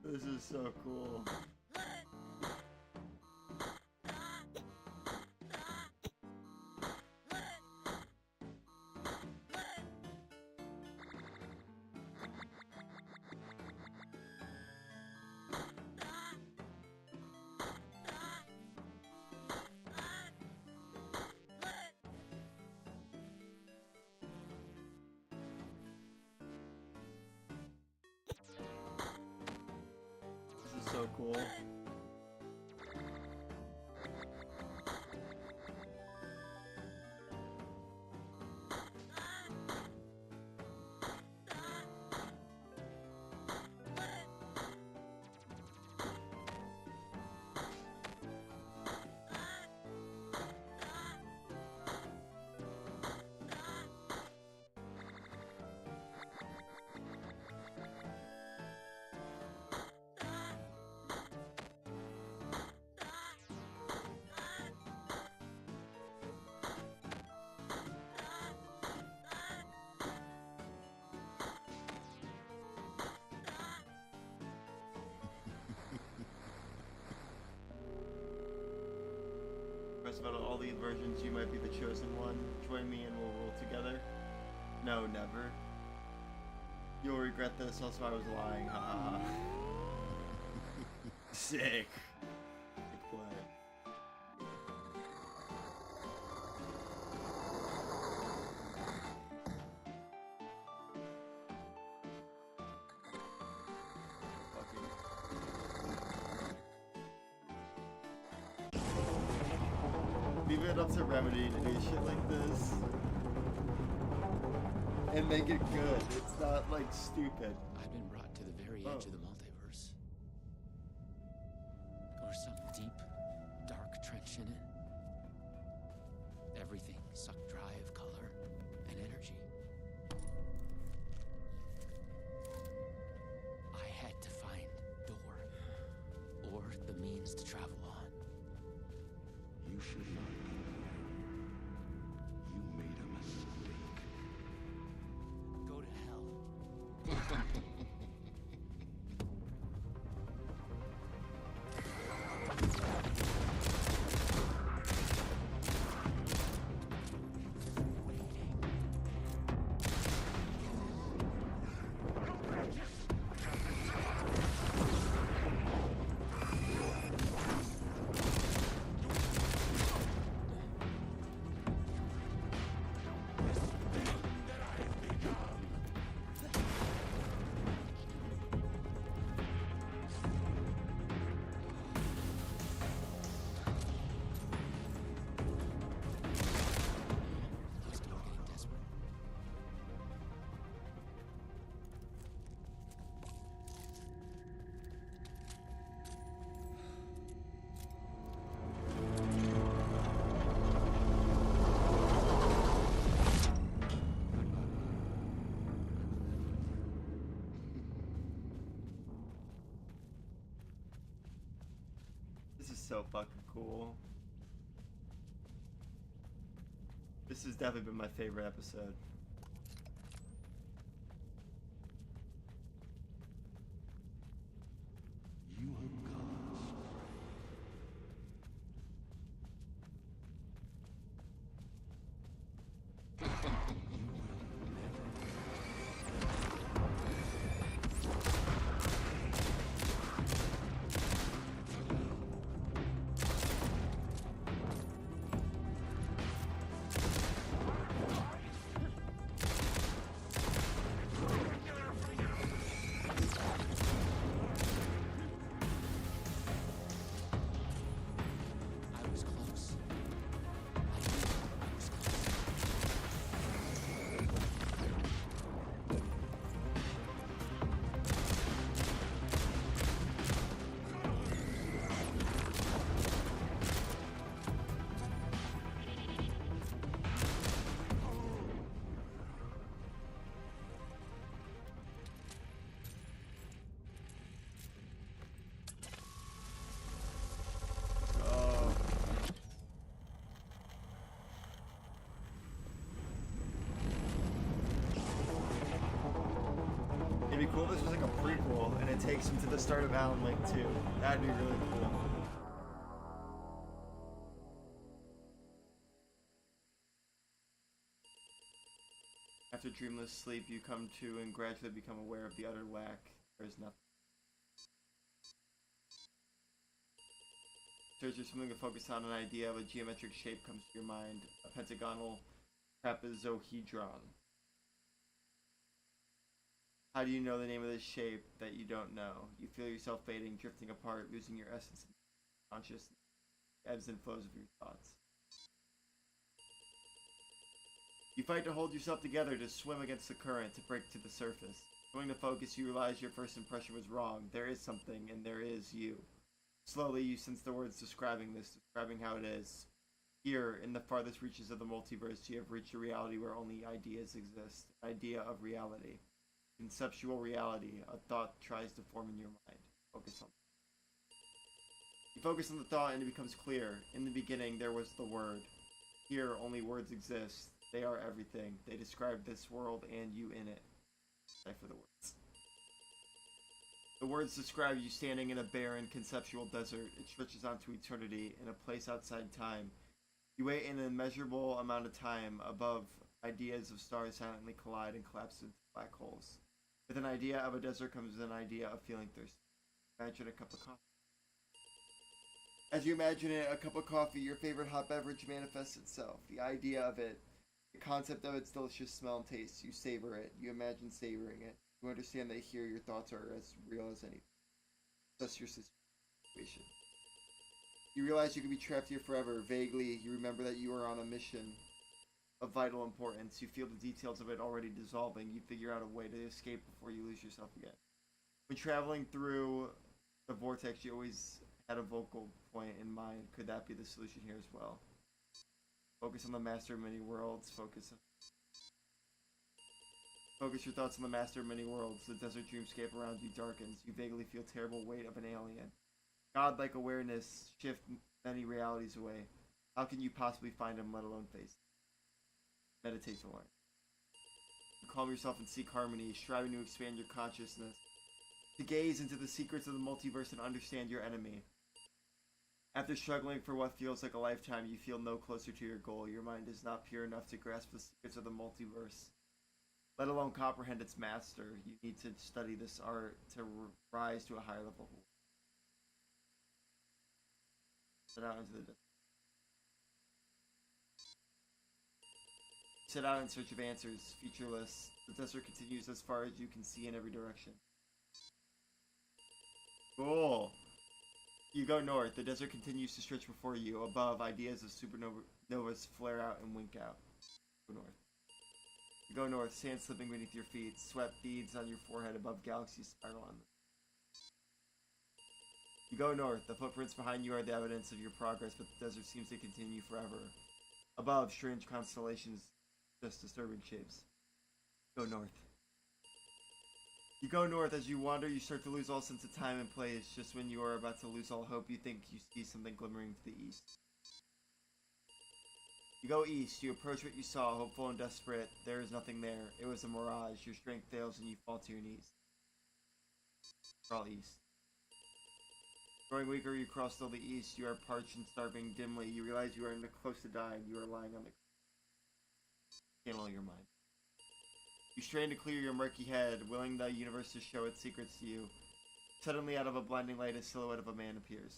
This is so cool. This is so cool. talks about all the versions, you might be the chosen one. Join me and we'll rule together. No, never. You'll regret this, also I was lying, haha. Sick. Sick play. Leave it up to Remedy to do shit like this. And make it good. It's not like stupid. I've been brought to the very edge of the multiverse. Or some deep, dark trench in it. Everything sucked dry of color and energy. I had to find Door, or the means to travel on. You should not be here. You made a mistake. Go to hell. This is so fucking cool. This has definitely been my favorite episode. You have caused. I was close. Oh. It'd be cool if this was like a prequel and it takes him to the start of Alan Wake 2. That'd be really cool. After dreamless sleep, you come to and gradually become aware of the utter lack. There is nothing. Search for something to focus on. An idea of a geometric shape comes to your mind. A pentagonal trapezohedron. How do you know the name of this shape that you don't know? You feel yourself fading, drifting apart, losing your essence and consciousness. Ebbs and flows of your thoughts. You fight to hold yourself together, to swim against the current, to break to the surface. Going to focus, you realize your first impression was wrong. There is something, and there is you. Slowly, you sense the words describing this, describing how it is. Here, in the farthest reaches of the multiverse, you have reached a reality where only ideas exist. An idea of reality. Conceptual reality. A thought tries to form in your mind. Focus on it. You focus on the thought and it becomes clear. In the beginning, there was the word. Here, only words exist. They are everything. They describe this world and you in it. Decipher the words. The words describe you standing in a barren conceptual desert. It stretches onto eternity, in a place outside time. You wait an immeasurable amount of time above ideas of stars silently collide and collapse into black holes. With an idea of a desert comes an idea of feeling thirsty. Imagine a cup of coffee. As you imagine it, a cup of coffee, your favorite hot beverage manifests itself. The idea of it, the concept of its delicious smell and taste. You savor it. You imagine savoring it. You understand that here your thoughts are as real as anything. Thus your situation. You realize you could be trapped here forever. Vaguely, you remember that you are on a mission of vital importance. You feel the details of it already dissolving. You figure out a way to escape before you lose yourself again. When traveling through the vortex, you always had a vocal point in mind. Could that be the solution here as well? Focus on the master of many worlds. Focus your thoughts on the master of many worlds. The desert dreamscape around you darkens. You vaguely feel terrible weight of an alien. Godlike awareness shift many realities away. How can you possibly find him, let alone face him? Meditate to learn. You calm yourself and seek harmony, striving to expand your consciousness, to gaze into the secrets of the multiverse and understand your enemy. After struggling for what feels like a lifetime, you feel no closer to your goal. Your mind is not pure enough to grasp the secrets of the multiverse, let alone comprehend its master. You need to study this art to rise to a higher level. Set out into the distance. Set out in search of answers. Featureless. The desert continues as far as you can see in every direction. Cool. You go north. The desert continues to stretch before you. Above, ideas of supernovas flare out and wink out. Go north. You go north. Sand slipping beneath your feet. Sweat beads on your forehead above galaxies spiral on them. You go north. The footprints behind you are the evidence of your progress, but the desert seems to continue forever. Above, strange constellations, just disturbing shapes. Go north. You go north. As you wander, you start to lose all sense of time and place. Just when you are about to lose all hope, you think you see something glimmering to the east. You go east. You approach what you saw, hopeful and desperate. There is nothing there. It was a mirage. Your strength fails and you fall to your knees. Crawl east. Growing weaker, you cross till the east. You are parched and starving dimly. You realize you are close to dying. You are lying on the channel your mind. You strain to clear your murky head, willing the universe to show its secrets to you. Suddenly, out of a blinding light, a silhouette of a man appears.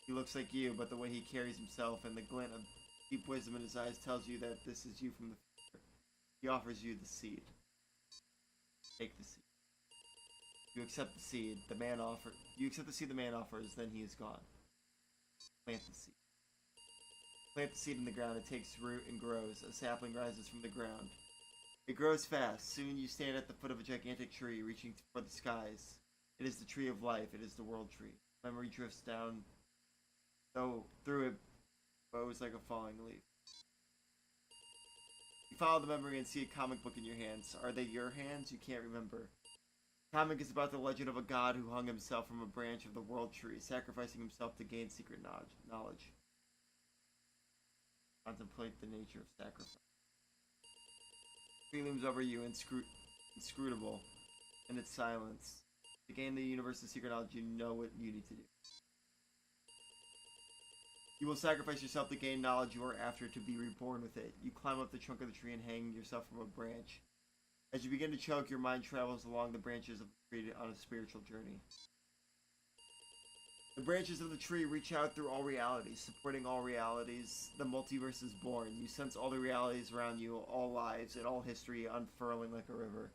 He looks like you, but the way he carries himself and the glint of deep wisdom in his eyes tells you that this is you from the future. He offers you the seed. Take the seed. You accept the seed you accept the seed the man offers, then he is gone. Plant the seed. Plant the seed in the ground, it takes root and grows. A sapling rises from the ground. It grows fast. Soon you stand at the foot of a gigantic tree, reaching for the skies. It is the tree of life. It is the world tree. Memory drifts down, though through it bows like a falling leaf. You follow the memory and see a comic book in your hands. Are they your hands? You can't remember. Comic is about the legend of a god who hung himself from a branch of the world tree, sacrificing himself to gain secret knowledge. Contemplate the nature of sacrifice. The tree looms over you, inscrutable, in its silence. To gain the universe's secret knowledge, you know what you need to do. You will sacrifice yourself to gain knowledge you are after, to be reborn with it. You climb up the trunk of the tree and hang yourself from a branch. As you begin to choke, your mind travels along the branches of the tree on a spiritual journey. The branches of the tree reach out through all realities, supporting all realities. The multiverse is born. You sense all the realities around you, all lives, and all history unfurling like a river.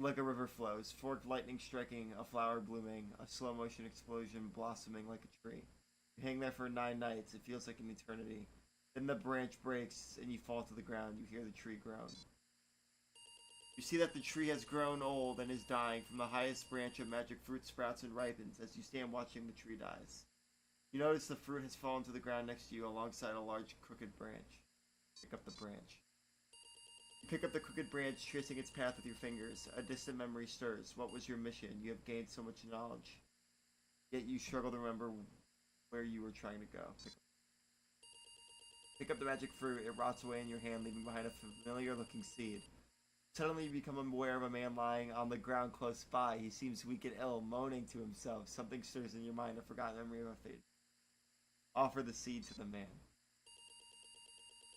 Like a river flows, forked lightning striking, a flower blooming, a slow motion explosion blossoming like a tree. You hang there for 9 nights. It feels like an eternity. Then the branch breaks and you fall to the ground. You hear the tree groan. You see that the tree has grown old and is dying. From the highest branch, a magic fruit sprouts and ripens. As you stand watching, the tree dies. You notice the fruit has fallen to the ground next to you alongside a large crooked branch. Pick up the branch. You pick up the crooked branch, tracing its path with your fingers. A distant memory stirs. What was your mission? You have gained so much knowledge, yet you struggle to remember where you were trying to go. Pick up the magic fruit. It rots away in your hand, leaving behind a familiar-looking seed. Suddenly you become aware of a man lying on the ground close by. He seems weak and ill, moaning to himself. Something stirs in your mind, a forgotten memory of a fate. Offer the seed to the man.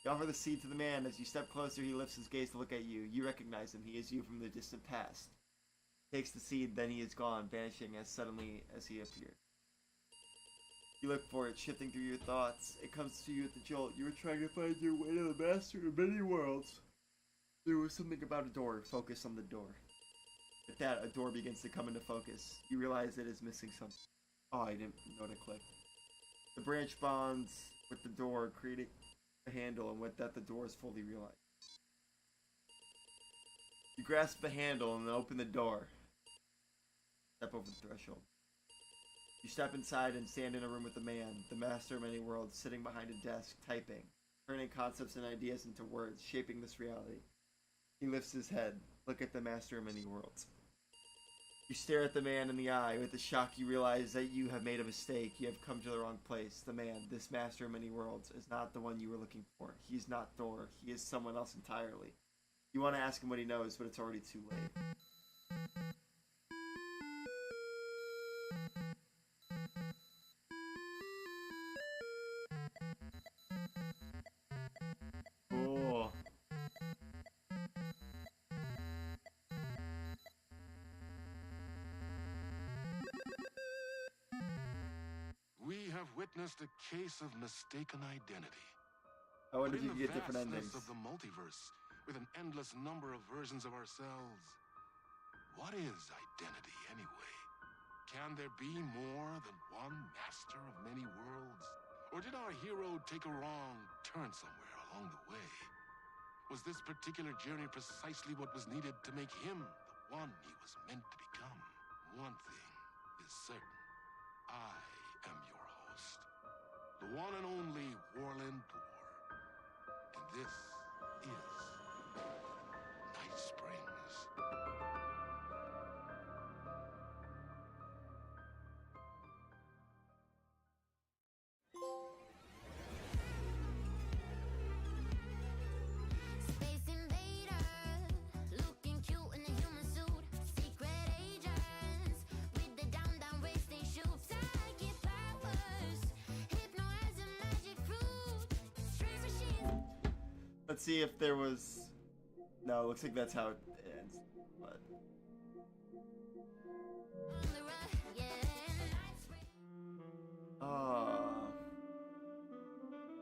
You offer the seed to the man. As you step closer, he lifts his gaze to look at you. You recognize him. He is you from the distant past. Takes the seed, then he is gone, vanishing as suddenly as he appeared. You look for it, shifting through your thoughts. It comes to you with a jolt. You were trying to find your way to the master of many worlds. There was something about a door. Focus on the door. With that, a door begins to come into focus. You realize it is missing something. Oh, I didn't know to click. The branch bonds with the door, creating a handle, and with that, the door is fully realized. You grasp the handle and then open the door. Step over the threshold. You step inside and stand in a room with the man, the master of many worlds, sitting behind a desk, typing, turning concepts and ideas into words, shaping this reality. He lifts his head. Look at the master of many worlds. You stare at the man in the eye. With a shock, you realize that you have made a mistake. You have come to the wrong place. The man, this master of many worlds, is not the one you were looking for. He's not Thor. He is someone else entirely. You want to ask him what he knows, but it's already too late. Cool. We have witnessed a case of mistaken identity. I wonder if But you in can the get different vastness endings. of the multiverse, with an endless number of versions of ourselves, what is identity anyway? Can there be more than one master of many worlds? Or did our hero take a wrong turn somewhere along the way? Was this particular journey precisely what was needed to make him the one he was meant to become? One thing is certain. I am your host, the one and only Warland Door. And this is Night Springs. Space invader, looking cute in a human suit. Secret agents with the down race they shoot. Psychic powers, hypnotize a magic fruit. Strange machines. Let's see if there was... No, it looks like that's how it ends. But... On the run, yeah. Night Springs.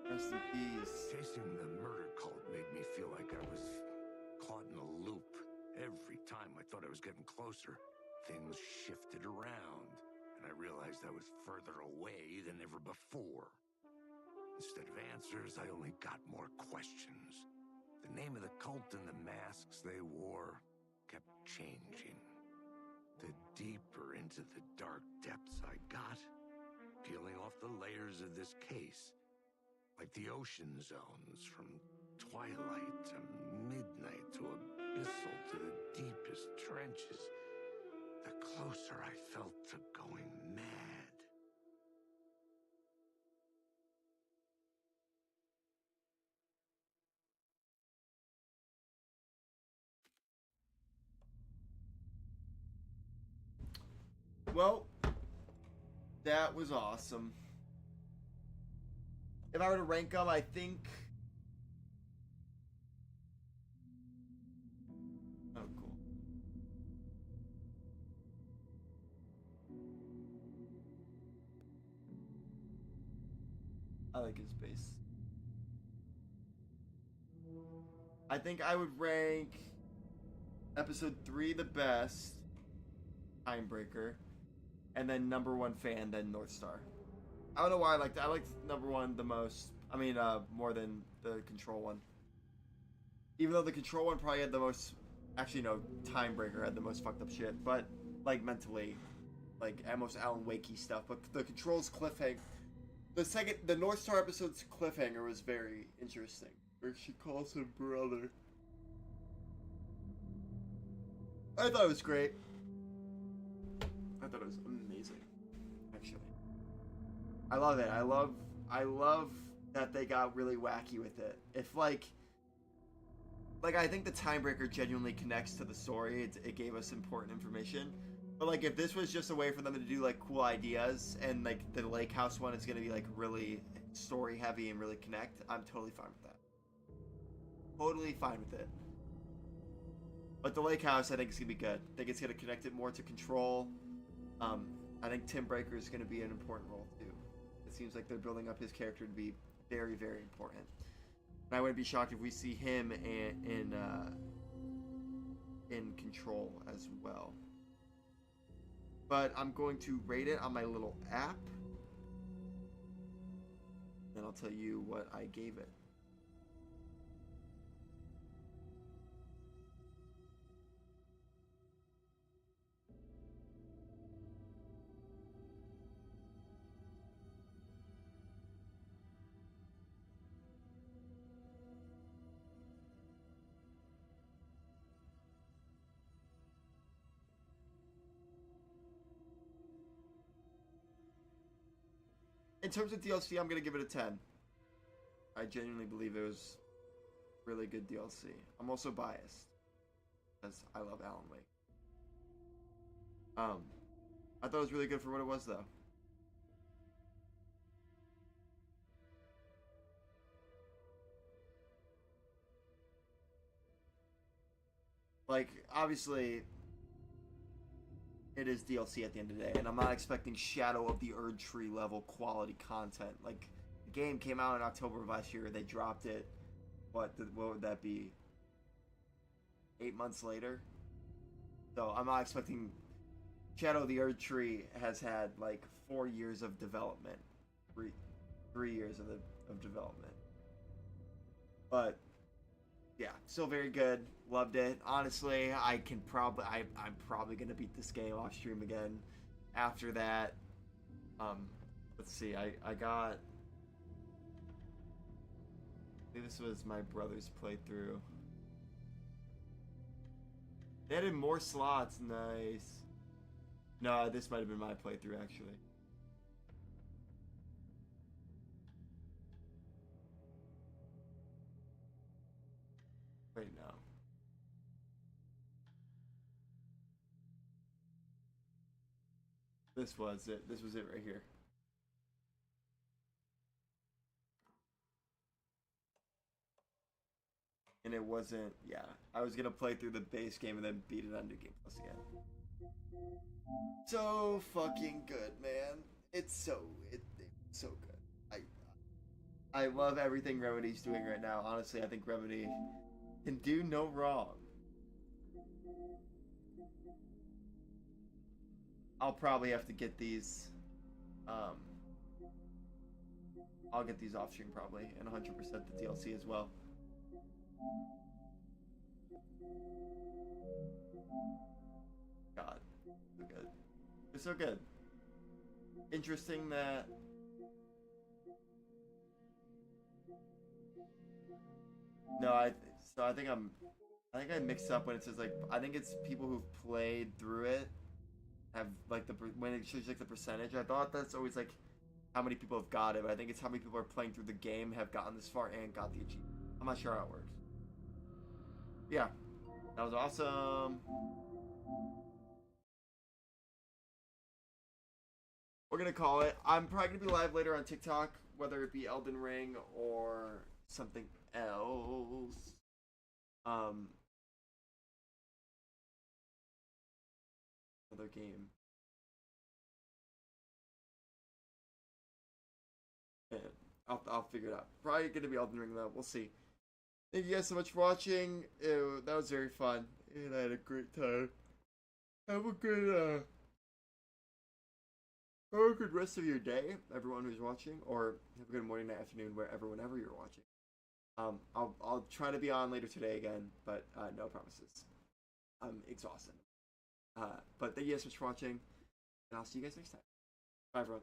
Rest in peace. Chasing the murder cult made me feel like I was caught in a loop. Every time I thought I was getting closer, things shifted around, and I realized I was further away than ever before. Instead of answers, I only got more questions. The name of the cult and the masks they wore kept changing. The deeper into the dark depths I got, peeling off the layers of this case, like the ocean zones from twilight to midnight to abyssal to the deepest trenches, the closer I felt to going mad. Well, that was awesome. If I were to rank them, I think... Oh, cool. I like his bass. I think I would rank episode 3 the best, Timebreaker, and then number 1 fan, then North Star. I don't know why I liked it. I liked number 1 the most. I mean, more than the Control one. Even though the Control one probably had the most... Actually, no, Timebreaker had the most fucked up shit. But, like, mentally, like, most Alan Wakey stuff. But the Control's cliffhanger... The North Star episode's cliffhanger was very interesting. Where she calls him brother. I thought it was great. I thought it was amazing, actually. I love it. I love that they got really wacky with it. If like I think the Timebreaker genuinely connects to the story. It gave us important information, But like, if this was just a way for them to do like cool ideas, and like the lake house one is gonna be like really story heavy and really connect, I'm totally fine with that. Totally fine with it. But the lake house, I think it's gonna be good. I think it's gonna connect it more to Control. I think Tim Breaker is gonna be an important role too. It seems like they're building up his character to be very, very important. And I wouldn't be shocked if we see him in Control as well. But I'm going to rate it on my little app, and I'll tell you what I gave it. In terms of DLC, I'm going to give it a 10. I genuinely believe it was really good DLC. I'm also biased, because I love Alan Wake. I thought it was really good for what it was, though. Like, obviously, it is DLC at the end of the day, and I'm not expecting Shadow of the Erd Tree level quality content. Like, the game came out in October of last year, they dropped it, what would that be? 8 months later? So I'm not expecting... Shadow of the Erd Tree has had, like, 4 years of development. 3 years of development. But, yeah, still very good. Loved it. Honestly, I'm probably gonna beat this game off stream again. After that, let's see. I got. I think this was my brother's playthrough. They added more slots. Nice. No, this might have been my playthrough actually. Wait, no. This was it. This was it right here. And it wasn't, yeah. I was gonna play through the base game and then beat it on New Game Plus again. So fucking good, man. It's so good. I love everything Remedy's doing right now. Honestly, I think Remedy can do no wrong. I'll probably have to get these. I'll get these off stream probably, and 100% the DLC as well. God, so good. It's so good. Interesting that. No, I think I mixed up when it says like I think it's people who've played through it have like when it shows like the percentage. I thought that's always like how many people have got it, but I think it's how many people are playing through the game have gotten this far and got the achievement. I'm not sure how it works. Yeah, that was awesome. We're gonna call it. I'm probably gonna be live later on TikTok, whether it be Elden Ring or something else. Another game. Yeah, I'll figure it out. Probably gonna be Elden Ring though. We'll see. Thank you guys so much for watching. That was very fun, and I had a great time. Have a good rest of your day, everyone who's watching, or have a good morning, night, afternoon, whenever you're watching. I'll try to be on later today again, but no promises. I'm exhausted. But thank you guys so much for watching, and I'll see you guys next time. Bye, everyone.